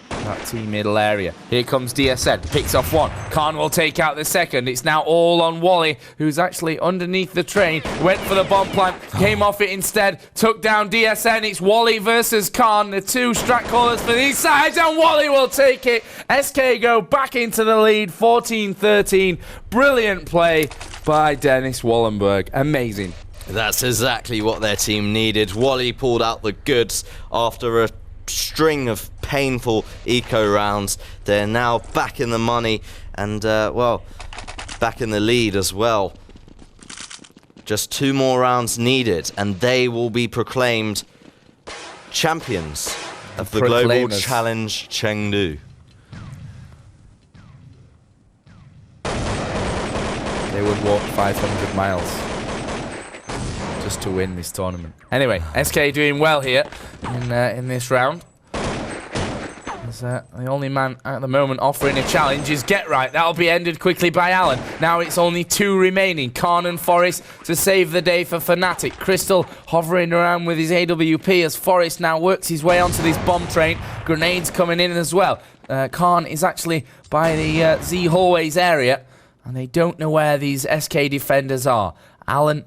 that team middle area. Here comes DSN, picks off one. Khan will take out the second. It's now all on Wally, who's actually underneath the train. Went for the bomb plant, came off it instead, took down DSN. It's Wally versus Khan, the two strat callers for these sides, and Wally will take it. SK go back into the lead, 14-13. Brilliant play by Dennis Wallenberg. Amazing. That's exactly what their team needed. Wally pulled out the goods after a string of painful eco rounds. They're now back in the money and, well, back in the lead as well. Just 2 more rounds needed and they will be proclaimed champions of the Global Challenge Chengdu. They would walk 500 miles just to win this tournament. Anyway, SK doing well here in this round. The only man at the moment offering a challenge is Get Right. That'll be ended quickly by Alan. Now it's only 2 remaining. Khan and Forest to save the day for Fnatic. Crystal hovering around with his AWP as Forest now works his way onto this bomb train. Grenades coming in as well. Khan is actually by the Z hallways area and they don't know where these SK defenders are. Alan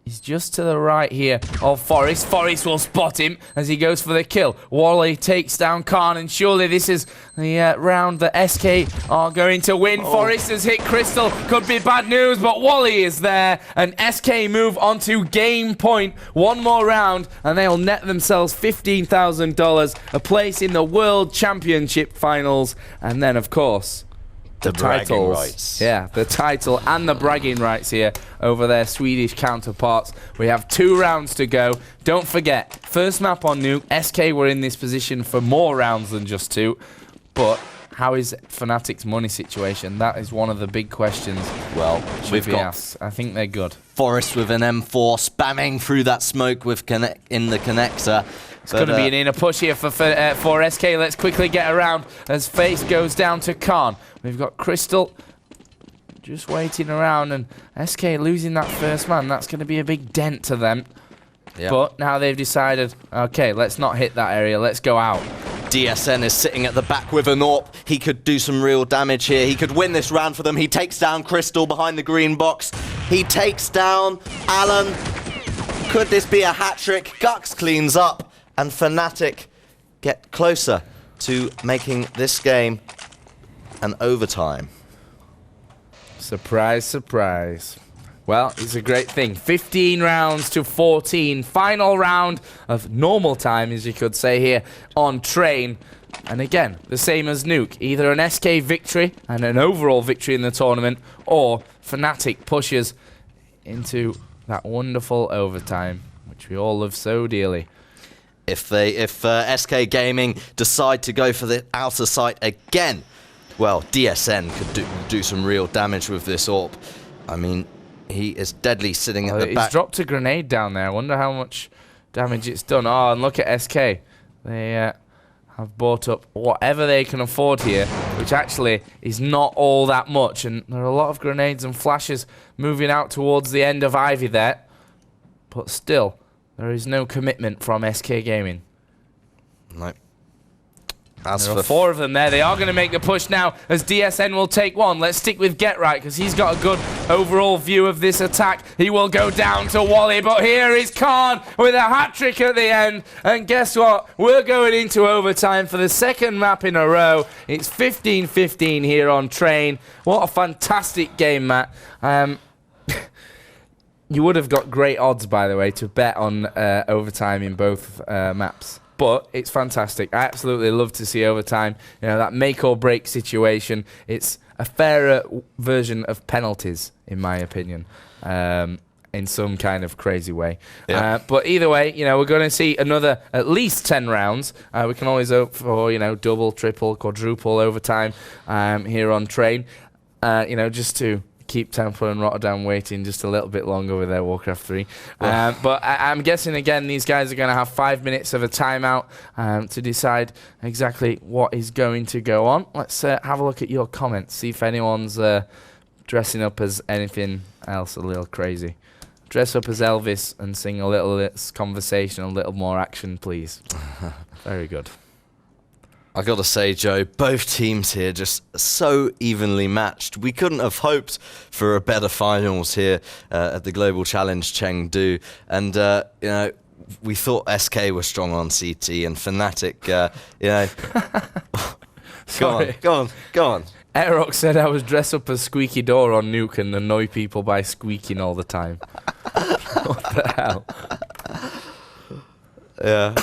is just to the right here of Forest. Forest will spot him as he goes for the kill. Wally takes down Khan, and surely this is the round that SK are going to win. Forest has hit Crystal. Could be bad news, but Wally is there, and SK move on to game point. 1 more round, and they'll net themselves $15,000, a place in the World Championship Finals, and then, of course, the titles. Rights. Yeah, the title and the bragging rights here over their Swedish counterparts. We have 2 rounds to go. Don't forget, first map on Nuke, SK were in this position for more rounds than just 2. But how is Fnatic's money situation? That is one of the big questions. Well, we've got asked. I think they're good. Forest with an M4 spamming through that smoke with in the connector. It's going to be an inner push here for SK. Let's quickly get around as Face goes down to Khan. We've got Crystal just waiting around, and SK losing that first man. That's going to be a big dent to them. Yep. But now they've decided, okay, let's not hit that area. Let's go out. DSN is sitting at the back with an AWP. He could do some real damage here. He could win this round for them. He takes down Crystal behind the green box. He takes down Alan. Could this be a hat-trick? Gux cleans up, and Fnatic get closer to making this game an overtime. Surprise, surprise. Well, it's a great thing. 15 rounds to 14. Final round of normal time, as you could say here, on Train. And again, the same as Nuke. Either an SK victory and an overall victory in the tournament, or Fnatic pushes into that wonderful overtime, which we all love so dearly. If SK Gaming decide to go for the outer site again, well, DSN could do some real damage with this AWP. I mean, he is deadly sitting at the back. He's dropped a grenade down there. I wonder how much damage it's done. Oh, and look at SK. They have bought up whatever they can afford here, which actually is not all that much. And there are a lot of grenades and flashes moving out towards the end of Ivy there. But still, there is no commitment from SK Gaming. No. There are 4 of them there. They are going to make the push now as DSN will take one. Let's stick with Get Right because he's got a good overall view of this attack. He will go down to Wally, but here is Khan with a hat-trick at the end. And guess what? We're going into overtime for the second map in a row. It's 15-15 here on Train. What a fantastic game, Matt. You would have got great odds, by the way, to bet on overtime in both maps. But it's fantastic. I absolutely love to see overtime. You know, that make or break situation. It's a fairer version of penalties, in my opinion, in some kind of crazy way. Yeah. But either way, you know, we're going to see another at least 10 rounds. We can always hope for, you know, double, triple, quadruple overtime here on Train. You know, just to keep Temple and Rotterdam waiting just a little bit longer with their Warcraft 3. But I'm guessing, again, these guys are going to have 5 minutes of a timeout to decide exactly what is going to go on. Let's have a look at your comments, see if anyone's dressing up as anything else a little crazy. Dress up as Elvis and sing a little less conversation, a little more action, please. Very good. I gotta say, Joe, both teams here just so evenly matched. We couldn't have hoped for a better finals here at the Global Challenge Chengdu. And, you know, we thought SK was strong on CT and Fnatic, you know. Go on. Aerox said I was dressed up as Squeaky Door on Nuke and annoy people by squeaking all the time. What the hell? Yeah.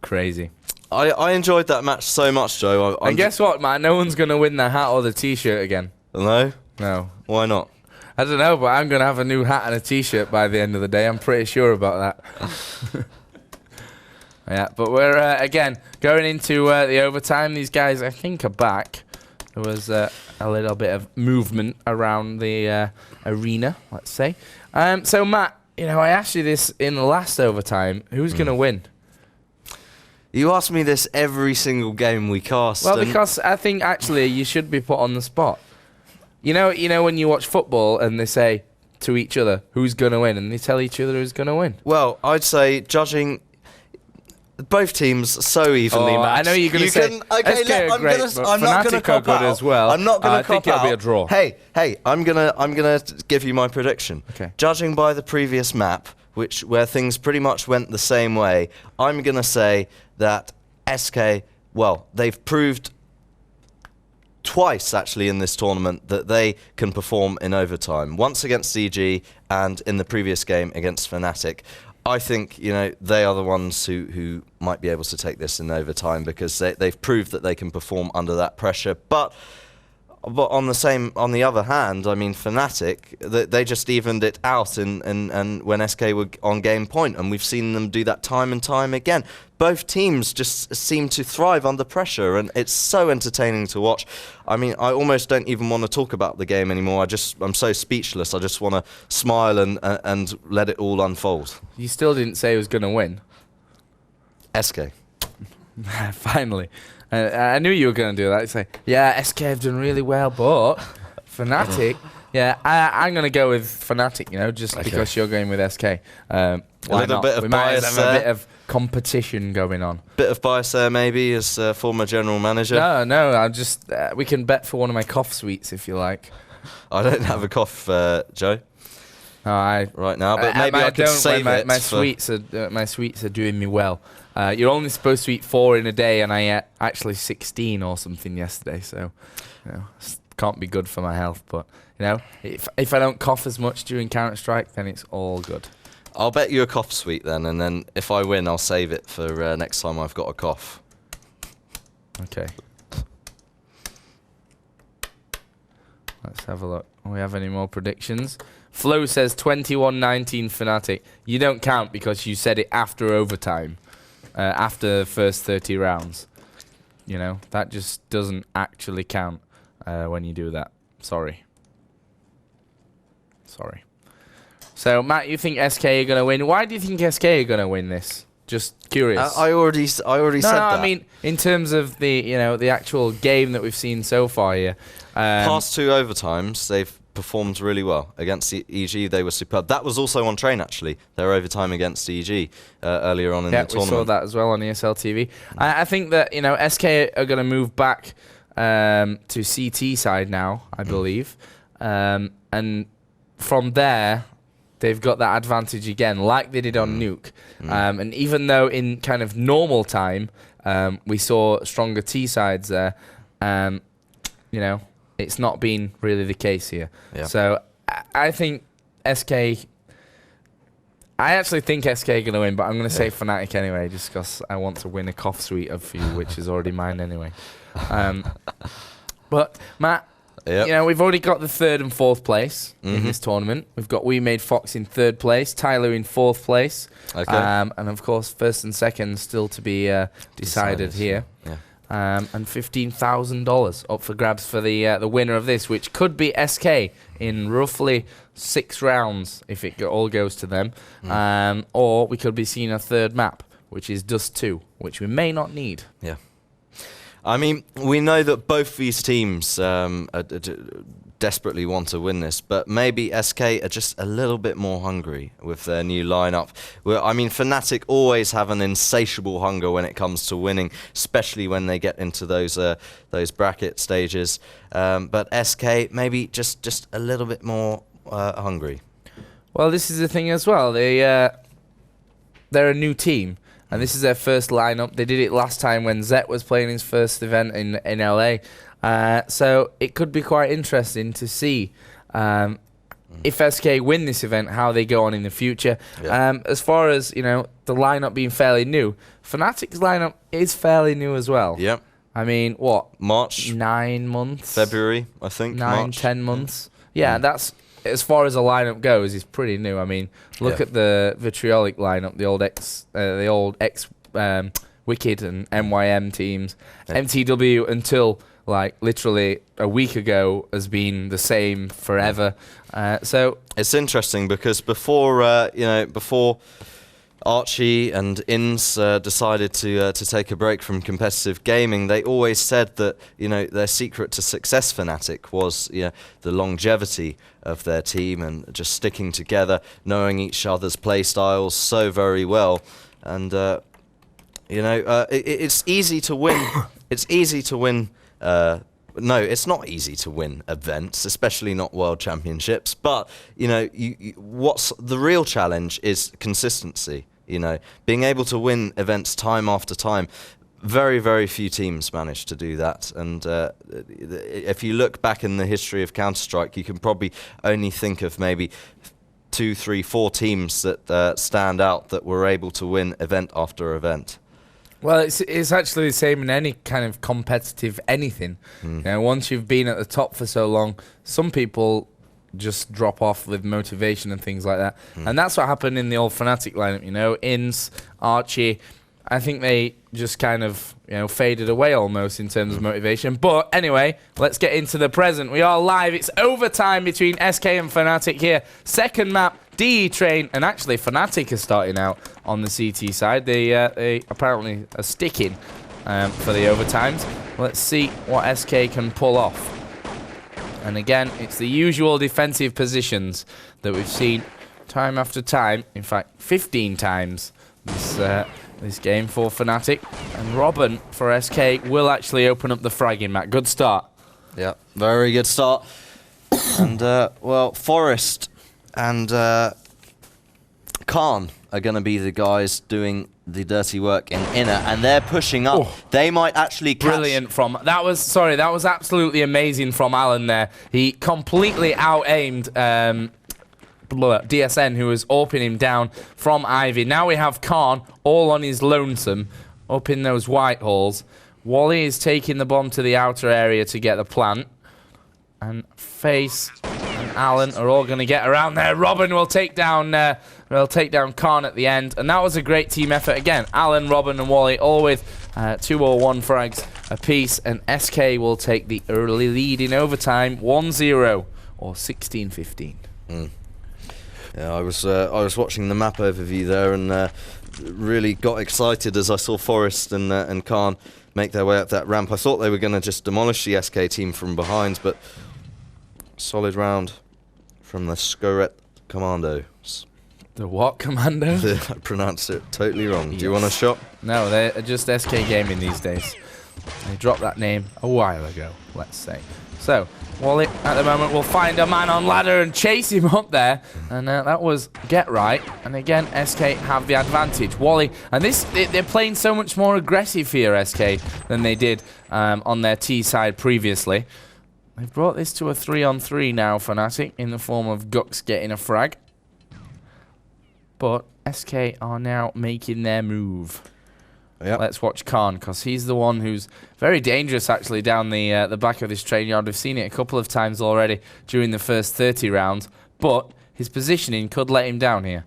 Crazy. I enjoyed that match so much, Joe. And guess what, man? No one's going to win the hat or the T-shirt again. No? No. Why not? I don't know, but I'm going to have a new hat and a T-shirt by the end of the day. I'm pretty sure about that. Yeah, but we're, again, going into the overtime. These guys, I think, are back. There was a little bit of movement around the arena, let's say. So, Matt, you know, I asked you this in the last overtime. Who's going to win? You ask me this every single game we cast. Well, because I think, actually, you should be put on the spot. You know, when you watch football and they say to each other, who's going to win? And they tell each other who's going to win. Well, I'd say, judging both teams so evenly matched. I know you're going to say, I'm not going to cop out as well. I'm not going to cop out. I think it'll be a draw. Hey, I'm gonna give you my prediction. Okay. Judging by the previous map, where things pretty much went the same way, I'm going to say that SK, well, they've proved twice actually in this tournament that they can perform in overtime. Once against CG and in the previous game against Fnatic. I think, you know, they are the ones who might be able to take this in overtime because they've proved that they can perform under that pressure. But on the other hand, I mean, Fnatic, they just evened it out and when SK were on game point, and we've seen them do that time and time again. Both teams just seem to thrive under pressure, and it's so entertaining to watch. I mean, I almost don't even want to talk about the game anymore. I'm so speechless. I just want to smile and let it all unfold. You still didn't say who was going to win. SK. Finally. I knew you were going to do that. You'd say, yeah, SK have done really well, but Fnatic, yeah, I'm going to go with Fnatic, you know, just because you're going with SK. A little bit of we bias might have there. a bit of competition going on. Bit of bias there, maybe, as former general manager. No, I'm just, we can bet for one of my cough sweets if you like. I don't have a cough, Joe. right now, but maybe I could don't, save it. My sweets are doing me well. You're only supposed to eat 4 in a day, and I ate actually 16 or something yesterday. So, can't be good for my health. But if I don't cough as much during Counter-Strike, then it's all good. I'll bet you a cough sweet then, and then if I win, I'll save it for next time I've got a cough. Okay. Let's have a look. Do we have any more predictions? Flo says 21-19 Fnatic. You don't count because you said it after overtime, after the first 30 rounds. That just doesn't actually count when you do that. Sorry. So, Matt, you think SK are going to win? Why do you think SK are going to win this? Just curious. I already said that. I mean, in terms of the the actual game that we've seen so far here. Past 2 overtimes, they've performed really well. Against the EG, they were superb. That was also on Train, actually. Their overtime against EG earlier on in the tournament. Yeah, we saw that as well on ESL TV. I think that, SK are going to move back to CT side now, I believe. And from there, they've got that advantage again, like they did on Nuke. And even though in kind of normal time, we saw stronger T sides there, it's not been really the case here. Yeah. So I think SK... I actually think SK are going to win, but I'm going to say Fnatic anyway, just because I want to win a cough suite of you, which is already mine anyway. But, Matt, we've already got the 3rd and 4th place in this tournament. We've got We Made Fox in 3rd place, Tyler in 4th place. Okay. And, of course, 1st and 2nd still to be decided here. Yeah. And $15,000 up for grabs for the winner of this, which could be SK in roughly 6 rounds if it all goes to them. Or we could be seeing a 3rd map, which is Dust 2, which we may not need. Yeah. I mean, we know that both these teams desperately want to win this, but maybe SK are just a little bit more hungry with their new lineup. I mean, Fnatic always have an insatiable hunger when it comes to winning, especially when they get into those bracket stages. But SK maybe just a little bit more hungry. Well, this is the thing as well. They're a new team. And this is their first lineup. They did it last time when Zet was playing his first event in LA. So it could be quite interesting to see if SK win this event, how they go on in the future. Yeah. As far as the lineup being fairly new, Fnatic's lineup is fairly new as well. Yep. I mean, what? March. 9 months. February, I think. 10 months. Yeah, that's... As far as the lineup goes, it's pretty new. I mean, look at the Vitriolic lineup, the old ex Wicked and MYM teams. MTW until literally a week ago has been the same forever. So it's interesting because before before Archie and Inns decided to take a break from competitive gaming, they always said that their secret to success, Fnatic, was the longevity of their team and just sticking together, knowing each other's play styles so very well, and it's easy to win. It's easy to win. No, it's not easy to win events, especially not World Championships. But what's the real challenge is consistency. Being able to win events time after time. Very, very few teams manage to do that. And if you look back in the history of Counter-Strike, you can probably only think of maybe 2, 3, 4 teams that stand out that were able to win event after event. Well, it's actually the same in any kind of competitive anything. Once you've been at the top for so long, some people just drop off with motivation and things like that. And that's what happened in the old Fnatic lineup, Inns, Archie. I think they just kind of, faded away almost in terms of motivation. But anyway, let's get into the present. We are live. It's overtime between SK and Fnatic here. Second map, DE Train, and actually Fnatic is starting out on the CT side. They apparently are sticking for the overtimes. Let's see what SK can pull off. And again, it's the usual defensive positions that we've seen time after time. In fact, 15 times this game for Fnatic. And Robin for SK will actually open up the fragging, Matt. Good start. Yeah, very good start. And, well, Forest And Khan are going to be the guys doing the dirty work in inner, and they're pushing up. Oh. They might actually catch. Brilliant from that was absolutely amazing from Alan there. He completely out-aimed DSN, who was opening him down from Ivy. Now we have Khan all on his lonesome up in those white holes. Wally is taking the bomb to the outer area to get the plant, and Face and Alan are all going to get around there. Robin will take down Khan at the end, and that was a great team effort again. Alan, Robin, and Wally all with 2 or 1 frags apiece, and SK will take the early lead in overtime, 1-0 or 16-15. Yeah, I was watching the map overview there, and really got excited as I saw Forest and Khan make their way up that ramp. I thought they were going to just demolish the SK team from behind, but solid round from the Skoret Commandos. The what commando? I pronounced it totally wrong. Yes. Do you want a shot? No, they're just SK Gaming these days. They dropped that name a while ago, let's say. So, Wally, at the moment, will find a man on ladder and chase him up there. And that was get right. And again, SK have the advantage. Wally, and they're playing so much more aggressive here, SK, than they did on their T side previously. They've brought this to a 3-on-3 now, Fnatic, in the form of Gux getting a frag. But SK are now making their move. Yep. Let's watch Khan, because he's the one who's very dangerous, actually, down the back of this train yard. We've seen it a couple of times already during the first 30 rounds, but his positioning could let him down here,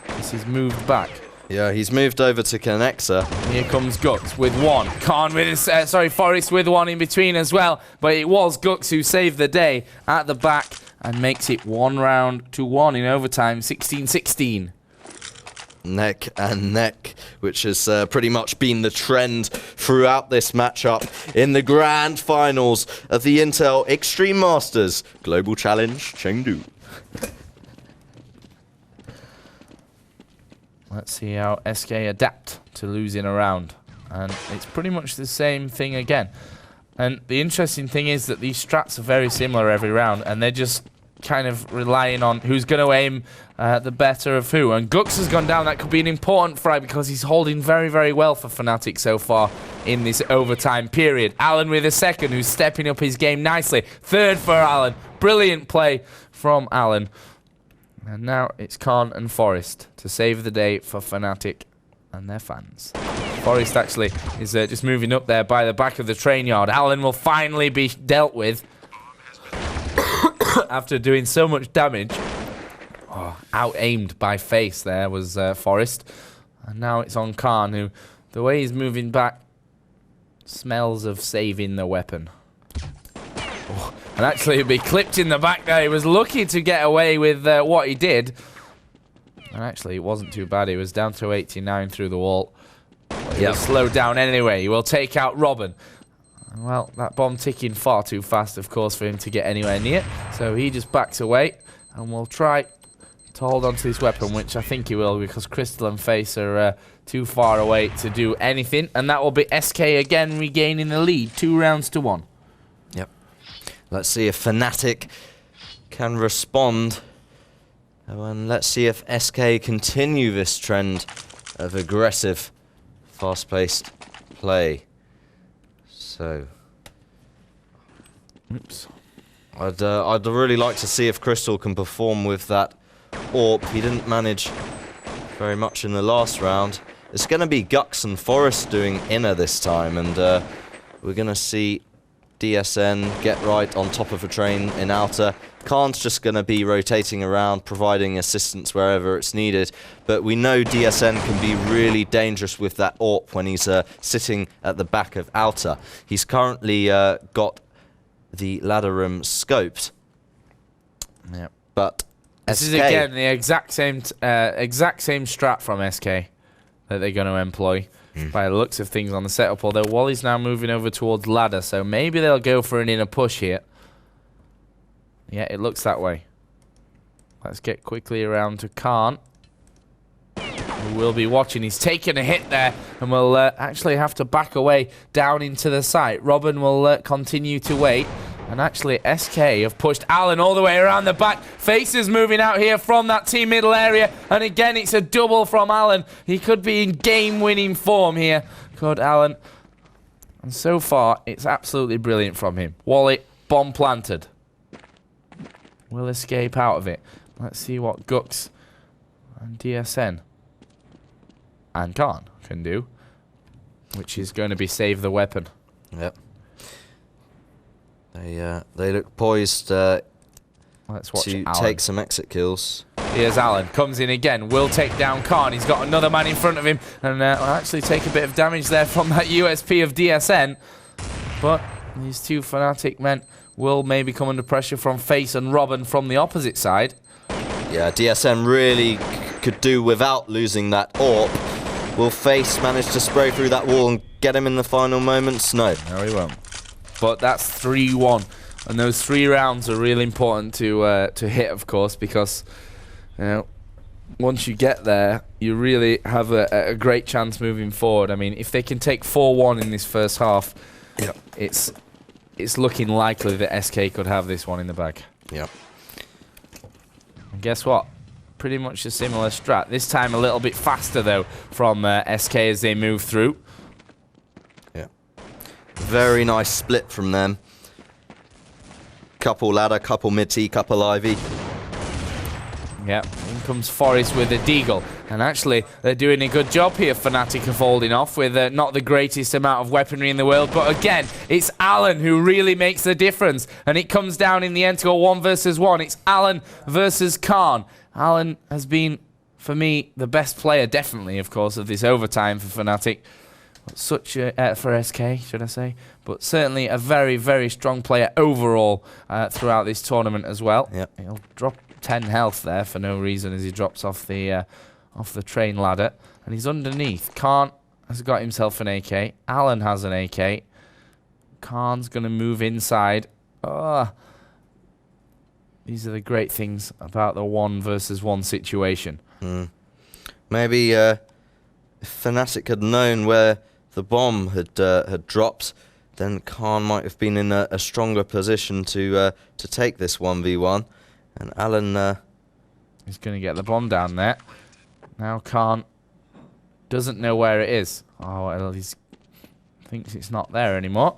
because he's moved back. Yeah, he's moved over to Connexa. Here comes Gux with 1. Khan with his, Forest with 1 in between as well, but it was Gux who saved the day at the back and makes it 1-1 in overtime, 16-16. Neck and neck, which has pretty much been the trend throughout this matchup in the grand finals of the Intel Extreme Masters Global Challenge Chengdu. Let's see how SK adapt to losing a round. And it's pretty much the same thing again. And the interesting thing is that these strats are very similar every round, and they're just kind of relying on who's going to aim the better of who. And Gux has gone down. That could be an important frag because he's holding very, very well for Fnatic so far in this overtime period. Alan with a second, who's stepping up his game nicely. 3rd for Alan. Brilliant play from Alan. And now it's Khan and Forest to save the day for Fnatic and their fans. Forest actually is just moving up there by the back of the train yard. Alan will finally be dealt with after doing so much damage. Oh, out-aimed by Face there was Forest. And now it's on Khan, who, the way he's moving back, smells of saving the weapon. Oh, and actually he'll be clipped in the back there. He was lucky to get away with what he did. And actually it wasn't too bad. He was down to 89 through the wall. But he will slow down anyway. He will take out Robin. Well, that bomb ticking far too fast, of course, for him to get anywhere near. So he just backs away and will try to hold on to this weapon, which I think he will, because Crystal and Face are too far away to do anything. And that will be SK again regaining the lead, 2-1. Yep. Let's see if Fnatic can respond. And let's see if SK continue this trend of aggressive, fast-paced play. So, oops. I'd really like to see if Crystal can perform with that AWP. He didn't manage very much in the last round. It's going to be Gux and Forest doing inner this time, and we're going to see DSN get right on top of a train in outer. Khan's just going to be rotating around, providing assistance wherever it's needed. But we know DSN can be really dangerous with that AWP when he's sitting at the back of outer. He's currently got the ladder room scoped. Yep. But this SK is again the exact same strat from SK that they're going to employ. By the looks of things on the setup, although Wally's now moving over towards ladder, so maybe they'll go for an inner push here. Yeah, it looks that way. Let's get quickly around to Khan, who will be watching. He's taken a hit there and will actually have to back away down into the site. Robin will continue to wait. And actually, SK have pushed Alan all the way around the back. Faces moving out here from that team middle area. And again, it's a double from Alan. He could be in game-winning form here, could Alan. And so far, it's absolutely brilliant from him. Wally, bomb planted. Will escape out of it. Let's see what Gux and DSN and Khan can do, which is going to be save the weapon. Yep. They look poised Let's watch to Alan. take some exit kills. Here's Alan, comes in again, will take down Khan. He's got another man in front of him, and will actually take a bit of damage there from that USP of DSN. But these two Fnatic men will maybe come under pressure from Face and Robin from the opposite side. Yeah, DSN really could do without losing that AWP. Will Face manage to spray through that wall and get him in the final moments? No. No, he won't. But that's 3-1. And those 3 rounds are really important to hit, of course, because once you get there, you really have a great chance moving forward. I mean, if they can take 4-1 in this first half, yep, it's looking likely that SK could have this one in the bag. Yeah. And guess what? Pretty much a similar strat. This time a little bit faster, though, from SK as they move through. Yeah. Very nice split from them. Couple ladder, couple mid-T, couple Ivy. Yep, in comes Forrest with a deagle. And actually, they're doing a good job here, Fnatic, of holding off with not the greatest amount of weaponry in the world. But again, it's Alan who really makes the difference. And it comes down in the end to a 1 versus 1. It's Alan versus Khan. Alan has been, for me, the best player, definitely, of course, of this overtime for Fnatic. Such a, for SK, should I say. But certainly a very, very strong player overall throughout this tournament as well. Yep. He'll drop 10 health there for no reason as he drops off the train ladder. And he's underneath. Khan has got himself an AK. Alan has an AK. Khan's going to move inside. These are the great things about the 1 versus 1 situation. Maybe if Fnatic had known where the bomb had dropped, then Khan might have been in a stronger position to take this 1v1. And Alan He's going to get the bomb down there. Now Khan doesn't know where it is. Oh, well, he thinks it's not there anymore.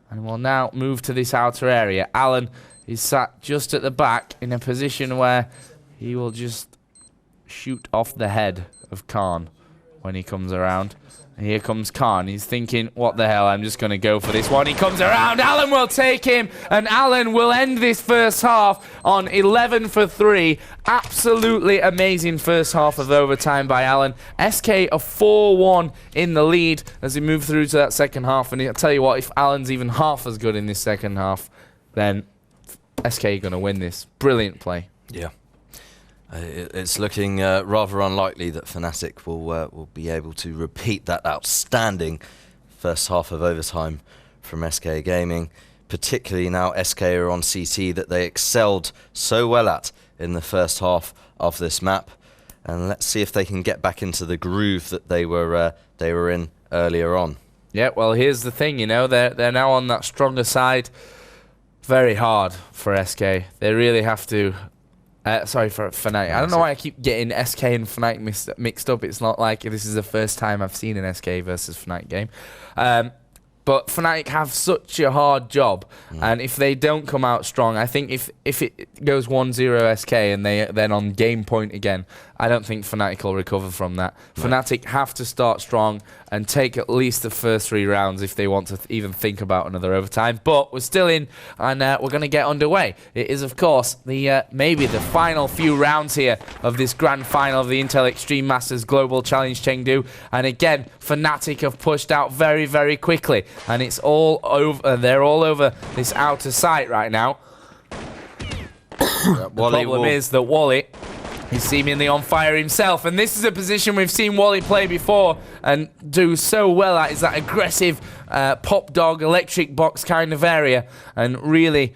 And will now move to this outer area. Alan is sat just at the back in a position where he will just shoot off the head of Khan when he comes around. And here comes Khan. He's thinking, what the hell, I'm just going to go for this one. He comes around. Alan will take him. And Alan will end this first half on 11 for 3. Absolutely amazing first half of overtime by Alan. SK a 4-1 in the lead as he move through to that second half. And I'll tell you what, if Alan's even half as good in this second half, then SK are going to win this. Brilliant play. Yeah. It's looking rather unlikely that Fnatic will be able to repeat that outstanding first half of overtime from SK Gaming, particularly now SK are on CT that they excelled so well at in the first half of this map. And let's see if they can get back into the groove that they were in earlier on. Yeah, well, here's the thing, you know, they're now on that stronger side. Very hard for SK. They really have to. Sorry, for Fnatic. I don't know why I keep getting SK and Fnatic mixed up. It's not like this is the first time I've seen an SK versus Fnatic game. But Fnatic have such a hard job, and if they don't come out strong, I think if it goes 1-0 SK and they then on game point again, I don't think Fnatic will recover from that. No. Fnatic have to start strong and take at least the first 3 rounds if they want to even think about another overtime. But we're still in, and we're going to get underway. It is, of course, the maybe the final few rounds here of this grand final of the Intel Extreme Masters Global Challenge Chengdu. And again, Fnatic have pushed out very, very quickly. And it's all over. They're all over this outer site right now. The problem is that Wally is seemingly on fire himself, and this is a position we've seen Wally play before and do so well at, is that aggressive pop dog electric box kind of area. And really,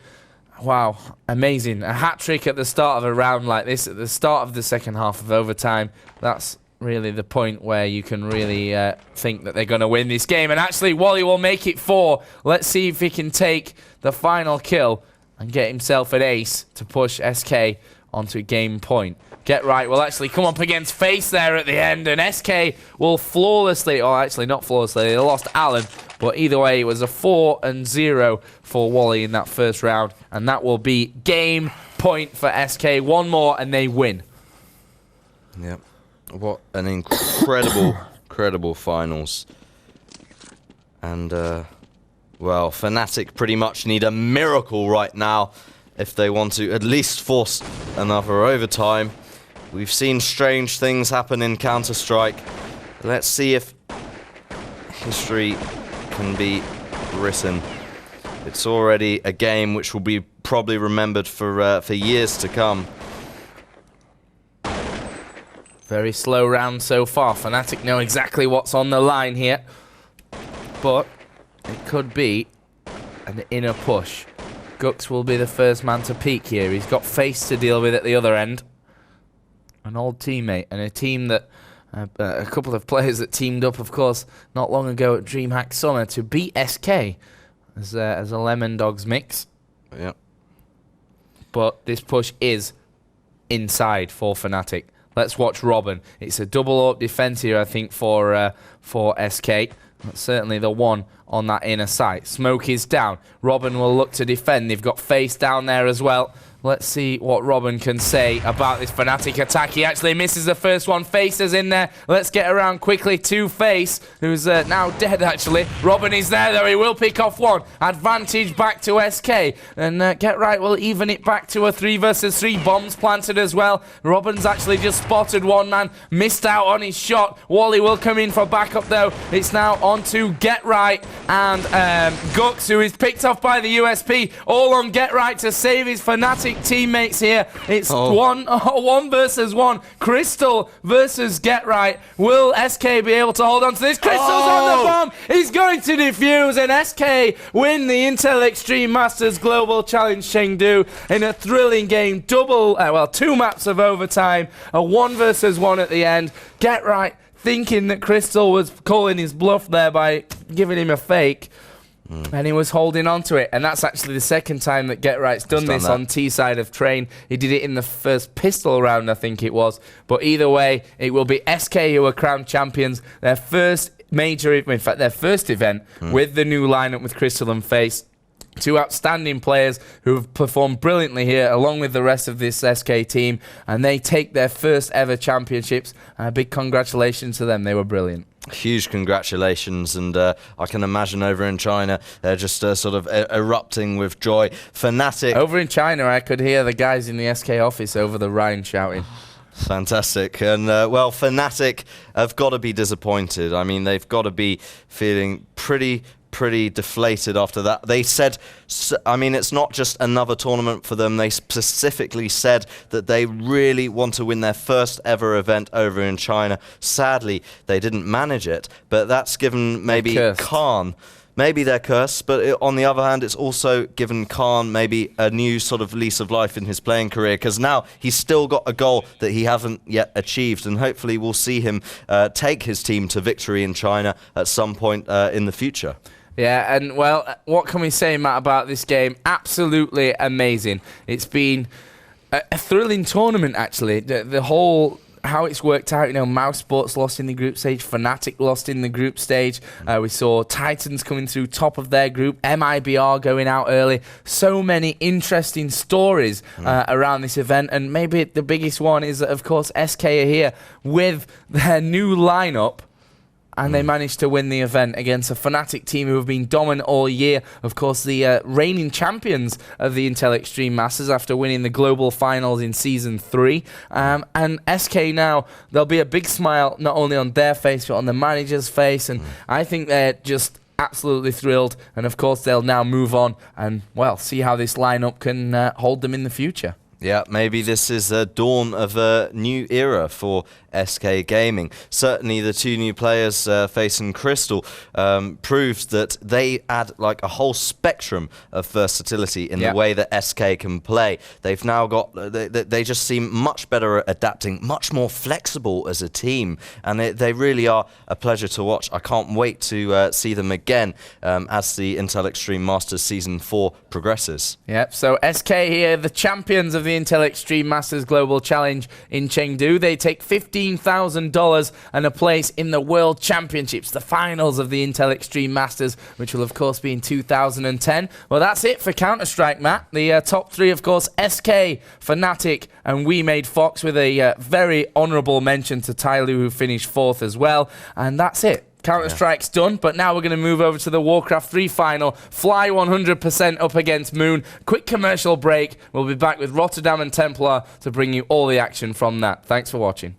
wow, amazing. A hat trick at the start of a round like this, at the start of the second half of overtime. That's really the point where you can really think that they're going to win this game. And actually, Wally will make it 4. Let's see if he can take the final kill and get himself an ace to push SK onto game point. Get Right will actually come up against Face there at the end, and SK will flawlessly, or actually not flawlessly, they lost Alan, but either way, it was a 4-0 for Wally in that first round, and that will be game point for SK. One more, and they win. Yep. What an incredible, incredible finals. And, well, Fnatic pretty much need a miracle right now if they want to at least force another overtime. We've seen strange things happen in Counter-Strike. Let's see if history can be written. It's already a game which will be probably remembered for years to come. Very slow round so far. Fnatic know exactly what's on the line here, but it could be an inner push. Gux will be the first man to peek here. He's got Face to deal with at the other end. An old teammate and a team that a couple of players that teamed up, of course, not long ago at DreamHack Summer to beat SK as a Lemon Dogs mix. Yep. But this push is inside for Fnatic. Let's watch Robin. It's a double up defense here, I think, for SK. That's certainly the one on that inner site. Smoke is down. Robin will look to defend. They've got Face down there as well. Let's see what Robin can say about this Fnatic attack. He actually misses the first one. Face is in there. Let's get around quickly to Face, who's now dead, actually. Robin is there, though. He will pick off one. Advantage back to SK. And Get Right will even it back to a 3 versus 3. Bombs planted as well. Robin's actually just spotted one man. Missed out on his shot. Wally will come in for backup, though. It's now on to Get Right and Gux, who is picked off by the USP. All on Get Right to save his Fnatic teammates here. It's 1 versus 1. Crystal versus Get Right. Will SK be able to hold on to this? Crystal's on the bomb. He's going to defuse, and SK win the Intel Extreme Masters Global Challenge Chengdu in a thrilling game. Two maps of overtime. A 1 versus 1 at the end. Get Right thinking that Crystal was calling his bluff there by giving him a fake. And he was holding on to it. And that's actually the second time that Get Right's done this on T side of Train. He did it in the first pistol round, I think it was. But either way, it will be SK who are crowned champions. Their first major, in fact, their first event with the new lineup with Crystal and Face. 2 outstanding players who have performed brilliantly here along with the rest of this SK team. And they take their first ever championships. A big congratulations to them. They were brilliant. Huge congratulations, and I can imagine over in China they're just sort of erupting with joy. Fnatic over in China, I could hear the guys in the SK office over the Rhine shouting. Fantastic. And well, Fnatic have got to be disappointed. I mean, they've got to be feeling pretty deflated after that. They said, I mean, it's not just another tournament for them. They specifically said that they really want to win their first ever event over in China. Sadly, they didn't manage it, but that's given maybe Khan, maybe they're cursed, but on the other hand, it's also given Khan maybe a new sort of lease of life in his playing career, because now he's still got a goal that he hasn't yet achieved, and hopefully we'll see him take his team to victory in China at some point in the future. Yeah, and well, what can we say, Matt, about this game? Absolutely amazing. It's been a thrilling tournament, actually. The whole, how it's worked out, you know, Mouse Sports lost in the group stage, Fnatic lost in the group stage. We saw Titans coming through top of their group, MIBR going out early. So many interesting stories around this event, and maybe the biggest one is that, of course, SK are here with their new lineup. And they managed to win the event against a Fnatic team who have been dominant all year. Of course, the reigning champions of the Intel Extreme Masters after winning the global finals in Season 3. And SK now, there'll be a big smile not only on their face, but on the manager's face. And I think they're just absolutely thrilled. And of course, they'll now move on and, well, see how this lineup can hold them in the future. Yeah, maybe this is a dawn of a new era for SK Gaming. Certainly the two new players, Face and Crystal, proves that they add like a whole spectrum of versatility in the way that SK can play. They've now got, they just seem much better at adapting, much more flexible as a team, and they really are a pleasure to watch. I can't wait to see them again as the Intel Extreme Masters Season 4 progresses. Yep, so SK here, the champions of the Intel Extreme Masters Global Challenge in Chengdu. They take $15,000 and a place in the World Championships, the finals of the Intel Extreme Masters, which will of course be in 2010. Well, that's it for Counter-Strike, Matt. The top three, of course, SK, Fnatic, and We Made Fox, with a very honourable mention to Tyloo, who finished 4th as well. And that's it. Counter-Strike's done, but now we're going to move over to the Warcraft 3 final. Fly 100% up against Moon. Quick commercial break. We'll be back with Rotterdam and Templar to bring you all the action from that. Thanks for watching.